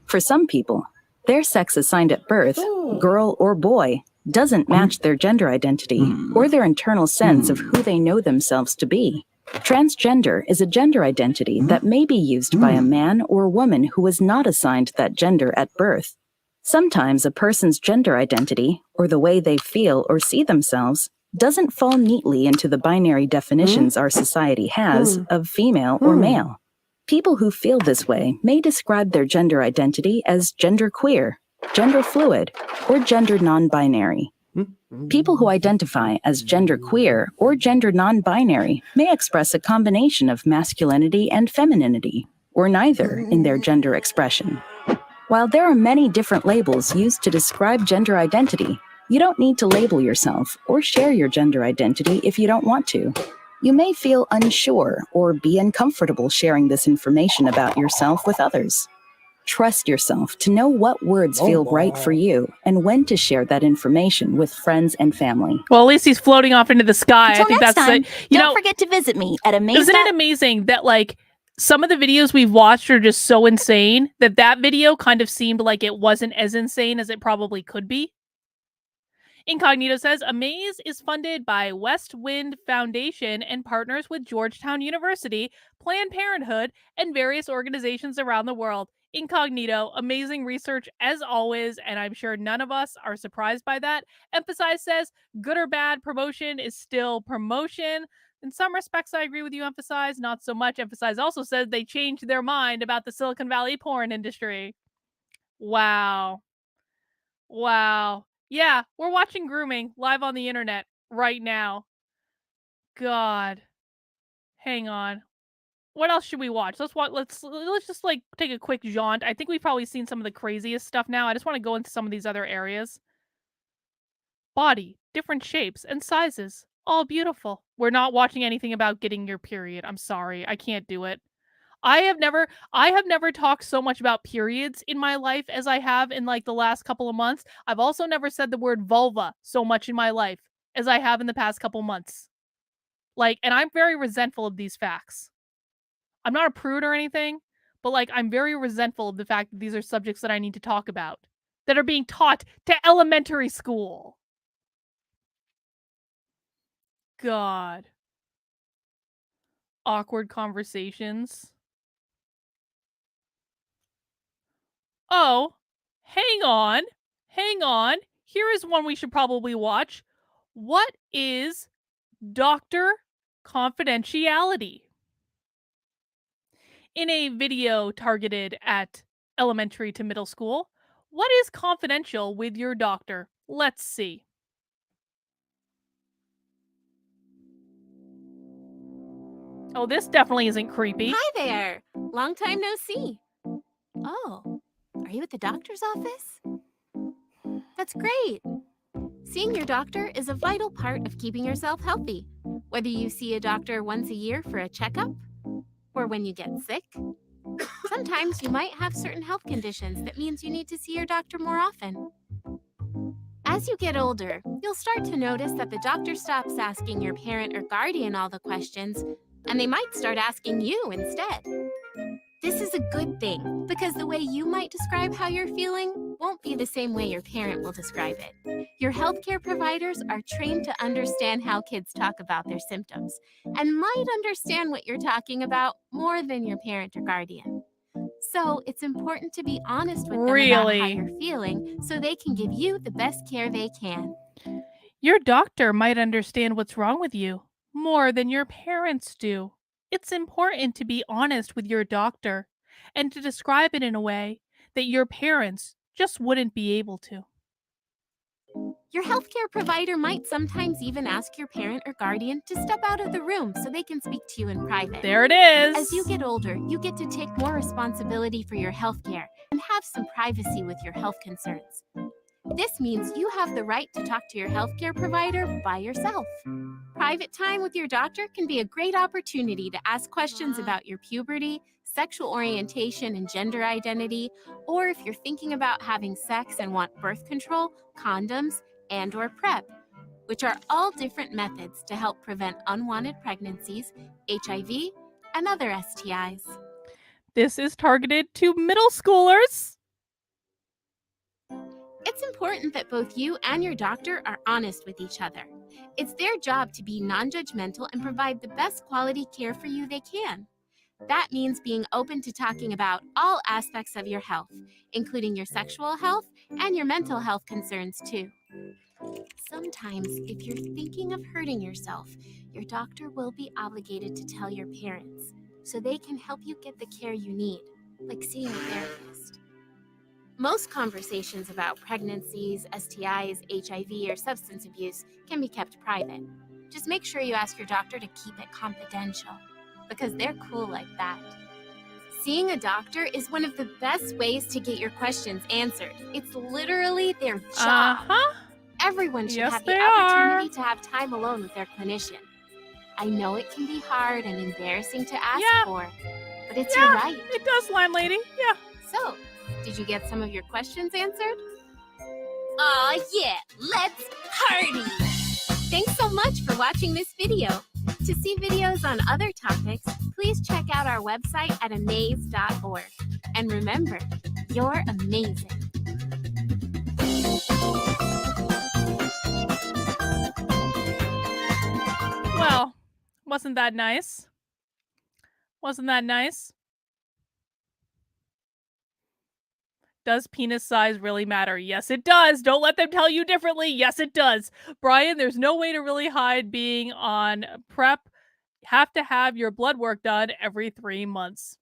For some people, their sex assigned at birth, girl or boy, doesn't match their gender identity or their internal sense of who they know themselves to be. Transgender is a gender identity that may be used by a man or woman who was not assigned that gender at birth. Sometimes a person's gender identity, or the way they feel or see themselves, doesn't fall neatly into the binary definitions our society has of female or male. People who feel this way may describe their gender identity as genderqueer, gender fluid, or gender non-binary. People who identify as genderqueer or gender non-binary may express a combination of masculinity and femininity, or neither in their gender expression. While there are many different labels used to describe gender identity, you don't need to label yourself or share your gender identity if you don't want to. You may feel unsure or be uncomfortable sharing this information about yourself with others. Trust yourself to know what words feel right for you and when to share that information with friends and family. Well, at least he's floating off into the sky. Until I think next that's time, you don't know, forget to visit me at Isn't it amazing that like some of the videos we've watched are just so insane that video kind of seemed like it wasn't as insane as it probably could be? Incognito says, Amaze is funded by West Wind Foundation and partners with Georgetown University, Planned Parenthood, and various organizations around the world. Incognito, amazing research as always, and I'm sure none of us are surprised by that. Emphasize says, good or bad, promotion is still promotion. In some respects, I agree with you, Emphasize. Not so much. Emphasize also says they changed their mind about the Silicon Valley porn industry. Wow. Wow. Yeah, we're watching grooming live on the internet right now. God. Hang on. What else should we watch? Let's just like take a quick jaunt. I think we've probably seen some of the craziest stuff now. I just want to go into some of these other areas. Body, different shapes and sizes, all beautiful. We're not watching anything about getting your period. I'm sorry, I can't do it. I have never talked so much about periods in my life as I have in like the last couple of months. I've also never said the word vulva so much in my life as I have in the past couple months. Like, and I'm very resentful of these facts. I'm not a prude or anything, but like I'm very resentful of the fact that these are subjects that I need to talk about that are being taught to elementary school. God. Awkward conversations. Oh, hang on. Here is one we should probably watch. What is Dr. Confidentiality? In a video targeted at elementary to middle school, what is confidential with your doctor? Let's see. Oh, this definitely isn't creepy. Hi there. Long time no see. Oh, are you at the doctor's office? That's great. Seeing your doctor is a vital part of keeping yourself healthy. Whether you see a doctor once a year for a checkup or when you get sick. Sometimes you might have certain health conditions that means you need to see your doctor more often. As you get older, you'll start to notice that the doctor stops asking your parent or guardian all the questions, and they might start asking you instead. This is a good thing, because the way you might describe how you're feeling won't be the same way your parent will describe it. Your healthcare providers are trained to understand how kids talk about their symptoms and might understand what you're talking about more than your parent or guardian. So it's important to be honest with them about how Really? you're feeling so they can give you the best care they can. Your doctor might understand what's wrong with you more than your parents do. It's important to be honest with your doctor and to describe it in a way that your parents just wouldn't be able to. Your healthcare provider might sometimes even ask your parent or guardian to step out of the room so they can speak to you in private. There it is. As you get older, you get to take more responsibility for your healthcare and have some privacy with your health concerns. This means you have the right to talk to your healthcare provider by yourself. Private time with your doctor can be a great opportunity to ask questions about your puberty, sexual orientation and gender identity, or if you're thinking about having sex and want birth control, condoms, and/or PrEP, which are all different methods to help prevent unwanted pregnancies, HIV, and other STIs. This is targeted to middle schoolers. It's important that both you and your doctor are honest with each other. It's their job to be non-judgmental and provide the best quality care for you they can. That means being open to talking about all aspects of your health, including your sexual health and your mental health concerns too. Sometimes, if you're thinking of hurting yourself, your doctor will be obligated to tell your parents so they can help you get the care you need, like seeing a therapist. Most conversations about pregnancies, STIs, HIV, or substance abuse can be kept private. Just make sure you ask your doctor to keep it confidential, because they're cool like that. Seeing a doctor is one of the best ways to get your questions answered. It's literally their job. Everyone should Yes, have the they opportunity to have time alone with their clinician. I know it can be hard and embarrassing to ask for, but it's your right. It does, Lime Lady. Yeah. So, did you get some of your questions answered? Aw, yeah, let's party! Thanks so much for watching this video. To see videos on other topics, please check out our website at amaze.org. And remember, you're amazing. Well, wasn't that nice? Wasn't that nice? Does penis size really matter? Yes, it does. Don't let them tell you differently. Yes, it does. Brian, there's no way to really hide being on PrEP. You have to have your blood work done every 3 months.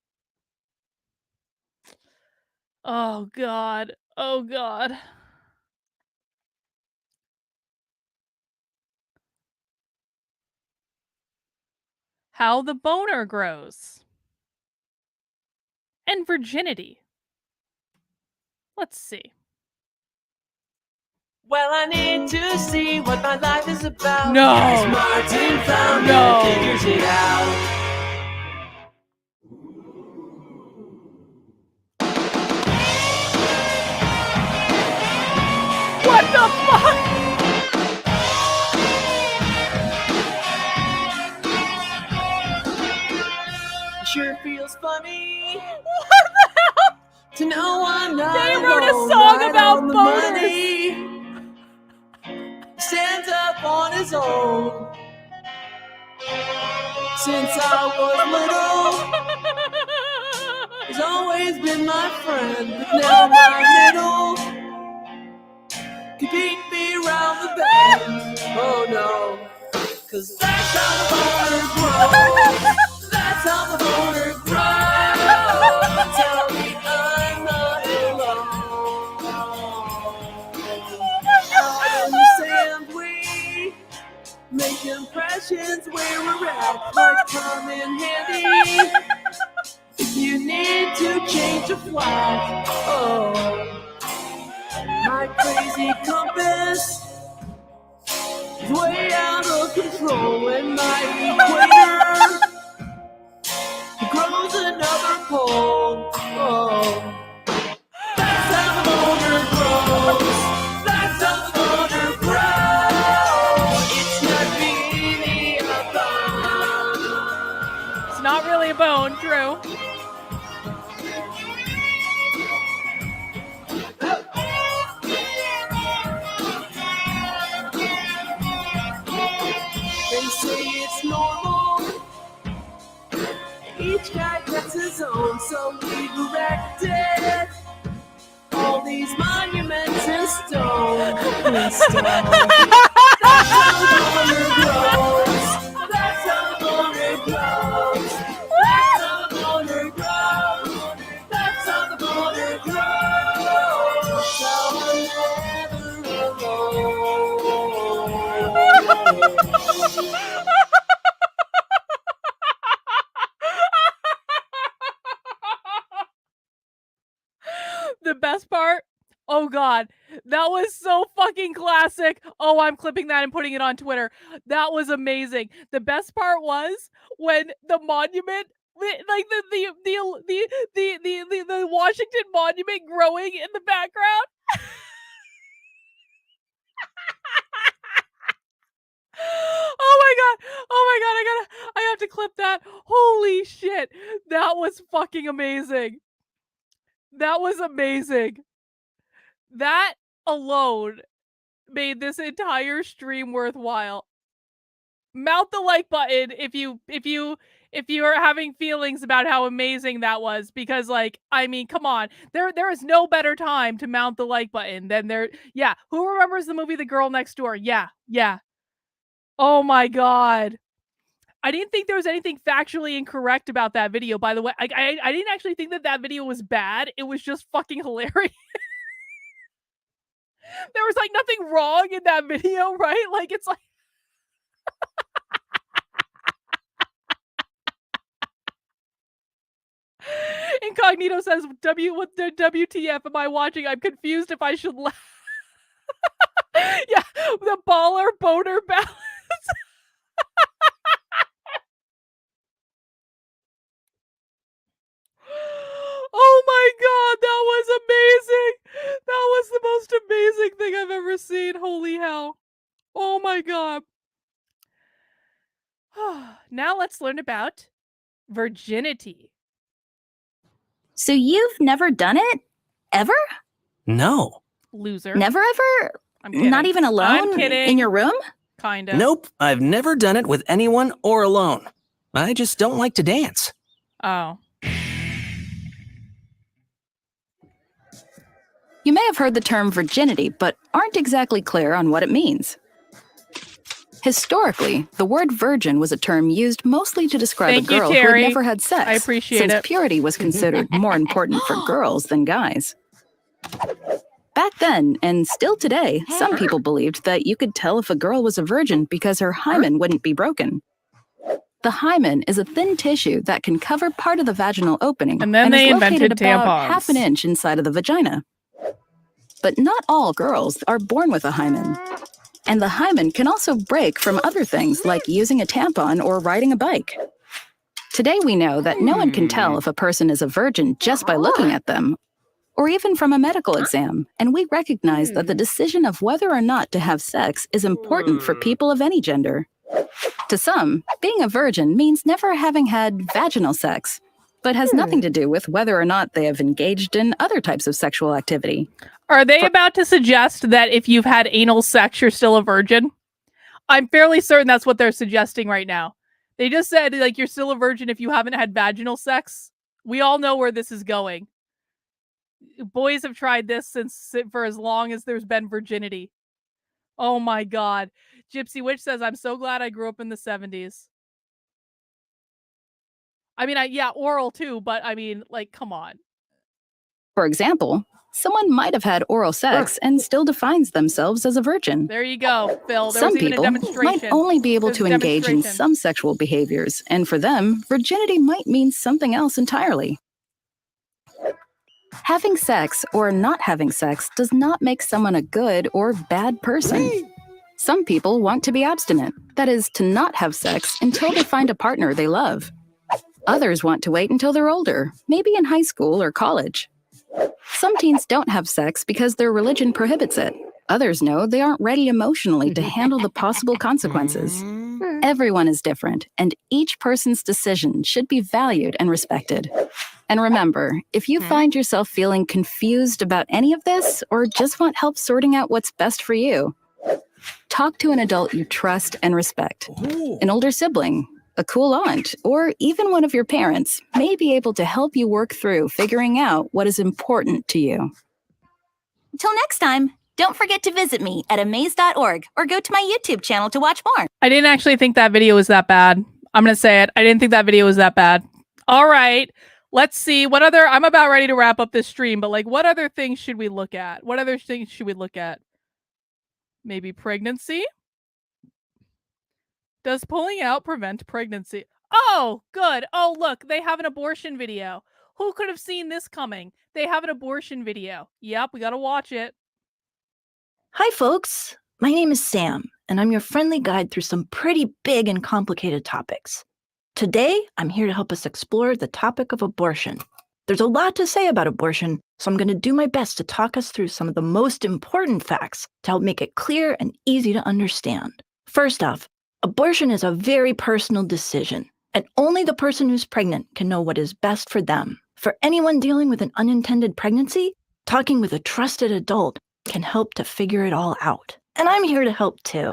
Oh, God. Oh, God. How the boner grows. And virginity. Let's see. Well, I need to see what my life is about. No. As Martin found No. and figures it out. What the fuck? Sure feels funny. What the hell? To know I'm not They wrote a alone, song right about on the boners. money. Stands up on his own. Since I was little, he's always been my friend. But now my little can beat me around the bend. Oh no, 'cause that's how the boner grows. That's how the boner grows. Tell me I'm not alone. I understand we make impressions where we're at, might come in handy if you need to change a flag. Oh, my crazy compass is way out of control, and my equator grows another pole. Oh, that's how the boner grows. That's how the boner grows. It's not really a bone. It's not really a bone, true. they say it's normal. Each guy gets his own, so we've erected all these monuments in stone. That's how the boner grows. That's how the boner grows. That's how the boner grows. That's how the boner grows. So I'm never alone. The best part, oh god, that was so fucking classic. Oh, I'm clipping that and putting it on Twitter. That was amazing. The best part was when the monument, like the Washington Monument growing in the background. Oh my god, I have to clip that. Holy shit. That was fucking amazing. That was amazing. That alone made this entire stream worthwhile. Mount the like button if you are having feelings about how amazing that was, because like, I mean, come on. There is no better time to mount the like button than there. Yeah, who remembers the movie The Girl Next Door? Yeah. Oh my god. I didn't think there was anything factually incorrect about that video, by the way. I didn't actually think that video was bad. It was just fucking hilarious. There was like nothing wrong in that video, right? Like, it's like Incognito says, what the WTF am I watching? I'm confused if I should laugh. Yeah, the baller boner balance. Oh my god, that was amazing. That was the most amazing thing I've ever seen. Holy hell. Oh my god. Now let's learn about virginity. So you've never done it? Ever? No. Loser. Never ever? I'm kidding. Not even alone? I'm kidding. In your room? Kinda. Nope, I've never done it with anyone or alone. I just don't like to dance. Oh. You may have heard the term virginity, but aren't exactly clear on what it means. Historically, the word virgin was a term used mostly to describe a girl who had never had sex. I appreciate since it. Purity was considered more important for girls than guys. Back then, and still today, some people believed that you could tell if a girl was a virgin because her hymen wouldn't be broken. The hymen is a thin tissue that can cover part of the vaginal opening And then they is invented located about tampons. half an inch inside of the vagina. But not all girls are born with a hymen. And the hymen can also break from other things like using a tampon or riding a bike. Today we know that no one can tell if a person is a virgin just by looking at them, or even from a medical exam, and we recognize that the decision of whether or not to have sex is important for people of any gender. To some, being a virgin means never having had vaginal sex, but has nothing to do with whether or not they have engaged in other types of sexual activity. Are they about to suggest that if you've had anal sex, you're still a virgin? I'm fairly certain that's what they're suggesting right now. They just said, like, you're still a virgin if you haven't had vaginal sex. We all know where this is going. Boys have tried this for as long as there's been virginity. Oh my god. Gypsy Witch says, I'm so glad I grew up in the 70s. I mean, yeah, oral too, but I mean, like, come on. For example, someone might have had oral sex and still defines themselves as a virgin. There you go, Phil. There Some was even a people demonstration. might only be able There's to a engage in demonstration. some sexual behaviors, and for them, virginity might mean something else entirely. Having sex or not having sex does not make someone a good or bad person. Some people want to be abstinent, that is, to not have sex until they find a partner they love. Others want to wait until they're older, maybe in high school or college. Some teens don't have sex because their religion prohibits it. Others know they aren't ready emotionally to handle the possible consequences. Everyone is different, and each person's decision should be valued and respected. And remember, if you find yourself feeling confused about any of this, or just want help sorting out what's best for you, Talk to an adult you trust and respect. An older sibling, a cool aunt, or even one of your parents may be able to help you work through figuring out what is important to you. Till next time, don't forget to visit me at amaze.org or go to my YouTube channel to watch more. I didn't actually think that video was that bad. I'm going to say it. I didn't think that video was that bad. All right. Let's see. What other... I'm about ready to wrap up this stream, but like, what other things should we look at? What other things should we look at? Maybe pregnancy? Does pulling out prevent pregnancy? Oh, good. Oh, look. They have an abortion video. Who could have seen this coming? They have an abortion video. Yep, we got to watch it. Hi, folks. My name is Sam, and I'm your friendly guide through some pretty big and complicated topics. Today, I'm here to help us explore the topic of abortion. There's a lot to say about abortion, so I'm going to do my best to talk us through some of the most important facts to help make it clear and easy to understand. First off, abortion is a very personal decision, and only the person who's pregnant can know what is best for them. For anyone dealing with an unintended pregnancy, talking with a trusted adult can help to figure it all out. And I'm here to help too.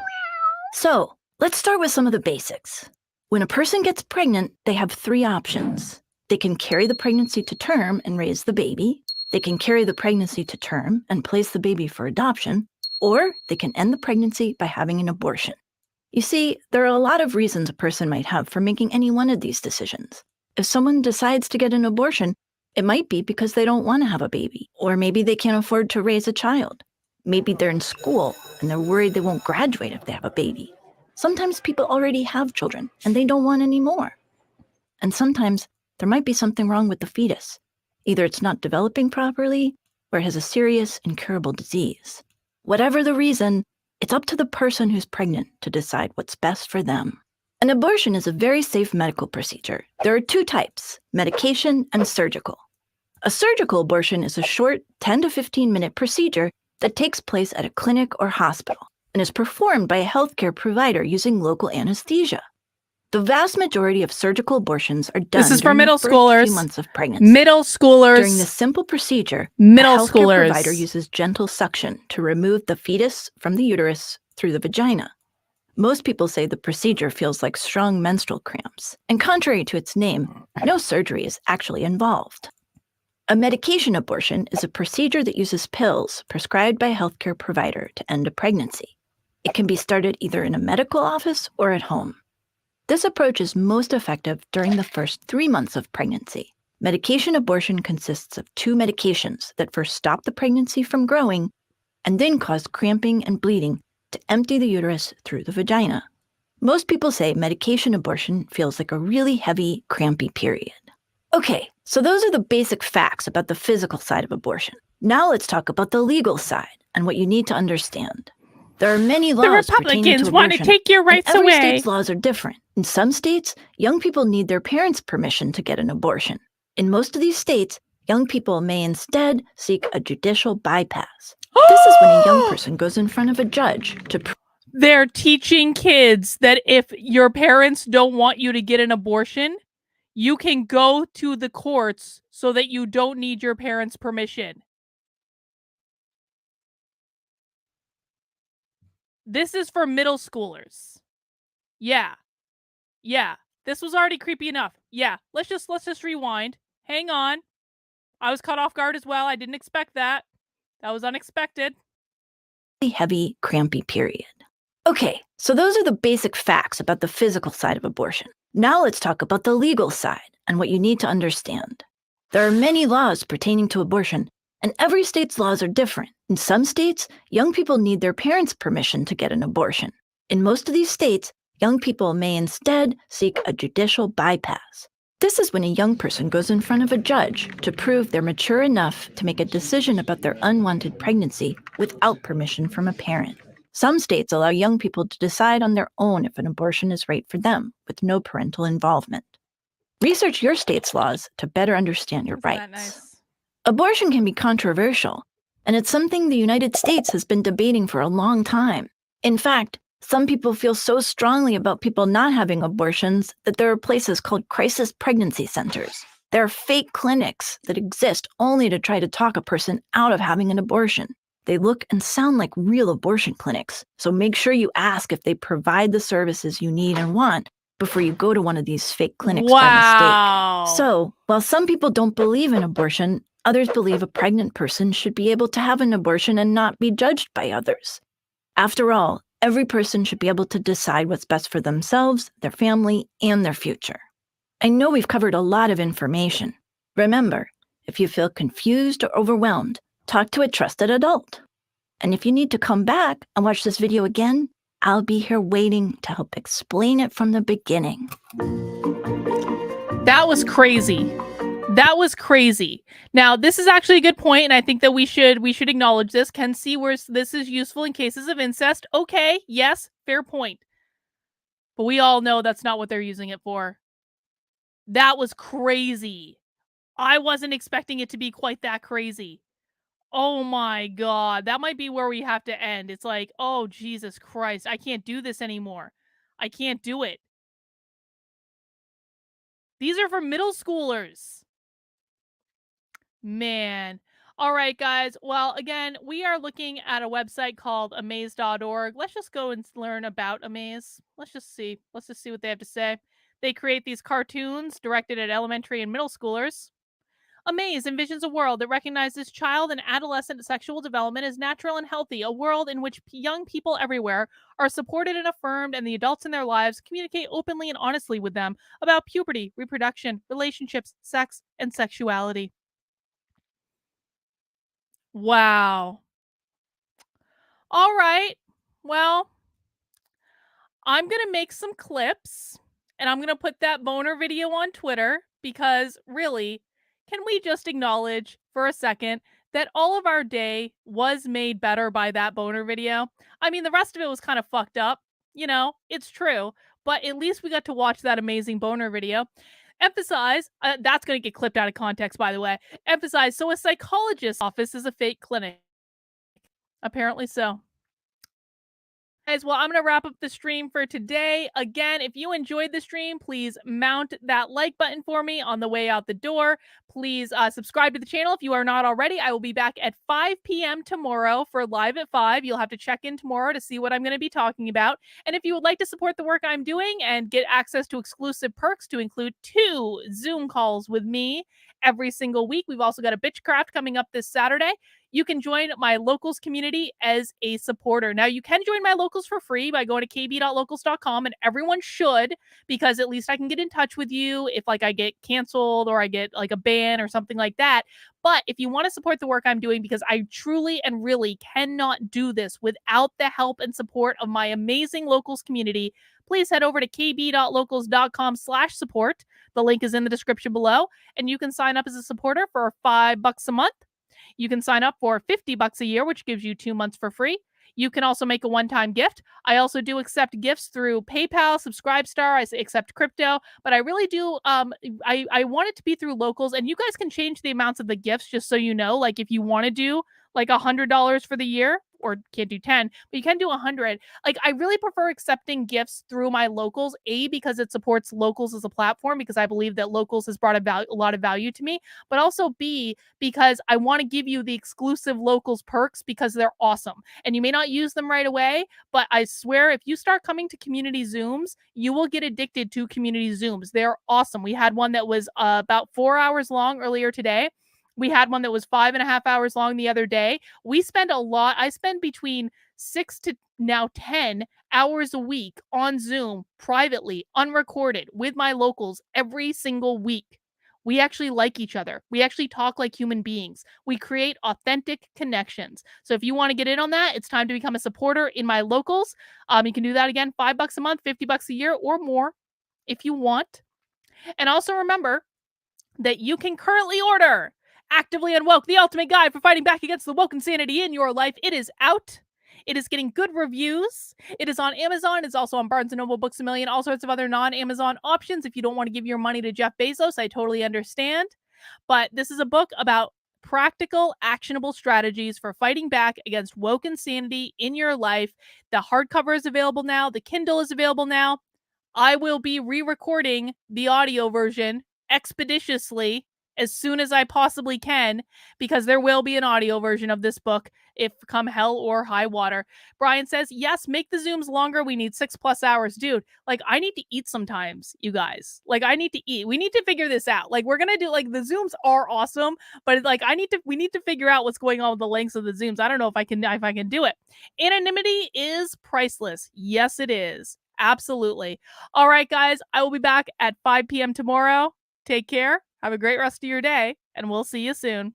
So, let's start with some of the basics. When a person gets pregnant, they have 3 options. They can carry the pregnancy to term and raise the baby. They can carry the pregnancy to term and place the baby for adoption. Or they can end the pregnancy by having an abortion. You see, there are a lot of reasons a person might have for making any one of these decisions. If someone decides to get an abortion, it might be because they don't want to have a baby, or maybe they can't afford to raise a child. Maybe they're in school and they're worried they won't graduate if they have a baby. Sometimes people already have children and they don't want any more. And sometimes there might be something wrong with the fetus. Either it's not developing properly or it has a serious, incurable disease. Whatever the reason, it's up to the person who's pregnant to decide what's best for them. An abortion is a very safe medical procedure. There are 2 types, medication and surgical. A surgical abortion is a short 10 to 15 minute procedure that takes place at a clinic or hospital and is performed by a healthcare provider using local anesthesia. The vast majority of surgical abortions are done This is for during middle the first schoolers. few months of pregnancy. Middle schoolers. During this simple procedure, Middle a healthcare schoolers. provider uses gentle suction to remove the fetus from the uterus through the vagina. Most people say the procedure feels like strong menstrual cramps, and contrary to its name, no surgery is actually involved. A medication abortion is a procedure that uses pills prescribed by a healthcare provider to end a pregnancy. It can be started either in a medical office or at home. This approach is most effective during the first 3 months of pregnancy. Medication abortion consists of 2 medications that first stop the pregnancy from growing and then cause cramping and bleeding to empty the uterus through the vagina. Most people say medication abortion feels like a really heavy, crampy period. Okay, so those are the basic facts about the physical side of abortion. Now let's talk about the legal side and what you need to understand. There are many laws pertaining to Republicans want to abortion, take your and rights every away. state's laws are different. In some states, young people need their parents' permission to get an abortion. In most of these states, young people may instead seek a judicial bypass. This is when a young person goes in front of a judge to They're teaching kids that if your parents don't want you to get an abortion, you can go to the courts so that you don't need your parents' permission. This is for middle schoolers. Yeah. Yeah. This was already creepy enough. Yeah. Let's just rewind. Hang on. I was caught off guard as well. I didn't expect that. That was unexpected. heavy, crampy period. Okay, so those are the basic facts about the physical side of abortion. Now let's talk about the legal side and what you need to understand. There are many laws pertaining to abortion, and every state's laws are different. In some states, young people need their parents' permission to get an abortion. In most of these states, young people may instead seek a judicial bypass. This is when a young person goes in front of a judge to prove they're mature enough to make a decision about their unwanted pregnancy without permission from a parent. Some states allow young people to decide on their own if an abortion is right for them, with no parental involvement. Research your state's laws to better understand your rights. Abortion can be controversial, and it's something the United States has been debating for a long time. In fact, some people feel so strongly about people not having abortions that there are places called crisis pregnancy centers. There are fake clinics that exist only to try to talk a person out of having an abortion. They look and sound like real abortion clinics, so make sure you ask if they provide the services you need and want before you go to one of these fake clinics by mistake. So, while some people don't believe in abortion, others believe a pregnant person should be able to have an abortion and not be judged by others. After all, every person should be able to decide what's best for themselves, their family, and their future. I know we've covered a lot of information. Remember, if you feel confused or overwhelmed, talk to a trusted adult. And if you need to come back and watch this video again, I'll be here waiting to help explain it from the beginning. That was crazy. That was crazy. Now, this is actually a good point, and I think that we should acknowledge this. Can see where this is useful in cases of incest. Okay, yes, fair point. But we all know that's not what they're using it for. That was crazy. I wasn't expecting it to be quite that crazy. Oh my God. That might be where we have to end. It's like, oh, Jesus Christ. I can't do this anymore. I can't do it. These are for middle schoolers. Man. All right, guys. Well, again, we are looking at a website called amaze.org. Let's just go and learn about Amaze. Let's just see. Let's just see what they have to say. They create these cartoons directed at elementary and middle schoolers. Amaze envisions a world that recognizes child and adolescent sexual development as natural and healthy, a world in which young people everywhere are supported and affirmed, and the adults in their lives communicate openly and honestly with them about puberty, reproduction, relationships, sex, and sexuality. Wow. All right. Well, I'm going to make some clips, and I'm going to put that boner video on Twitter because really, can we just acknowledge for a second that all of our day was made better by that boner video? I mean, the rest of it was kind of fucked up. You know, it's true. But at least we got to watch that amazing boner video. Emphasize, that's going to get clipped out of context, by the way. Emphasize, so a psychologist's office is a fake clinic. Apparently so. Guys, well, I'm going to wrap up the stream for today. Again, if you enjoyed the stream, please mount that like button for me on the way out the door. Please subscribe to the channel if you are not already. I will be back at 5 p.m. tomorrow for Live at 5. You'll have to check in tomorrow to see what I'm going to be talking about. And if you would like to support the work I'm doing and get access to exclusive perks to include 2 Zoom calls with me every single week, we've also got a Bitchcraft coming up this Saturday. You can join my locals community as a supporter. Now, you can join my locals for free by going to kb.locals.com, and everyone should, because at least I can get in touch with you if like I get canceled or I get like a ban or something like that. But if you want to support the work I'm doing, because I truly and really cannot do this without the help and support of my amazing locals community, please head over to kb.locals.com/support. The link is in the description below, and you can sign up as a supporter for $5 a month. You can sign up for $50 a year, which gives you 2 months for free. You can also make a one-time gift. I also do accept gifts through PayPal, Subscribestar. I accept crypto, but I really do. I want it to be through locals, and you guys can change the amounts of the gifts just so you know. Like if you want to do like $100 for the year, or can't do 10, but you can do 100. Like I really prefer accepting gifts through my locals, A, because it supports locals as a platform, because I believe that locals has brought a lot of value to me, but also B, because I want to give you the exclusive locals perks because they're awesome. And you may not use them right away, but I swear if you start coming to community Zooms, you will get addicted to community Zooms. They're awesome. We had one that was about 4 hours long earlier today. We had one that was 5.5 hours long the other day. We spend a lot. I spend between 6 to now 10 hours a week on Zoom, privately, unrecorded, with my locals every single week. We actually like each other. We actually talk like human beings. We create authentic connections. So if you want to get in on that, it's time to become a supporter in my locals. You can do that again, $5 a month, $50 a year, or more if you want. And also remember that you can currently order Actively Unwoke, the ultimate guide for fighting back against the woke insanity in your life. It is out. It is getting good reviews. It is on Amazon. It's also on Barnes & Noble, Books A Million, all sorts of other non-Amazon options. If you don't want to give your money to Jeff Bezos, I totally understand. But this is a book about practical, actionable strategies for fighting back against woke insanity in your life. The hardcover is available now. The Kindle is available now. I will be re-recording the audio version expeditiously as soon as I possibly can, because there will be an audio version of this book if come hell or high water. Brian says, yes, make the Zooms longer. We need 6+ hours. Dude, like, I need to eat sometimes, you guys. Like, I need to eat. We need to figure this out. Like, we're going to do, like, the Zooms are awesome, but like, we need to figure out what's going on with the lengths of the Zooms. I don't know if I can do it. Anonymity is priceless. Yes, it is. Absolutely. All right, guys, I will be back at 5 p.m. tomorrow. Take care. Have a great rest of your day, and we'll see you soon.